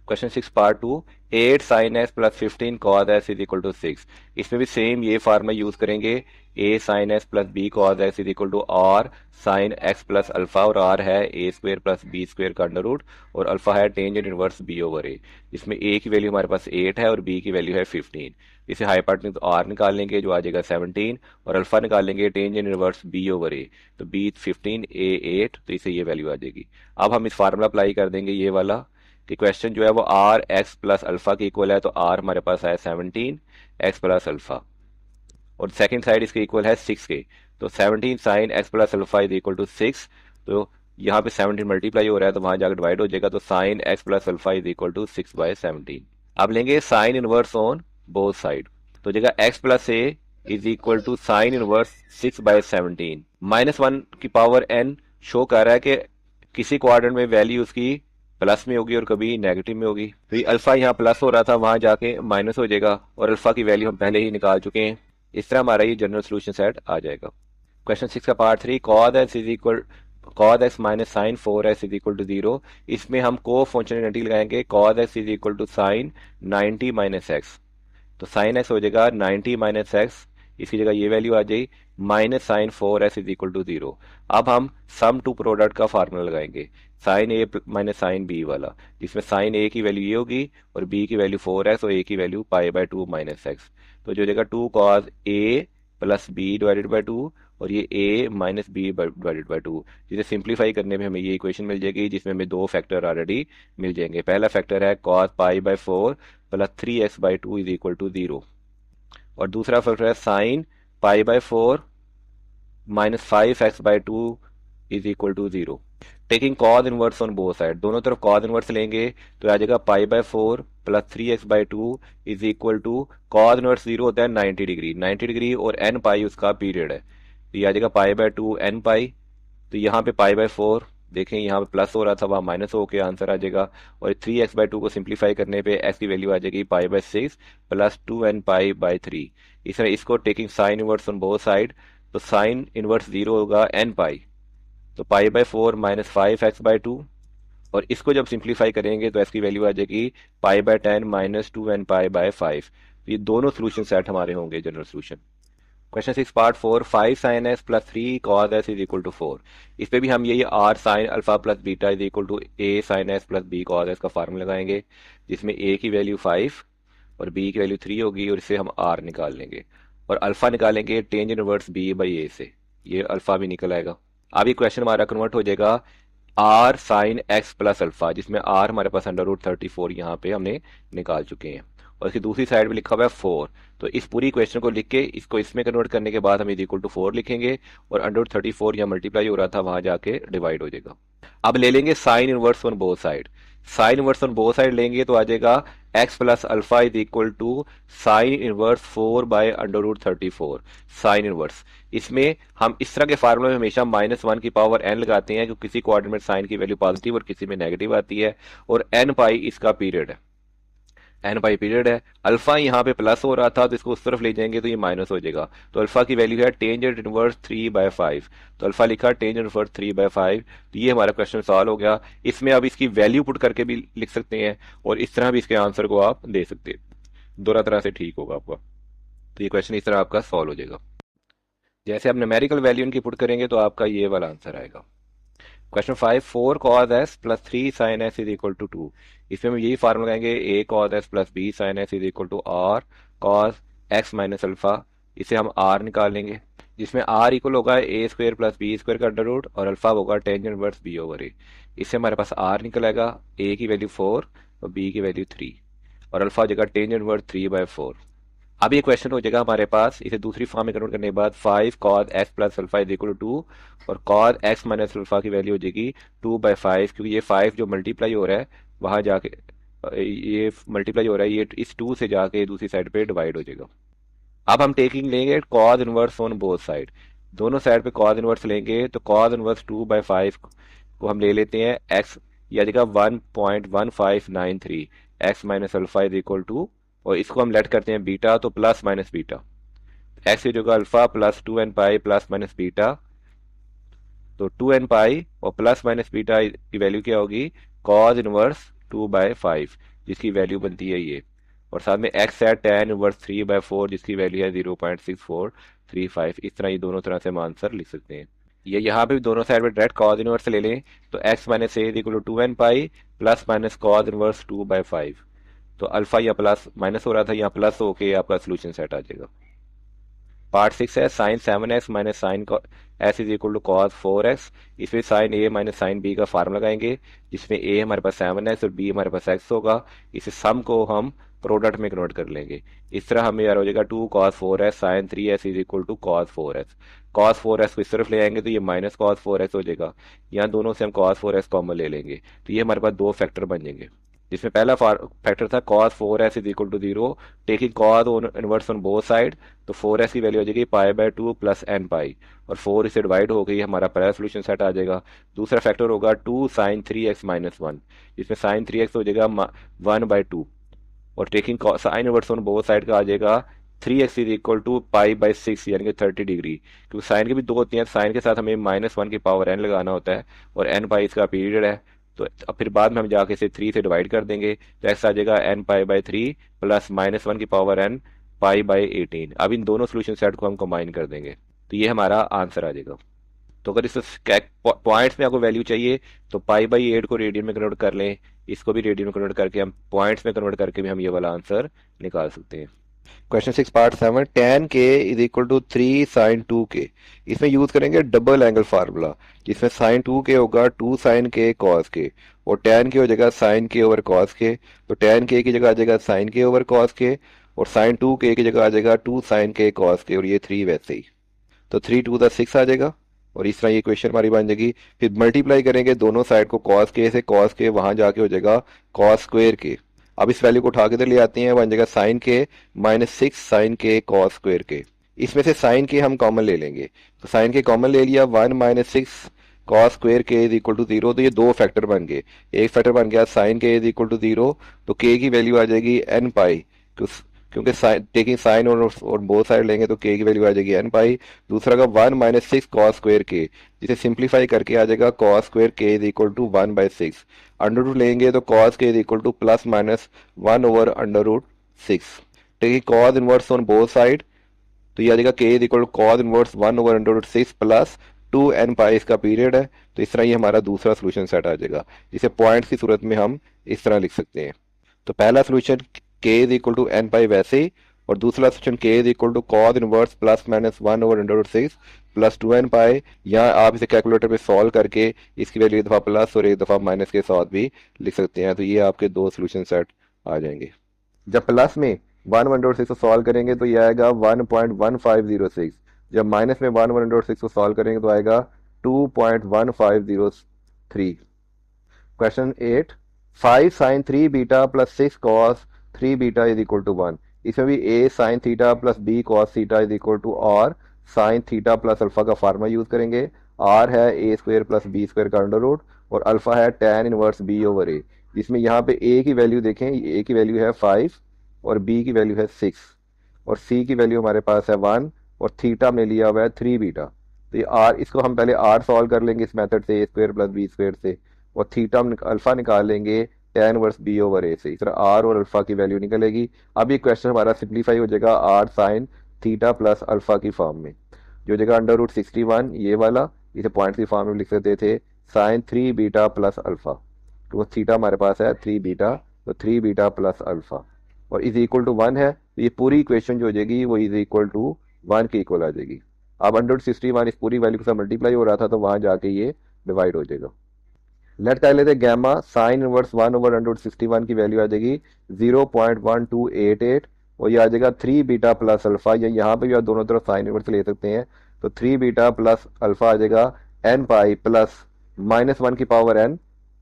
Question 6 part 2, 8 sine x plus 15 cos x is equal to 6। इसमें भी सेम ये फार्मूला यूज करेंगे, a sine x plus b cos x is equal to r sine x plus alpha, और आर है a square plus B square का under root, और alpha है tangent inverse b over a, जिसमें a की value हमारे पास 8 है और बी की वैल्यू है 15। इसे हाइपोटेन्यूज आर निकाल लेंगे जो आ जाएगा 17, और अल्फा निकालेंगे टेंजेंट इनवर्स बी ओवर ए, तो बी 15 ए 8, तो इसे ये वैल्यू आ जाएगी। अब हम इस फार्मूला अप्लाई कर देंगे ये वाला कि क्वेश्चन जो है वो आर एक्स प्लस अल्फा के इक्वल है, तो आर हमारे पास है 17 एक्स प्लस अल्फा, और सेकंड साइड इसके इक्वल है 6 के, तो 17 sine x plus alpha is equal to 6। तो यहाँ पे 17 मल्टीप्लाई हो रहा है तो वहां जाकर डिवाइड हो जाएगा, तो sine x plus alpha is equal to 6/17। अब लेंगे sine inverse on both side, तो जगह x plus a is equal to sine inverse 6/17। -1 की पावर n शो कर रहा है कि किसी क्वाड्रेंट में वैल्यू उसकी प्लस में होगी और कभी नेगेटिव में होगी, तो ये अल्फा यहाँ प्लस हो रहा था वहां जाके माइनस हो जाएगा, और अल्फा की वैल्यू हम पहले ही निकाल चुके हैं। इस तरह हमारा ये जनरल सोल्यूशन सेट आ जाएगा। क्वेश्चन 6 का part 3, cos x minus sine 4x is equal to 0। इसमें हम को फंक्शनलिटी लगाएंगे, cos x is equal to sine 90 minus x, तो साइन एक्स हो जाएगा 90 माइनस एक्स, इसकी जगह ये वैल्यू आ जाएगी minus sine 4x is equal to 0। अब हम सम टू प्रोडक्ट का फार्मूला लगाएंगे, sine a minus sine b वाला, जिसमें साइन ए की वैल्यू ये होगी और बी की वैल्यू 4x और ए की वैल्यू पाई/2 माइनस एक्स, तो जो जगह 2 cos a plus b divided by 2 और ये a minus b divided by 2, जिसे सिंप्लीफाई करने में हमें ये इक्वेशन मिल जाएगी, जिसमें हमें दो फैक्टर ऑलरेडी मिल जाएंगे। पहला फैक्टर है कॉस पाई/4 plus 3x/2 is equal to 0, और दूसरा फैक्टर है साइन पाई/4 minus 5x/2 is equal to 0। Taking cos inverse on both side, दोनों तरफ कॉस इनवर्स लेंगे तो आ जाएगा पाई/4 plus 3x/2 is equal to, cos inverse 0 होता है 90 डिग्री, 90 डिग्री और n पाई उसका पीरियड है, तो ये आ जाएगा पाई/2 n पाई, तो यहाँ पे पाई/4 देखें यहाँ पे प्लस हो रहा था वहाँ माइनस होके आंसर आ जाएगा, और 3x/2 को सिंप्लीफाई करने पे x की वैल्यू आ जाएगी पाई/6 प्लस 2n पाई/3। इस तरह इसको taking sine inverse on both side, तो साइन इनवर्स 0 होगा n पाई, तो पाई/4 माइनस 5x/2, और इसको जब सिंप्लीफाई करेंगे तो x की वैल्यू आ जाएगी पाई/10 माइनस 2n पाई/5। तो ये दोनों सोल्यूशन सेट हमारे होंगे general solution. Question 6 part 4, 5 sine s plus 3 cos S is equal to 4। इस पे भी हम यही r sine alpha plus beta is equal to a sine s plus b cos s का फार्मूला लगाएंगे, जिसमें ए की वैल्यू 5 और बी की वैल्यू 3 होगी, और इससे हम आर निकाल लेंगे, और अल्फा निकालेंगे टेंजेंट इनवर्स बी बाई ए से, ये अल्फा भी निकल आएगा। अब ये क्वेश्चन हमारा कन्वर्ट हो जाएगा r sine x plus alpha, जिसमें आर हमारे पास √34 यहाँ पे हमने निकाल चुके हैं, और इसकी दूसरी साइड में लिखा हुआ है 4। तो इस पूरी क्वेश्चन को लिख के इसको इसमें कन्वर्ट करने के बाद हम इज इक्वल टू 4 लिखेंगे, और √34 यहाँ मल्टीप्लाई हो रहा था वहां जाके डिवाइड हो जाएगा। अब ले लेंगे sine inverse on both side, sine inverse on both side लेंगे तो आ जाएगा x plus alpha is equal to sine inverse 4/√34 sine inverse. इसमें हम इस तरह के फार्मूले में हमेशा -1 की पावर n लगाते हैं, क्योंकि किसी कोऑर्डिनेट में साइन की वैल्यू पॉजिटिव और किसी में नेगेटिव आती है, और n पाई इसका पीरियड है, n पाई पीरियड है। अल्फा यहाँ पे प्लस हो रहा था तो इसको उस तरफ ले जाएंगे तो ये माइनस हो जाएगा, तो अल्फा की वैल्यू है टेंजेंट इनवर्स 3/5, तो अल्फा लिखा टेंजेंट इनवर्स 3/5। तो ये हमारा क्वेश्चन सॉल्व हो गया। इसमें अब इसकी वैल्यू पुट करके भी लिख सकते हैं, और इस तरह भी इसके आंसर को आप दे सकते हैं, दोनों तरह से ठीक होगा आपका। तो ये क्वेश्चन इस तरह आपका सॉल्व हो जाएगा। जैसे आप न्यूमेरिकल वैल्यू इनकी पुट करेंगे तो आपका ये वाला आंसर आएगा। Question 5, 4 cos s plus 3 sin s is equal to 2। इसमें हम यही फार्मूला लगाएंगे a cos s plus b sin s is equal to r cos x minus alpha, इसे हम r निकाल लेंगे, जिसमें r इक्वल होगा a square plus b square का अंडर रूट, और अल्फा होगा tangent inverse b over a। इससे हमारे पास r निकल आएगा, a की वैल्यू 4 और b की वैल्यू 3, और अल्फा हो जाएगा टेंजेंट इनवर्स 3/4। अब ये क्वेश्चन हो जाएगा हमारे पास, इसे दूसरी फॉर्म में कन्वर्ट करने के बाद 5 cos x plus alpha is equal to 2, और cos x माइनस अल्फा की वैल्यू हो जाएगी 2/5, क्योंकि ये 5 जो मल्टीप्लाई हो रहा है वहां जाके ये मल्टीप्लाई हो रहा है, ये इस 2 से जाके दूसरी साइड पे डिवाइड हो जाएगा। अब हम टेकिंग लेंगे cos inverse on both side, दोनों साइड पे कॉज इनवर्स लेंगे तो कॉज इनवर्स 2/5 को हम ले लेते हैं एक्स, या जगह 1.1593 x minus alpha is equal to, और इसको हम लेट करते हैं बीटा, तो प्लस माइनस बीटा, एक्स की जगह alpha plus 2n pi plus minus beta, तो 2n पाई और प्लस माइनस बीटा की वैल्यू क्या होगी, कॉज इनवर्स 2/5 जिसकी वैल्यू बनती है ये, और साथ में एक्स है tan इनवर्स 3/4 जिसकी वैल्यू है 0.6435। इस तरह ये दोनों तरह से हम आंसर लिख सकते हैं। ये यहाँ पे भी दोनों साइड में डायरेक्ट कॉज इनवर्स ले लें तो x minus a equal to 2n pi plus minus cos inverse 2/5, तो अल्फा या प्लस माइनस हो रहा था, यहाँ प्लस होके आपका सोल्यूशन सेट आ जाएगा। पार्ट 6 है sine 7x minus sine s is equal to cos 4x। इसमें sine a minus sine B का फार्मूला लगाएंगे, जिसमें ए हमारे पास 7x और बी हमारे पास x होगा। इसे सम को हम प्रोडक्ट में कन्वर्ट कर लेंगे। इस तरह हमें यार हो जाएगा 2 cos 4x sine 3s is equal to cos 4x को इस तरफ ले आएंगे तो ये माइनस cos 4x हो जाएगा। यहाँ दोनों से हम cos 4x कॉमन ले लेंगे तो ये हमारे पास दो फैक्टर बन जाएंगे, जिसमें पहला फैक्टर था cos 4s is equal to 0, taking cos inverse on both side, तो 4s की वैल्यू हो जाएगी π/2 प्लस n पाई, और 4 इससे डिवाइड हो गई, हमारा पहला सोल्यूशन सेट आ जाएगा। दूसरा फैक्टर होगा 2 sin 3x माइनस 1, जिसमें sin 3x हो जाएगा 1/2, और taking sine inverse on both side का आ जाएगा 3x इज इक्वल टू π/6 यानी कि 30 डिग्री, क्योंकि साइन की भी दो होती हैं, साइन के साथ हमें -1 की पावर n लगाना होता है और n पाई इसका पीरियड है, तो अब फिर बाद में हम जाके इसे 3 से डिवाइड कर देंगे तो x आ जाएगा n π/3 प्लस -1 की पावर n π/18। अब इन दोनों सोल्यूशन सेट को हम कंबाइन कर देंगे तो ये हमारा आंसर आ जाएगा। तो अगर इस पॉइंट्स में आपको वैल्यू चाहिए तो π/8 को रेडियन में कन्वर्ट कर लें, इसको भी रेडियन में कन्वर्ट करके हम पॉइंट्स में कन्वर्ट करके भी हम ये वाला आंसर निकाल सकते हैं। Question 6 part 7, tan k is equal to 3 sin 2k। इसमें यूज करेंगे डबल एंगल फार्मूला, जिसमें sin 2k होगा 2 sin k cos k, और tan k हो जाएगा sin k over cos k, तो tan k की जगह आ जाएगा sin k over cos k, और sin 2k की जगह आ जाएगा 2 sin k cos k, और ये 3 वैसे ही, तो 3 2 6 आ जाएगा, और इस तरह ये क्वेश्चन हमारी बन जाएगी। फिर मल्टीप्लाई करेंगे दोनों साइड को cos k से, cos k वहां जाके हो जाएगा cos स्क्वेयर k। अब इस वैल्यू को उठा के इधर ले आते हैं, बन जाएगा साइन के -6 साइन के कॉस स्क्वेयर के। इसमें से साइन के हम कॉमन ले लेंगे, तो साइन के कॉमन ले लिया, 1 - 6 cos square k is equal to 0, तो ये दो फैक्टर बन गए। एक फैक्टर बन गया साइन के इज इक्वल टू 0, तो के की वैल्यू आ जाएगी n पाई, क्योंकि टेकिंग साइन और बोथ साइड लेंगे तो के की वैल्यू आ जाएगी n पाई। दूसरा का 1 - 6 कॉस स्क्वेयर के, जिसे सिंप्लीफाई करके आ जाएगा cos square k is equal to 1/6। Under root लेंगे तो cos k is equal to plus minus 1/√6। Taking cos inverse on both side, तो ये आ जाएगा k is equal to cos inverse 1/√6 plus 2n pi इसका पीरियड है। तो इस तरह ये हमारा दूसरा सोल्यूशन सेट आ जाएगा, जिसे पॉइंट्स की सूरत में हम इस तरह लिख सकते हैं। तो पहला solution k is equal to n pi वैसे ही, और दूसरा solution k is equal to cos inverse plus minus 1/√6 plus 2n pi. यहाँ आप इसे कैलकुलेटर पे सॉल्व करके इसकी वैल्यू एक दफ़ा प्लस और एक दफ़ा माइनस के साथ भी लिख सकते हैं। तो ये आपके दो सोल्यूशन सेट आ जाएंगे। जब प्लस में 1/√6 को सॉल्व करेंगे तो ये आएगा 1.1506, जब माइनस में 1/√6 को सॉल्व करेंगे तो आएगा 2.1503। Question 8, 5 sin 3 beta plus 6 cos 3 beta is equal to 1। इसमें भी a sin theta plus b cos theta is equal to r sin theta plus alpha का फार्मूला यूज करेंगे। r है a square plus b square का under root, और alpha है tan inverse b over a, जिसमें यहाँ पे a की वैल्यू देखें, a की वैल्यू है 5 और b की वैल्यू है 6, और c की वैल्यू हमारे पास है 1, और थीटा हमने लिया हुआ है 3 बीटा। तो ये r, इसको हम पहले r सॉल्व कर लेंगे इस मेथड से, a square plus b square से, और थीटा हम अल्फा निकाल लेंगे tan inverse b over a से। इस तरह r और अल्फा की वैल्यू निकलेगी। अब ये क्वेश्चन हमारा सिंप्लीफाई हो जाएगा r sine theta plus alpha की फॉर्म में, जो जगह √61 ये वाला, इसे पॉइंट की फॉर्म में लिख सकते थे साइन 3 बीटा प्लस अल्फा, तो थीटा हमारे पास है 3 बीटा, तो 3 बीटा प्लस अल्फा, और इज इक्वल टू 1 है, तो ये पूरी इक्वेशन जो हो जाएगी वो इज इक्वल टू 1 के इक्वल आ जाएगी। अब 161 इस पूरी वैल्यू के साथ मल्टीप्लाई हो रहा था तो वहां जाके ये डिवाइड हो जाएगा। लेट कर लेते गैमा साइन इनवर्स 1/√61 की वैल्यू आ जाएगी 0.1288, और ये आ जाएगा 3 बीटा प्लस अल्फा, या यहाँ पे भी आप दोनों तरफ साइन इनवर्स ले सकते हैं, तो 3 बीटा प्लस अल्फा आ जाएगा n पाई प्लस -1 की पावर n,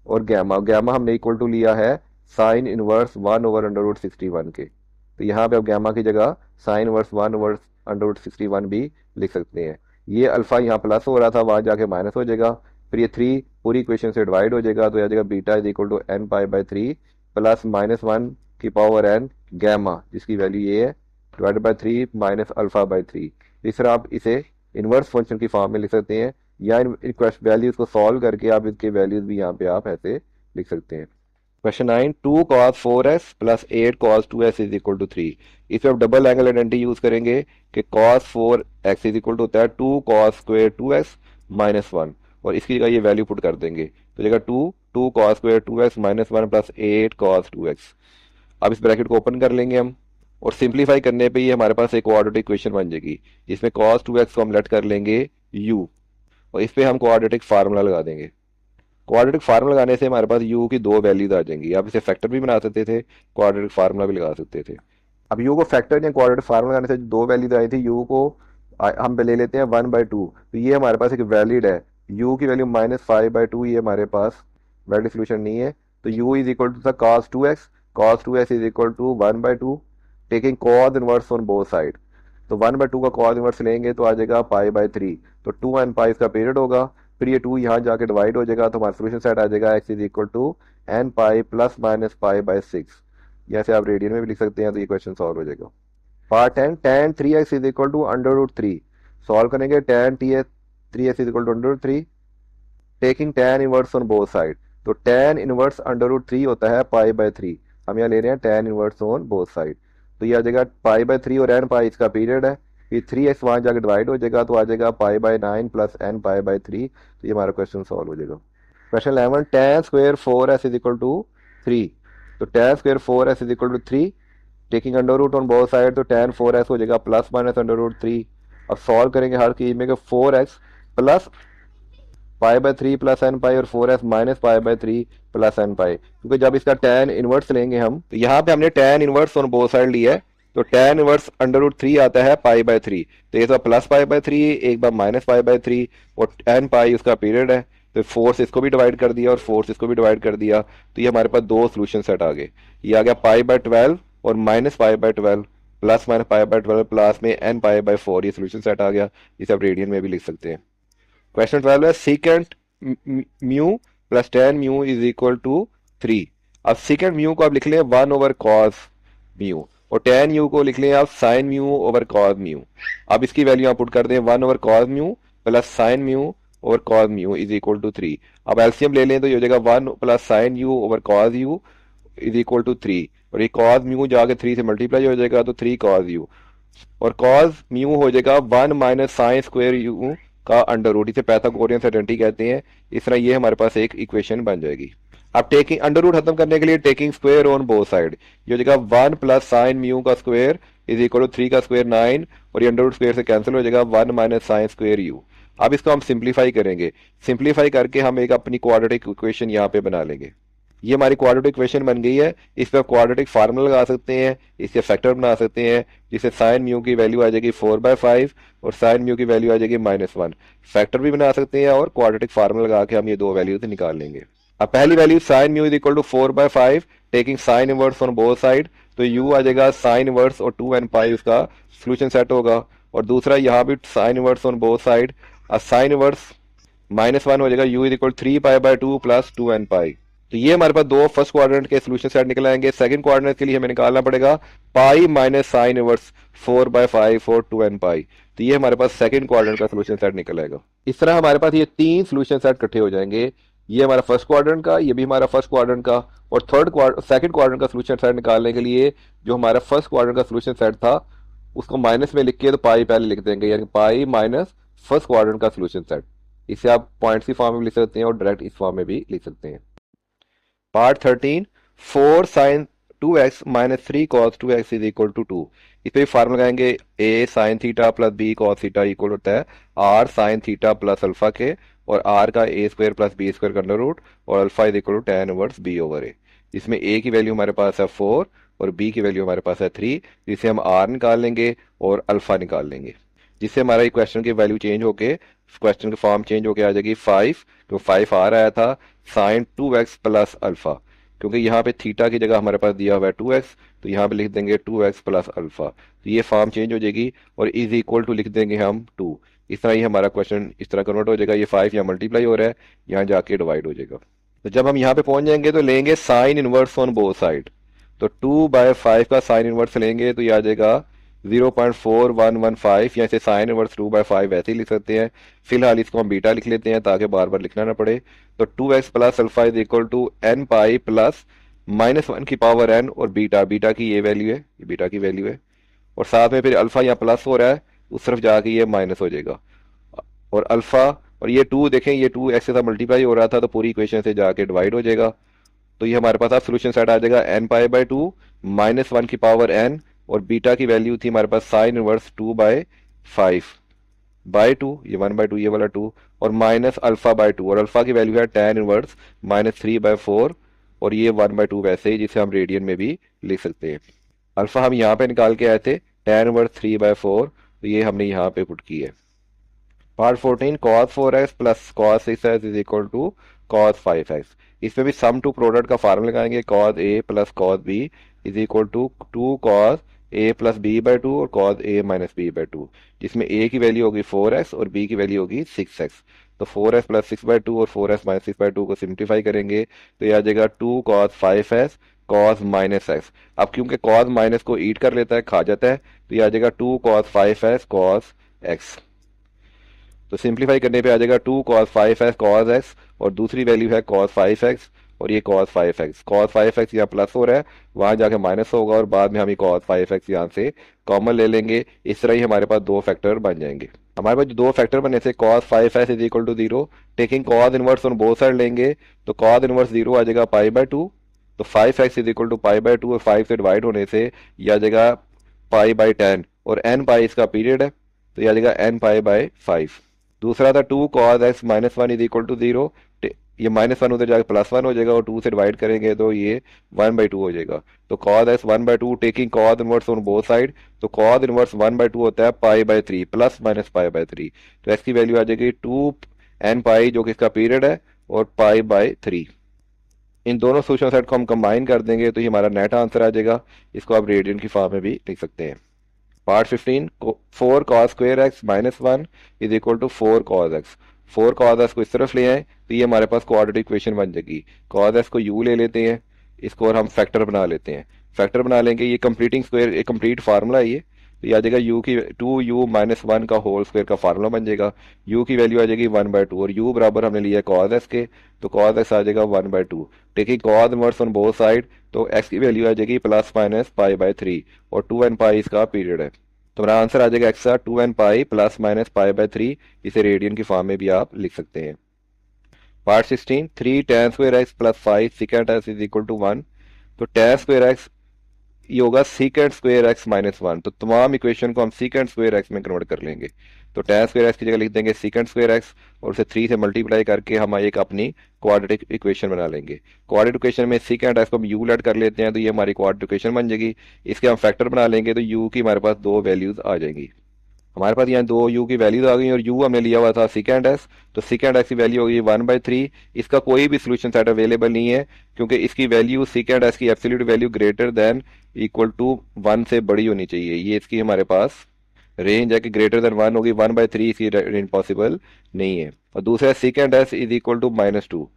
और गैमा गैमा हमने इक्वल टू लिया है साइन इनवर्स 1/√61 के, तो यहाँ पे आप गैमा की जगह साइन इनवर्स 1/√61 भी लिख सकते हैं। ये अल्फा यहाँ प्लस हो रहा था, वहां जाके माइनस हो जाएगा, फिर ये 3 पूरी इक्वेशन से डिवाइड हो जाएगा, तो आ जाएगा beta is equal to n pi by 3 plus -1 की पावर एन गैमा, जिसकी वैल्यू ये है, divided by 3 minus alpha by 3। इस तरह आप इसे इनवर्स फंक्शन की फॉर्म में लिख सकते हैं, या इन वैल्यूज को सॉल्व करके आप इसके वैल्यूज भी यहाँ पे आप ऐसे लिख सकते हैं। Question 9, 2 cos 4x plus 8 cos 2x is equal to 3। इसमें आप डबल एंगल आइडेंटिटी यूज करेंगे कि cos 4x is equal to होता है 2 cos स्क्वायर 2x माइनस 1, और इसकी जगह ये वैल्यू पुट कर देंगे, तो जगह 2 cos square 2x minus 1 plus 8 cos 2x। अब इस ब्रैकेट को ओपन कर लेंगे हम, और सिंप्लीफाई करने पे ये हमारे पास एक क्वाड्रेटिक इक्वेशन बन जाएगी, जिसमें cos 2x को हम लेट कर लेंगे u, और इस पे हम क्वाड्रेटिक फार्मूला लगा देंगे। क्वाड्रेटिक फार्मूला लगाने से हमारे पास u की दो वैल्यूज आ जाएंगी। आप इसे फैक्टर भी बना सकते थे, क्वाड्रेटिक फार्मूला भी लगा सकते थे। अब u को फैक्टर या क्वाड्रेटिक फार्मूला लगाने से दो वैल्यूज आई थी, u को हम पे ले लेते हैं 1/2, तो ये हमारे पास एक वैलिड है। u की वैल्यू -5/2, ये हमारे पास वैलिड सोल्यूशन नहीं है, तो u is equal to cos 2x, cos 2x is equal to 1/2, taking cos inverse on both side. तो 1/2 का cos इनवर्स लेंगे तो आ जाएगा π/3, तो 2 एन पाई इसका पीरियड होगा, फिर ये 2 यहाँ जाके डिवाइड हो जाएगा, तो हमारा सोल्यूशन सेट आ जाएगा x is equal to n pi plus minus π/6। जैसे आप रेडियन में भी लिख सकते हैं, तो ये क्वेश्चन सॉल्व हो जाएगा। Part 10, tan 3x is equal to √3। Solve करेंगे, tan 3x is equal to √3, taking tan inverse on both side. तो tan इनवर्स √3 होता है π/3, हम यहाँ ले रहे हैं tan inverse on both side, तो ये आ जाएगा π/3 और n पाई इसका पीरियड है, फिर 3x वहां जाकर डिवाइड हो जाएगा, तो आ जाएगा π/9 प्लस n π/3। तो ये हमारा क्वेश्चन सॉल्व हो जाएगा। Question 11, tan square 4s is equal to 3। तो tan square 4s is equal to 3, taking under root on both side, तो tan 4s हो जाएगा प्लस माइनस √3। अब सॉल्व करेंगे हर चीज में, 4x प्लस π/3 प्लस एन पाई और 4s माइनस π/3 प्लस एन पाई, क्योंकि जब इसका tan इनवर्स लेंगे हम, तो यहाँ पे हमने tan inverse on both side लिया है, तो tan इनवर्स √3 आता है π/3, तो एक बार प्लस π/3 एक बार माइनस π/3, और एन पाई उसका पीरियड है, तो फोर्स इसको भी डिवाइड कर दिया और फोर्स इसको भी डिवाइड कर दिया, तो ये हमारे पास दो सोल्यूशन सेट आ गए। ये आ गया π/12 और माइनस π/12 प्लस माइनस π/12 प्लस में n π/4, ये सोल्यूशन सेट आ गया, इसे आप रेडियन में भी लिख सकते हैं। क्वेश्चन 12 है secant mu plus tan mu is equal to 3। अब सीकेंट म्यू को आप लिख लें 1/cos म्यू, और tan म्यू को लिख लें आप sin mu over cos mu. अब इसकी वैल्यू आप पुट कर दें 1/cos mu plus sin mu over cos mu is equal to 3। अब एलसीएम ले लें तो ये हो जाएगा 1 plus sin u over cos u is equal to 3, और ये cos म्यू जाके 3 से मल्टीप्लाई हो जाएगा, तो 3 cos यू, और cos म्यू हो जाएगा 1 माइनस साइन स्क्वायर यू का अंडर रूट, इसे पैथागोरियन आइडेंटिटी कहते हैं। इस तरह ये हमारे पास एक इक्वेशन बन जाएगी। अब टेकिंग अंडर रूट खत्म करने के लिए taking square on both side, ये हो जाएगा 1 प्लस साइन म्यू का स्क्वायर इज इक्वल टू 3 का स्क्वायर 9, और ये अंडर रूट स्क्वायर से कैंसिल हो जाएगा 1 माइनस साइन स्क्वायर यू। अब इसको हम सिंप्लीफाई करेंगे, सिंप्लीफाई करके हम एक अपनी क्वाड्रेटिक इक्वेशन यहाँ पे बना लेंगे। ये हमारी क्वाड्रेटिक इक्वेशन बन गई है। इस पर आप क्वाड्रेटिक फार्मूला लगा सकते हैं, इससे फैक्टर बना सकते हैं, जिससे साइन म्यू की वैल्यू आ जाएगी 4/5 और साइन म्यू की वैल्यू आ जाएगी -1। फैक्टर भी बना सकते हैं, और क्वाड्रेटिक फार्मूला लगा के हम ये दो वैल्यूज निकाल लेंगे। अब पहली value sine mu is equal to 4/5, taking sine inverse on both side, तो यू आ जाएगा साइन इनवर्स और 2 n पाई उसका सोल्यूशन सेट होगा। और दूसरा यहाँ भी sine inverse on both side, sine inverse -1 हो जाएगा, u is equal 3π/2 plus 2 n pi. तो ये हमारे पास दो फर्स्ट क्वाड्रेंट के सोल्यूशन सेट निकल आएंगे। सेकंड क्वाड्रेंट के लिए हमें निकालना पड़ेगा पाई माइनस साइन इनवर्स 4/5 और 2 n पाई, तो ये हमारे पास सेकंड क्वाड्रेंट का सोल्यूशन सेट निकल आएगा। इस तरह हमारे पास ये तीन सोल्यूशन सेट इकट्ठे हो जाएंगे, ये हमारा फर्स्ट क्वाड्रेंट का, ये भी हमारा फर्स्ट क्वाड्रेंट का, और सेकंड क्वाड्रेंट का सोल्यूशन सेट निकालने के लिए जो हमारा फर्स्ट क्वाड्रेंट का सोल्यूशन सेट था उसको माइनस में लिख के, तो पाई पहले लिख देंगे, यानी पाई माइनस फर्स्ट क्वाड्रेंट का सोल्यूशन सेट। इसे आप पॉइंट्स की फॉर्म में लिख सकते हैं और डायरेक्ट इस फॉर्म में भी लिख सकते हैं। Part 13, 4 sine 2x minus 3 cos 2x is equal to 2। इस पर फार्मूला लगाएंगे a sine theta plus b cos theta equal होता है r sine theta plus alpha के, और r का a square plus b square का अंडर रूट, और alpha is equal to tan inverse b over a। इसमें a की value हमारे पास है 4 और b की वैल्यू हमारे पास है 3, जिसे हम r निकाल लेंगे और अल्फा निकाल लेंगे, जिससे हमारा इक्वेशन की वैल्यू चेंज होके, क्वेश्चन की फॉर्म चेंज होके आ जाएगी 5, तो 5 आ रहा था साइन 2x प्लस अल्फा, क्योंकि यहाँ पे थीटा की जगह हमारे पास दिया हुआ है 2x, तो यहाँ पे लिख देंगे 2x प्लस अल्फा, तो ये फॉर्म चेंज हो जाएगी, और इज इक्वल टू लिख देंगे हम 2, इस तरह ही हमारा क्वेश्चन इस तरह कन्वर्ट हो जाएगा। ये 5 यहाँ मल्टीप्लाई हो रहा है, यहाँ जाके डिवाइड हो जाएगा। तो जब हम यहाँ पे पहुंच जाएंगे तो लेंगे sine inverse on both side. तो 2/5 का साइन इनवर्स लेंगे तो ये आ जाएगा 0.4115, या इसे साइन इनवर्स 2/5 वैसे ही लिख सकते हैं। फिलहाल इसको हम बीटा लिख लेते हैं ताकि बार बार लिखना ना पड़े। तो 2x plus alpha is equal to n pi plus -1 की पावर n, और बीटा बीटा की ये वैल्यू है, ये बीटा की वैल्यू है, और साथ में फिर अल्फा यहाँ प्लस हो रहा है, उस तरफ जाके ये माइनस हो जाएगा। और अल्फा और ये 2 देखें, ये 2 एक्स के साथ मल्टीप्लाई हो रहा था तो पूरी इक्वेशन से जाके डिवाइड हो जाएगा। तो ये हमारे पास अब सोल्यूशन सेट आ जाएगा n π/2 -1 की पावर n, और बीटा की वैल्यू थी हमारे पास साइन इनवर्स 2/5/2, ये 1/2 ये वाला 2, और माइनस अल्फा/2, और अल्फा की वैल्यू है tan इनवर्स -3/4, और ये 1/2 वैसे ही, जिसे हम रेडियन में भी लिख सकते हैं। अल्फा हम यहाँ पे निकाल के आए थे, tan इनवर्स 3/4, तो ये हमने यहाँ पे पुट की है। Part 14, cos 4x plus cos 6x is equal to cos 5x। इसमें भी सम टू प्रोडक्ट का फार्मूला लगाएंगे, cos a plus cos b is equal to 2 cos a plus b/2 और cos a माइनस b/2, जिसमें a की value होगी 4x और b की वैल्यू होगी 6x। तो 4x प्लस 6/2 और 4x माइनस 6/2 को सिंप्लीफाई करेंगे तो ये आ जाएगा 2 cos 5x cos minus x। अब क्योंकि cos माइनस को ईट कर लेता है, खा जाता है, तो ये आ जाएगा 2 cos 5x cos x। तो सिंप्लीफाई करने पे आ जाएगा 2 cos 5x cos x, और दूसरी वैल्यू है cos 5x, और ये cos 5x। cos 5x यहाँ प्लस हो रहा है, वहां जाके माइनस होगा, और बाद में हम ये cos 5x यहाँ से कॉमन ले लेंगे। इस तरह ही हमारे पास दो फैक्टर बन जाएंगे। हमारे पास जो दो फैक्टर बने थे cos 5x is equal to 0, taking cos inverse on both side लेंगे तो cos इनवर्स 0 आ जाएगा π/2, तो 5x इज इक्वल टू π/2, और 5 से डिवाइड होने से यह आ जाएगा π/10, और n पाई इसका पीरियड है, तो यह आ जाएगा n π/5। दूसरा था 2 cos x -1 is equal to 0, ये -1 उधर जाके +1 हो जाएगा, और 2 से डिवाइड करेंगे तो ये 1/2 हो जाएगा। तो cos x 1/2, taking cos inverse on both side, तो cos इनवर्स 1/2 होता है π/3 प्लस माइनस π/3, तो x की वैल्यू आ जाएगी 2 n पाई जो कि इसका पीरियड है, और π/3। इन दोनों सोल्यूशन सेट को हम कंबाइन कर देंगे तो ये हमारा नेट आंसर आ जाएगा। इसको आप रेडियन की फॉर्म में भी लिख सकते हैं। Part 15, 4 cos square x -1 is equal to 4 cos x। 4 cos x को इस तरफ ले आए तो ये हमारे पास क्वाड्रेटिक इक्वेशन बन जाएगी। cos x को u ले लेते हैं, इसको और हम फैक्टर बना लेते हैं। फैक्टर बना लेंगे, ये कंप्लीटिंग स्क्वायर, एक कंप्लीट फार्मूला है ये, तो ये आ जाएगा u की 2u - 1 का होल स्क्वायर का फार्मूला बन जाएगा। u की वैल्यू आ जाएगी 1/2, और u बराबर हमने लिया cos x के, तो cos x आ जाएगा 1/2, taking cos inverse on both side, तो x की वैल्यू आ जाएगी प्लस माइनस π/3, और 2n पाई इसका पीरियड है। तो हमारा आंसर आ जाएगा x 2n pi plus minus π/3, इसे रेडियन की फॉर्म में भी आप लिख सकते हैं। Part 16, 3 tan square x plus 5 secant x is equal to 1। तो tan स्क्वायर एक्स ये होगा secant स्क्वायर एक्स -1, तो तमाम इक्वेशन को हम secant स्क्वायर एक्स में कन्वर्ट कर लेंगे। तो tan स्क्वायर एक्स की जगह लिख देंगे secant स्क्वायर एक्स, और उसे 3 से मल्टीप्लाई करके हम एक अपनी क्वाड्रेटिक इक्वेशन बना लेंगे। क्वाड्रेटिक इक्वेशन में secant एक्स को हम u लेट कर लेते हैं, तो ये हमारी क्वाड्रेटिक इक्वेशन बन जाएगी। इसके हम फैक्टर बना लेंगे तो u की हमारे पास दो वैल्यूज आ जाएंगी। हमारे पास यहाँ दो u की वैल्यूज आ गई, और u हमने लिया हुआ था secant x, तो secant x की वैल्यू होगी 1/3। इसका कोई भी सोल्यूशन सेट अवेलेबल नहीं है, क्योंकि इसकी वैल्यू secant x की absolute value greater than equal to 1 से बड़ी होनी चाहिए। ये इसकी हमारे पास रेंज है कि ग्रेटर देन 1 होगी, 1/3 इसकी रेंज पॉसिबल नहीं है। और दूसरा secant x is equal to -2,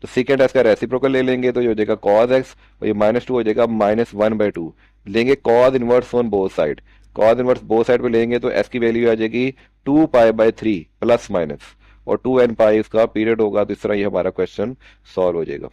तो secant x का रेसिप्रोकल ले लेंगे तो ये हो जाएगा cos x, और ये -2 हो जाएगा -1/2। लेंगे cos inverse on both side, cos inverse both side पे लेंगे तो s की वैल्यू आ जाएगी 2π/3 प्लस माइनस, और 2n पाई इसका पीरियड होगा। तो इस तरह ये हमारा क्वेश्चन सॉल्व हो जाएगा।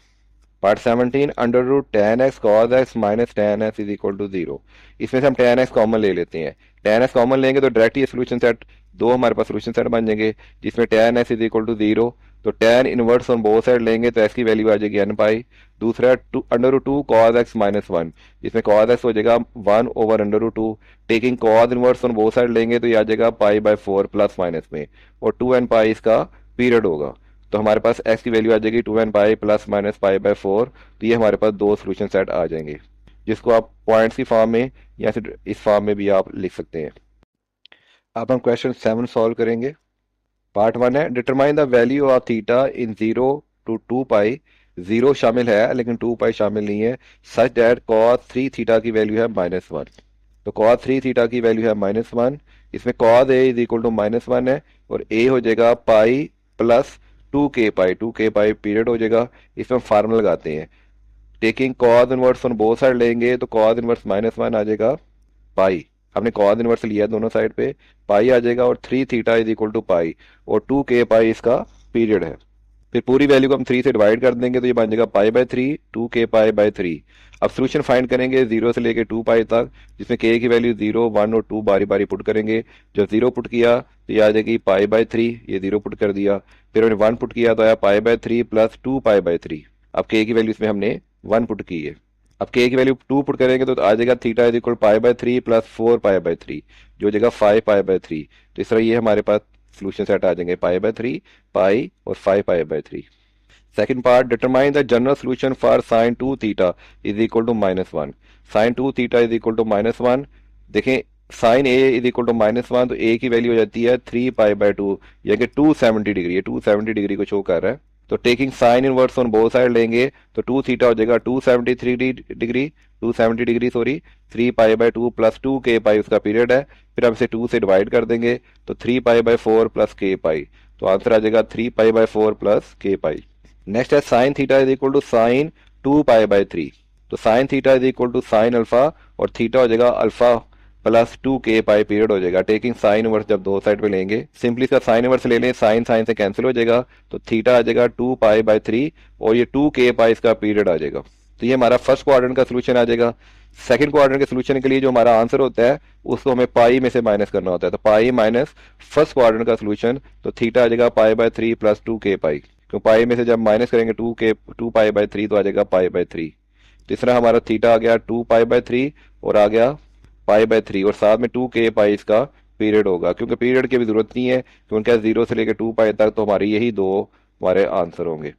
Part 17, √tan x cos x minus tan x is equal to 0। इसमें से हम tan x कॉमन ले लेते हैं। tan x कॉमन लेंगे तो डायरेक्ट ये सोल्यूशन सेट, दो हमारे पास सोल्यूशन सेट बन जाएंगे, जिसमें tan x is equal to 0। तो tan inverse on both side लेंगे तो s की वैल्यू आ जाएगी n पाई। दूसरा √2 cos x -1, जिसमें cos x हो जाएगा 1/√2, taking cos inverse on both side लेंगे तो ये आ जाएगा π/4 प्लस माइनस में, और 2n पाई इसका पीरियड होगा। तो हमारे पास x की वैल्यू आ जाएगी 2n पाई प्लस माइनस π/4। तो ये हमारे पास दो सोल्यूशन सेट आ जाएंगे, जिसको आप पॉइंट्स की फॉर्म में या फिर इस फॉर्म में भी आप लिख सकते हैं। अब हम क्वेश्चन 7 सॉल्व करेंगे। पार्ट 1 है, determine the value of theta in 0 to 2 पाई। 0 शामिल है लेकिन 2 पाई शामिल नहीं है, सच दैट cos 3 थीटा की वैल्यू है -1। तो cos 3 थीटा की वैल्यू है -1, इसमें cos a is equal to -1 है, और ए हो जाएगा पाई प्लस 2k पाई, 2k पाई पीरियड हो जाएगा। इसमें हम फार्मूला लगाते हैं, taking cause inverse on both side लेंगे तो कॉज इनवर्स -1 आ जाएगा पाई, हमने कॉज इनवर्स लिया है दोनों साइड पे, पाई आ जाएगा, और 3 थीटा इज इक्वल टू पाई, और 2k पाई इसका पीरियड है। फिर पूरी वैल्यू को हम 3 से डिवाइड कर देंगे तो ये बन जाएगा पाई/3, 2k पाई/3। अब सोल्यूशन फाइंड करेंगे 0 से लेके 2 पाई तक, जिसमें k की वैल्यू 0, 1 और 2 बारी बारी पुट करेंगे। जब 0 पुट किया तो ये आ जाएगी पाई/3, ये 0 पुट कर दिया। फिर हमने 1 पुट किया तो आया पाई/3 प्लस 2 पाई/3। अब k की वैल्यू इसमें हमने 1 पुट की है। अब k की वैल्यू 2 पुट करेंगे तो आ जाएगा थीटा इज इक्वल पाई/3 प्लस 4 पाई/3, जो हो जाएगा 5 पाई/3। तो इस तरह ये हमारे पास सोल्यूशन सेट आ जाएंगे पाई/3, पाई और 5 पाई/3। Second part, determine the general solution for sine 2 theta is equal to -1। Sine 2 theta is equal to -1, देखें sine A is equal to -1, तो ए की वैल्यू हो जाती है 3 पाई/2, यानी कि 270 डिग्री है, 270 डिग्री को शो कर रहा है। तो taking sine inverse on both side लेंगे तो 2 थीटा हो जाएगा 270 डिग्री सॉरी, 3 पाई/2 प्लस 2k पाई उसका पीरियड है। फिर हम इसे 2 से डिवाइड कर देंगे तो 3 पाई/4 प्लस k पाई, तो आंसर आ जाएगा 3 पाई/4 प्लस k पाई। नेक्स्ट है sine theta is equal to sine 2 पाई/3, तो sine theta is equal to sine alpha, और थीटा हो जाएगा अल्फा प्लस 2k पाई पीरियड हो जाएगा। टेकिंग साइन इनवर्स जब दो साइड पे लेंगे, सिंपली इसका साइन इनवर्स ले लें, साइन साइन से कैंसिल हो जाएगा, तो थीटा आ जाएगा 2 पाई/3, और ये 2k पाई इसका पीरियड आ जाएगा। तो ये हमारा फर्स्ट क्वाड्रेंट का सोल्यूशन आ जाएगा। सेकंड क्वाड्रेंट के सोल्यूशन के लिए जो हमारा आंसर होता है उसको हमें पाई में से माइनस करना होता है, तो पाई माइनस फर्स्ट क्वाड्रेंट का सोल्यूशन, तो थीटा आ जाएगा पाई/3 प्लस 2k पाई, तो पाई में से जब माइनस करेंगे 2 पाई/3 तो आ जाएगा पाई/3। तीसरा हमारा थीटा आ गया 2 पाई/3 और आ गया पाई/3, और साथ में 2k पाई इसका पीरियड होगा, क्योंकि पीरियड की भी जरूरत नहीं है क्योंकि 0 से लेकर 2 पाई तक, तो हमारे यही दो हमारे आंसर होंगे।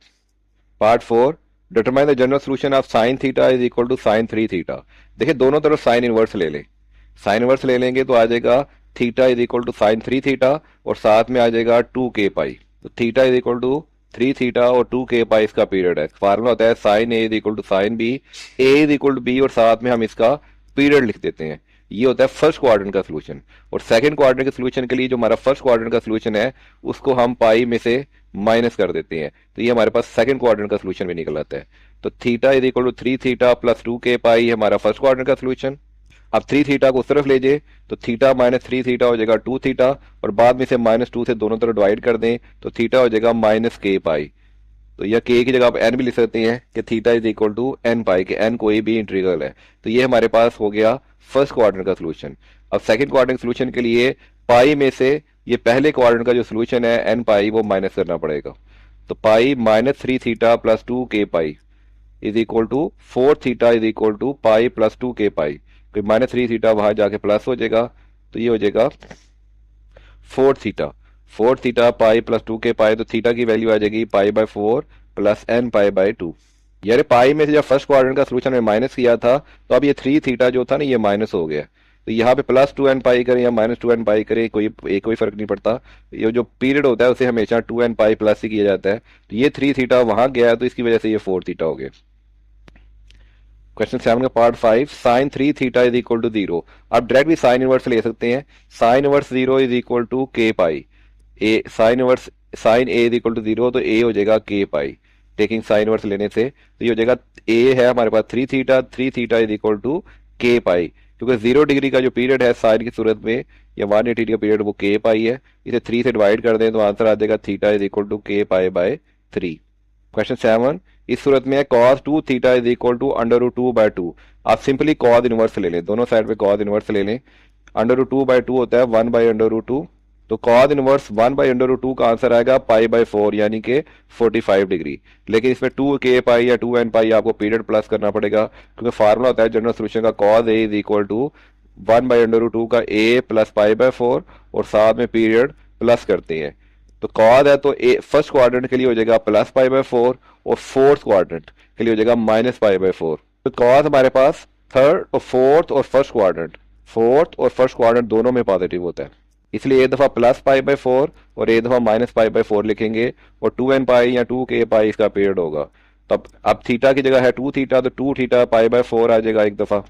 Part 4, determine the general solution of sine theta is equal to sine 3 theta. देखिए दोनों तरफ साइन इनवर्स ले लें, साइन इनवर्स ले लेंगे तो आ जाएगा theta is equal to sine 3 theta, और साथ में आ जाएगा 2k पाई, तो theta is equal to 3 theta और 2k पाई इसका पीरियड है। फार्मूला होता है sine A is equal to sine B, A is equal to B, और साथ में हम इसका पीरियड लिख देते हैं। ये होता है फर्स्ट क्वाड्रेंट का सोल्यूशन। और सेकंड क्वाड्रेंट के सोल्यूशन के लिए जो हमारा फर्स्ट क्वाड्रेंट का सोल्यूशन है उसको हम पाई में से माइनस कर देते हैं, तो ये हमारे पास सेकंड क्वाड्रेंट का सोल्यूशन भी निकल आता है। तो theta is equal to 3 theta plus 2k pi हमारा फर्स्ट क्वाड्रेंट का सोल्यूशन। अब 3 थीटा को उस तरफ ले जाए तो थीटा माइनस 3 थीटा हो जाएगा 2 थीटा, और बाद में से -2 से दोनों तरफ डिवाइड कर दें तो थीटा हो जाएगा -k पाई। तो यह k की जगह आप n भी लिख सकते हैं कि theta is equal to n pi, के n कोई भी इंटीग्रल है। तो ये हमारे पास हो गया फर्स्ट क्वाड्रेंट का सोल्यूशन। अब सेकंड क्वाड्रेंट सोल्यूशन के लिए पाई में से ये पहले क्वाड्रेंट का जो सोल्यूशन है n पाई वो माइनस करना पड़ेगा, तो pi -3 theta plus 2k pi is equal to 4 theta is equal to pi plus 2k pi, फिर -3 थीटा वहां जाके प्लस हो जाएगा, तो ये हो जाएगा 4 theta pi plus 2k pi, तो थीटा की वैल्यू आ जाएगी पाई/4 प्लस n पाई/2। यानी पाई में से जब फर्स्ट क्वाड्रेंट का सोल्यूशन में माइनस किया था तो अब ये 3 थीटा जो था ना ये माइनस हो गया, तो यहाँ पे प्लस 2n पाई करें या -2n पाई करें कोई फर्क नहीं पड़ता। ये जो पीरियड होता है उसे हमेशा 2n पाई प्लस ही किया जाता है, तो ये 3 थीटा वहां गया तो इसकी वजह से ये 4 थीटा हो गया। क्वेश्चन 7 का part 5, sine 3 theta is equal to 0। आप डायरेक्ट भी साइन इनवर्स ले सकते हैं, sine inverse 0 is equal to k pi, A sine inverse sine A is equal to 0, तो ए हो जाएगा k pi. Taking sine inverse लेने से तो ये हो जाएगा ए है हमारे पास 3 theta is equal to k pi, क्योंकि 0 डिग्री का जो पीरियड है साइन की सूरत में या 180 का पीरियड वो k पाई है, इसे 3 से डिवाइड कर दें तो आंसर आ जाएगा theta is equal to k पाई/3। क्वेश्चन 7, इस सूरत में cos 2 theta is equal to √2/2। आप सिंपली cos इनवर्स ले लें, दोनों साइड पे cos इनवर्स ले लें। √2/2 होता है 1/√2, तो cos इनवर्स 1/√2 का आंसर आएगा पाई/4 यानी कि 45 डिग्री। लेकिन इसमें 2k पाई या 2n पाई आपको पीरियड प्लस करना पड़ेगा, क्योंकि फार्मूला होता है जनरल सोल्यूशन का cos a is equal to 1/√2 का a प्लस पाई/4 और साथ में पीरियड प्लस करते हैं। तो cos है तो ए फर्स्ट क्वाड्रेंट के लिए हो जाएगा प्लस पाई/4 और फोर्थ क्वाड्रेंट के लिए हो जाएगा माइनस पाई/4। तो cos हमारे पास थर्ड और फोर्थ और फर्स्ट क्वाड्रेंट दोनों में पॉजिटिव होता है, इसलिए एक दफा प्लस पाई/4 और एक दफा माइनस पाई/4 लिखेंगे, और 2n पाई या 2k पाई इसका पीरियड होगा। तो अब थीटा की जगह है 2 थीटा, तो 2 थीटा पाई/4 आ जाएगा एक दफा,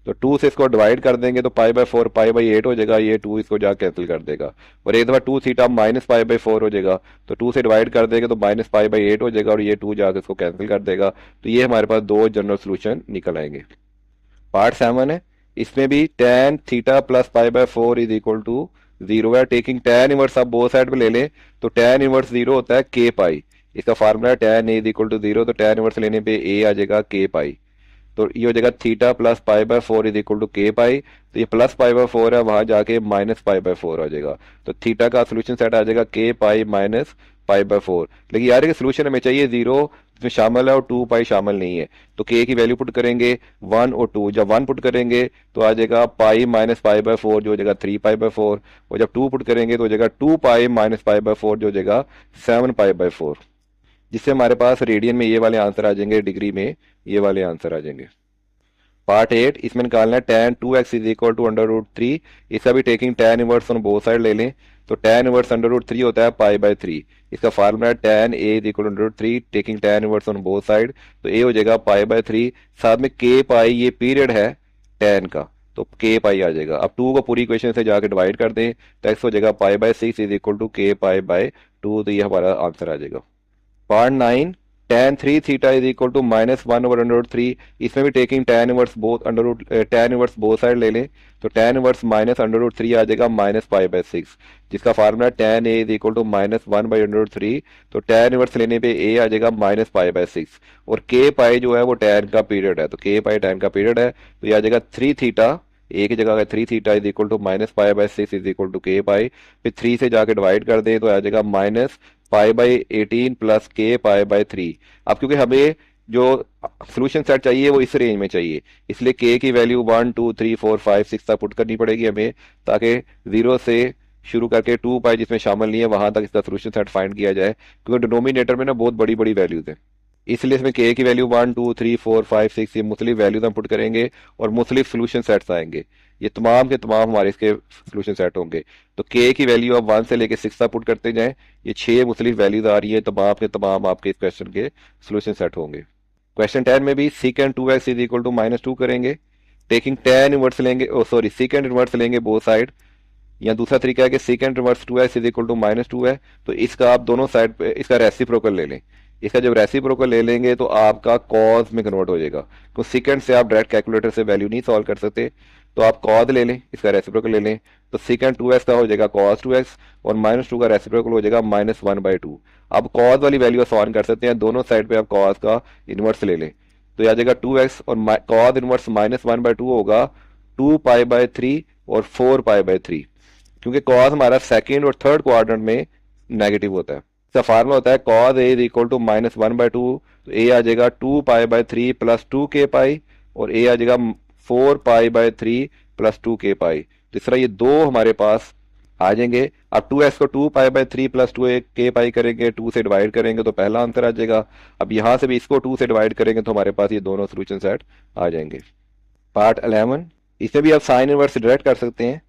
तो 2 से इसको डिवाइड कर देंगे तो π/4 π/8 हो जाएगा, ये 2 इसको जा कैंसिल कर देगा। और एक दफ़ा 2 थीटा माइनस π/4 हो जाएगा, तो 2 से डिवाइड कर देंगे तो माइनस π/8 हो जाएगा, और ये 2 जाकर इसको कैंसिल कर देगा। तो ये हमारे पास दो जनरल सोल्यूशन निकल आएंगे। पार्ट 7 है, इसमें भी tan theta plus π/4 is equal to 0 है। टेकिंग tan इनवर्स आप बोथ साइड पे ले लें तो tan इनवर्स 0 होता है k पाई, इसका फार्मूला है tan a is equal to 0, तो tan इनवर्स लेने पे a आ जाएगा k पाई। तो ये हो जाएगा theta plus π/4 is equal to k pi, तो ये प्लस π/4 है, वहां जाके माइनस π/4 आ जाएगा। तो थीटा का सोल्यूशन सेट आ जाएगा k पाई माइनस π/4। लेकिन यार ये सोल्यूशन हमें चाहिए 0 इसमें शामिल है और 2 पाई शामिल नहीं है, तो k की वैल्यू पुट करेंगे 1 और 2, जब 1 पुट करेंगे तो आ जाएगा पाई माइनस π/4 जो हो जाएगा 3 π/4, और जब 2 पुट करेंगे तो हो जाएगा 2 पाई माइनस π/4 जो हो जाएगा 7 π/4, जिससे हमारे पास रेडियन में ये वाले आंसर आ जाएंगे, डिग्री में ये वाले आंसर आ जाएंगे। पार्ट 8, इसमें निकालना है tan 2x is equal to √3, इसका भी taking tan inverse on both side ले लें तो tan इनवर्स √3 होता है π/3, इसका फार्मूला है tan a is equal to √3 taking tan inverse on both side, तो a हो जाएगा π/3, साथ में k पाई ये पीरियड है tan का, तो k पाई आ जाएगा। अब 2 को पूरी इक्वेशन से जाके डिवाइड कर दें तो x हो जाएगा π/6 इज इक्वल टू k पाई/2, तो ये हमारा आंसर आ जाएगा। Part 9, tan 3 theta is equal to -1/√3, इसमें भी taking tan inverse both side ले लें तो tan इनवर्स -√3 आ जाएगा -π/6, जिसका formula tan a is equal to -1/√3, तो tan इनवर्स लेने पे a आ जाएगा -π/6, और k पाई जो है वो tan का पीरियड है, तो k पाई tan का पीरियड है, तो ये आ जाएगा 3 थीटा, एक ही जगह 3 theta is equal to -π/6 is equal to k pi, फिर 3 से जाके डिवाइड कर दें तो आ जाएगा -π/18 प्लस k π/3। अब क्योंकि हमें जो सोल्यूशन सेट चाहिए वो इस रेंज में चाहिए, इसलिए k की वैल्यू 1 2 3 4 5 6 तक पुट करनी पड़ेगी हमें, ताकि 0 से शुरू करके 2 पाई जिसमें शामिल नहीं है वहां तक इसका सोल्यूशन सेट फाइंड किया जाए, क्योंकि डिनोमिनेटर में ना बहुत बड़ी बड़ी वैल्यूज हैं, इसलिए इसमें k की वैल्यू 1 2 3 4 5 6 ये मुख्तलिफ वैल्यूज हम पुट करेंगे और मुख्तलिफ सोल्यूशन सेट्स आएंगे, ये तमाम के तमाम हमारे इसके सोल्यूशन सेट होंगे। तो k की वैल्यू आप 1 से लेके 6 तक पुट करते जाएं, ये 6 मुख्तलिफ वैल्यूज आ रही है, तमाम के तमाम आपके इस क्वेश्चन के सोल्यूशन सेट होंगे। क्वेश्चन 10 में भी secant 2x is equal to -2 करेंगे, टेकिंग tan इनवर्स लेंगे, सॉरी secant इनवर्स लेंगे बोथ साइड, या दूसरा तरीका है कि secant inverse 2x is equal to -2 है, तो इसका आप दोनों साइड पे इसका रेसिप्रोकल ले लें, इसका जब रेसिप्रोकल ले लेंगे तो आपका कॉज में कन्वर्ट हो जाएगा, तो secant से आप डायरेक्ट कैलकुलेटर से वैल्यू नहीं सॉल्व कर सकते, तो आप कॉज ले लें, इसका रेसिप्रोकल ले लें, तो secant 2x का हो जाएगा cos 2x, और -2 का रेसिप्रोकल हो जाएगा -1/2। अब कॉज वाली वैल्यू आसान कर सकते हैं, दोनों साइड पे आप कॉज का इनवर्स ले लें, तो ये आ जाएगा 2x, और कॉज इनवर्स -1/2 होगा 2π/3 और 4π/3, क्योंकि कॉज हमारा सेकेंड और थर्ड क्वाड्रेंट में नेगेटिव होता है। इसका फार्मूला होता है cos a is equal to -1/2, तो a आ जाएगा 2π/3 प्लस 2k पाई, और a आ जाएगा 4π/3 प्लस 2k पाई, तो इस तरह ये दो हमारे पास आ जाएंगे। अब 2x को 2π/3 प्लस 2k पाई करेंगे, 2 से डिवाइड करेंगे तो पहला आंसर आ जाएगा। अब यहाँ से भी इसको 2 से डिवाइड करेंगे तो हमारे पास ये दोनों सोल्यूशन सेट आ जाएंगे। पार्ट 11, इसमें भी आप साइन इनवर्स डायरेक्ट कर सकते हैं,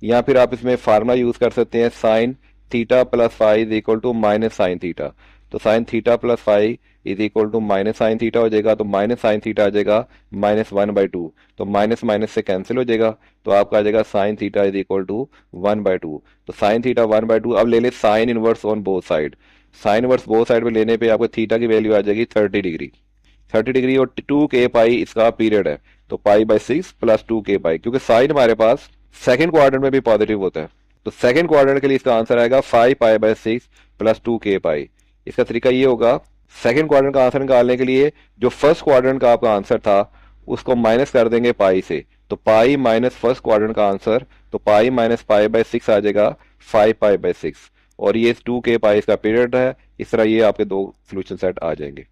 या फिर आप इसमें फार्मूला यूज कर सकते हैं sine theta plus phi is equal to minus sine theta, तो sine theta plus phi is equal to minus sine theta हो जाएगा, तो माइनस साइन थीटा आ जाएगा -1/2, तो माइनस माइनस से कैंसिल हो जाएगा, तो आपका आ जाएगा sine theta is equal to 1/2, तो साइन थीटा 1/2। अब ले ले sine inverse on both side, sine inverse both side में लेने पे आपको थीटा की वैल्यू आ जाएगी 30 डिग्री, और 2k पाई इसका पीरियड है, तो π/6 प्लस 2k पाई, क्योंकि साइन हमारे पास सेकंड क्वाड्रेंट में भी पॉजिटिव होता है, तो सेकंड क्वाड्रेंट के लिए इसका आंसर आएगा 5π/6 प्लस 2k पाई। इसका तरीका ये होगा, सेकंड क्वाड्रेंट का आंसर निकालने के लिए जो फर्स्ट क्वाड्रेंट का आपका आंसर था उसको माइनस कर देंगे पाई से, तो पाई माइनस फर्स्ट क्वाड्रेंट का आंसर, तो पाई माइनस π/6 आ जाएगा 5π/6, और ये 2k पाई इसका पीरियड है। इस तरह ये आपके दो सोल्यूशन सेट आ जाएंगे।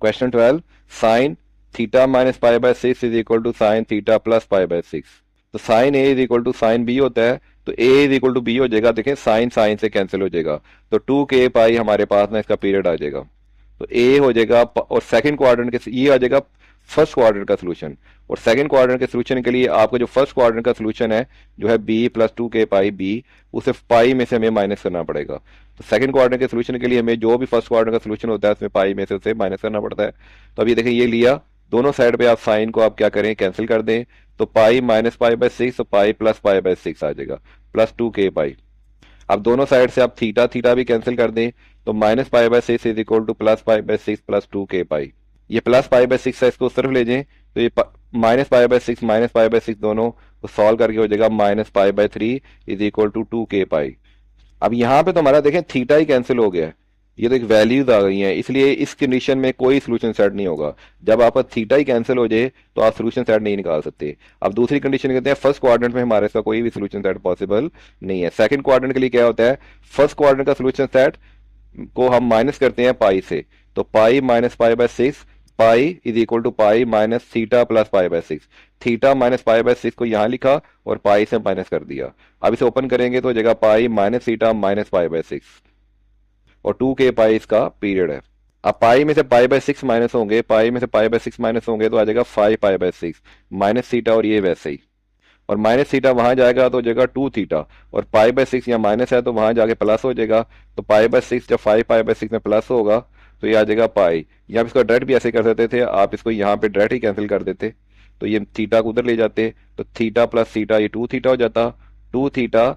Question 12, sine theta minus π/6 is equal to sine theta plus π/6, तो sine A is equal to sine b होता है, तो a is equal to b हो जाएगा, देखें साइन साइन से कैंसिल हो जाएगा, तो 2k पाई हमारे पास ना इसका पीरियड आ जाएगा, तो ए हो जाएगा, और सेकंड क्वाड्रेंट के ये आ जाएगा फर्स्ट क्वाड्रेंट का सोल्यूशन, और सेकंड क्वाड्रेंट के सोल्यूशन के लिए आपका जो फर्स्ट क्वाड्रेंट का सोल्यूशन है जो है बी प्लस 2k पाई बी, उसे पाई में से हमें माइनस करना पड़ेगा, तो सेकंड क्वाड्रेंट के सोल्यूशन के लिए हमें जो भी फर्स्ट क्वाड्रेंट का सोल्यूशन होता है उसमें पाई में से उसे माइनस करना पड़ता है। तो अब ये देखें ये लिया, दोनों साइड पे आप साइन को आप क्या करें, कैंसिल कर दें, तो pi minus pi by six, तो pi plus pi by six आ जाएगा, प्लस 2k पाई। अब दोनों साइड से आप थीटा थीटा भी कैंसिल कर दें, तो minus pi by six is equal to plus pi by six plus 2k pi. ये प्लस पाई बाय सिक्स है, इसको उस तरफ ले जाएं, तो ये minus pi by six minus pi by six दोनों को सॉल्व करके हो जाएगा minus pi by three is equal to 2k pi. अब यहाँ पे तो हमारा देखें थीटा ही कैंसिल हो गया है, ये तो एक वैल्यूज आ गई हैं, इसलिए इस कंडीशन में कोई सोल्यूशन सेट नहीं होगा। जब आपका थीटा ही कैंसिल हो जाए तो आप सोल्यूशन सेट नहीं निकाल सकते। अब दूसरी कंडीशन कहते हैं फर्स्ट क्वाड्रेंट में हमारे इसका कोई भी सोल्यूशन सेट पॉसिबल नहीं है। सेकंड क्वाड्रेंट के लिए क्या होता है, फर्स्ट क्वाड्रेंट का सोल्यूशन सेट को हम माइनस करते हैं पाई से, तो pi minus pi by six, pi is equal to pi minus theta plus pi by six. Theta minus pi by six को यहाँ लिखा और पाई से माइनस कर दिया। अब इसे ओपन करेंगे तो जगह पाई minus theta minus pi by six, और 2k पाई इसका पीरियड है। अब पाई में से पाई बाय सिक्स माइनस होंगे, पाई में से पाई बाय सिक्स माइनस होंगे तो आ जाएगा 5 पाई बाय 6 माइनस थीटा, और ये वैसे ही, और माइनस थीटा वहां जाएगा तो हो जाएगा 2 थीटा, और पाई बाय सिक्स यहाँ माइनस है तो वहां जाके प्लस हो जाएगा, तो पाई बाय सिक्स जब 5 पाई बाय 6 में प्लस होगा तो ये आ जाएगा पाई। यहाँ पे इसको डायरेक्ट भी ऐसे कर सकते थे, आप इसको यहाँ पे डायरेक्ट ही कैंसिल कर देते, तो ये थीटा को उधर ले जाते, तो थीटा प्लस थीटा ये 2 थीटा हो जाता, 2 theta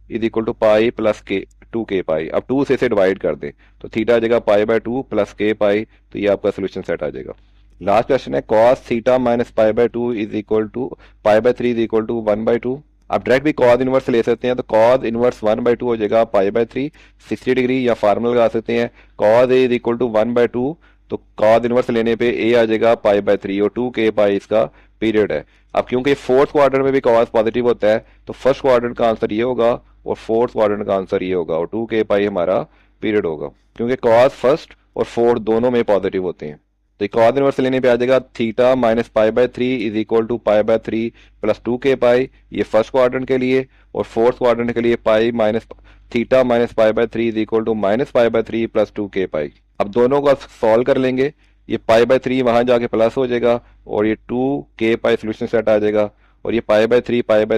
is equal to pi plus के 2k पाई। अब 2 से इसे डिवाइड कर दें तो थीटा आ जाएगा pi by 2 plus k pi, तो ये आपका सोल्यूशन सेट आ जाएगा। लास्ट क्वेश्चन है cos theta minus pi by 2 is equal to pi by 3 is equal to 1/2। आप डायरेक्ट भी कॉस इनवर्स ले सकते हैं, तो कॉस इनवर्स 1/2 हो जाएगा पाई बाय 3 60 डिग्री, या फार्मूला लगा सकते हैं cos A is equal to 1/2, तो कॉस इनवर्स लेने पे ए आ जाएगा पाई बाय 3 और 2k पाई इसका पीरियड है। अब क्योंकि फोर्थ क्वाड्रेंट में भी कॉस पॉजिटिव होता है तो फर्स्ट क्वाड्रेंट का आंसर ये होगा और फोर्थ क्वाड्रेंट का आंसर ये होगा, और 2k पाई हमारा पीरियड होगा, क्योंकि कॉस फर्स्ट और फोर्थ दोनों में पॉजिटिव होते हैं। तो कॉस इनवर्स लेने पे आ जाएगा theta minus pi by 3 is equal to pi by 3 plus 2k pi, ये फर्स्ट क्वाड्रेंट के लिए, और फोर्थ क्वाड्रेंट के लिए pi minus theta minus pi by 3 is equal to minus pi by 3 plus 2k pi. अब दोनों को solve कर लेंगे, ये पाई बाय 3 वहां जाके प्लस हो जाएगा, और ये 2k पाई सोल्यूशन सेट आ जाएगा, और ये पाई बाय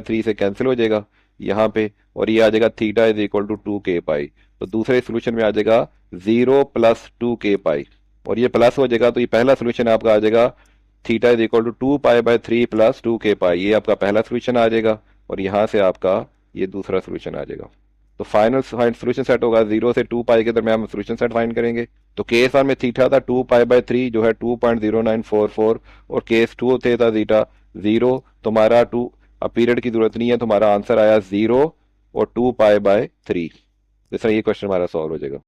3 से कैंसिल हो जाएगा यहाँ पे, और ये आ जाएगा theta is equal to 2k pi. तो दूसरे सोल्यूशन में आ जाएगा 0 प्लस 2k पाई, और ये प्लस हो जाएगा, तो ये पहला सोल्यूशन आपका आ जाएगा theta is equal to 2 pi by 3 plus 2k pi, ये आपका पहला सोल्यूशन आ जाएगा, और यहाँ से आपका ये दूसरा सोल्यूशन आ जाएगा। तो फाइनल सोल्यूशन सेट होगा 0 से 2 पाई के दरमियान हम सोल्यूशन सेट फाइंड करेंगे। तो केस 1 में थीटा था 2 पाई बाय 3 जो है 2.0944, और केस 2 थे था थीटा 0, तुम्हारा 2, अब पीरियड की जरूरत नहीं है, तुम्हारा आंसर आया 0 और 2 पाई बाय 3। इस तरह ये क्वेश्चन हमारा सॉल्व हो जाएगा।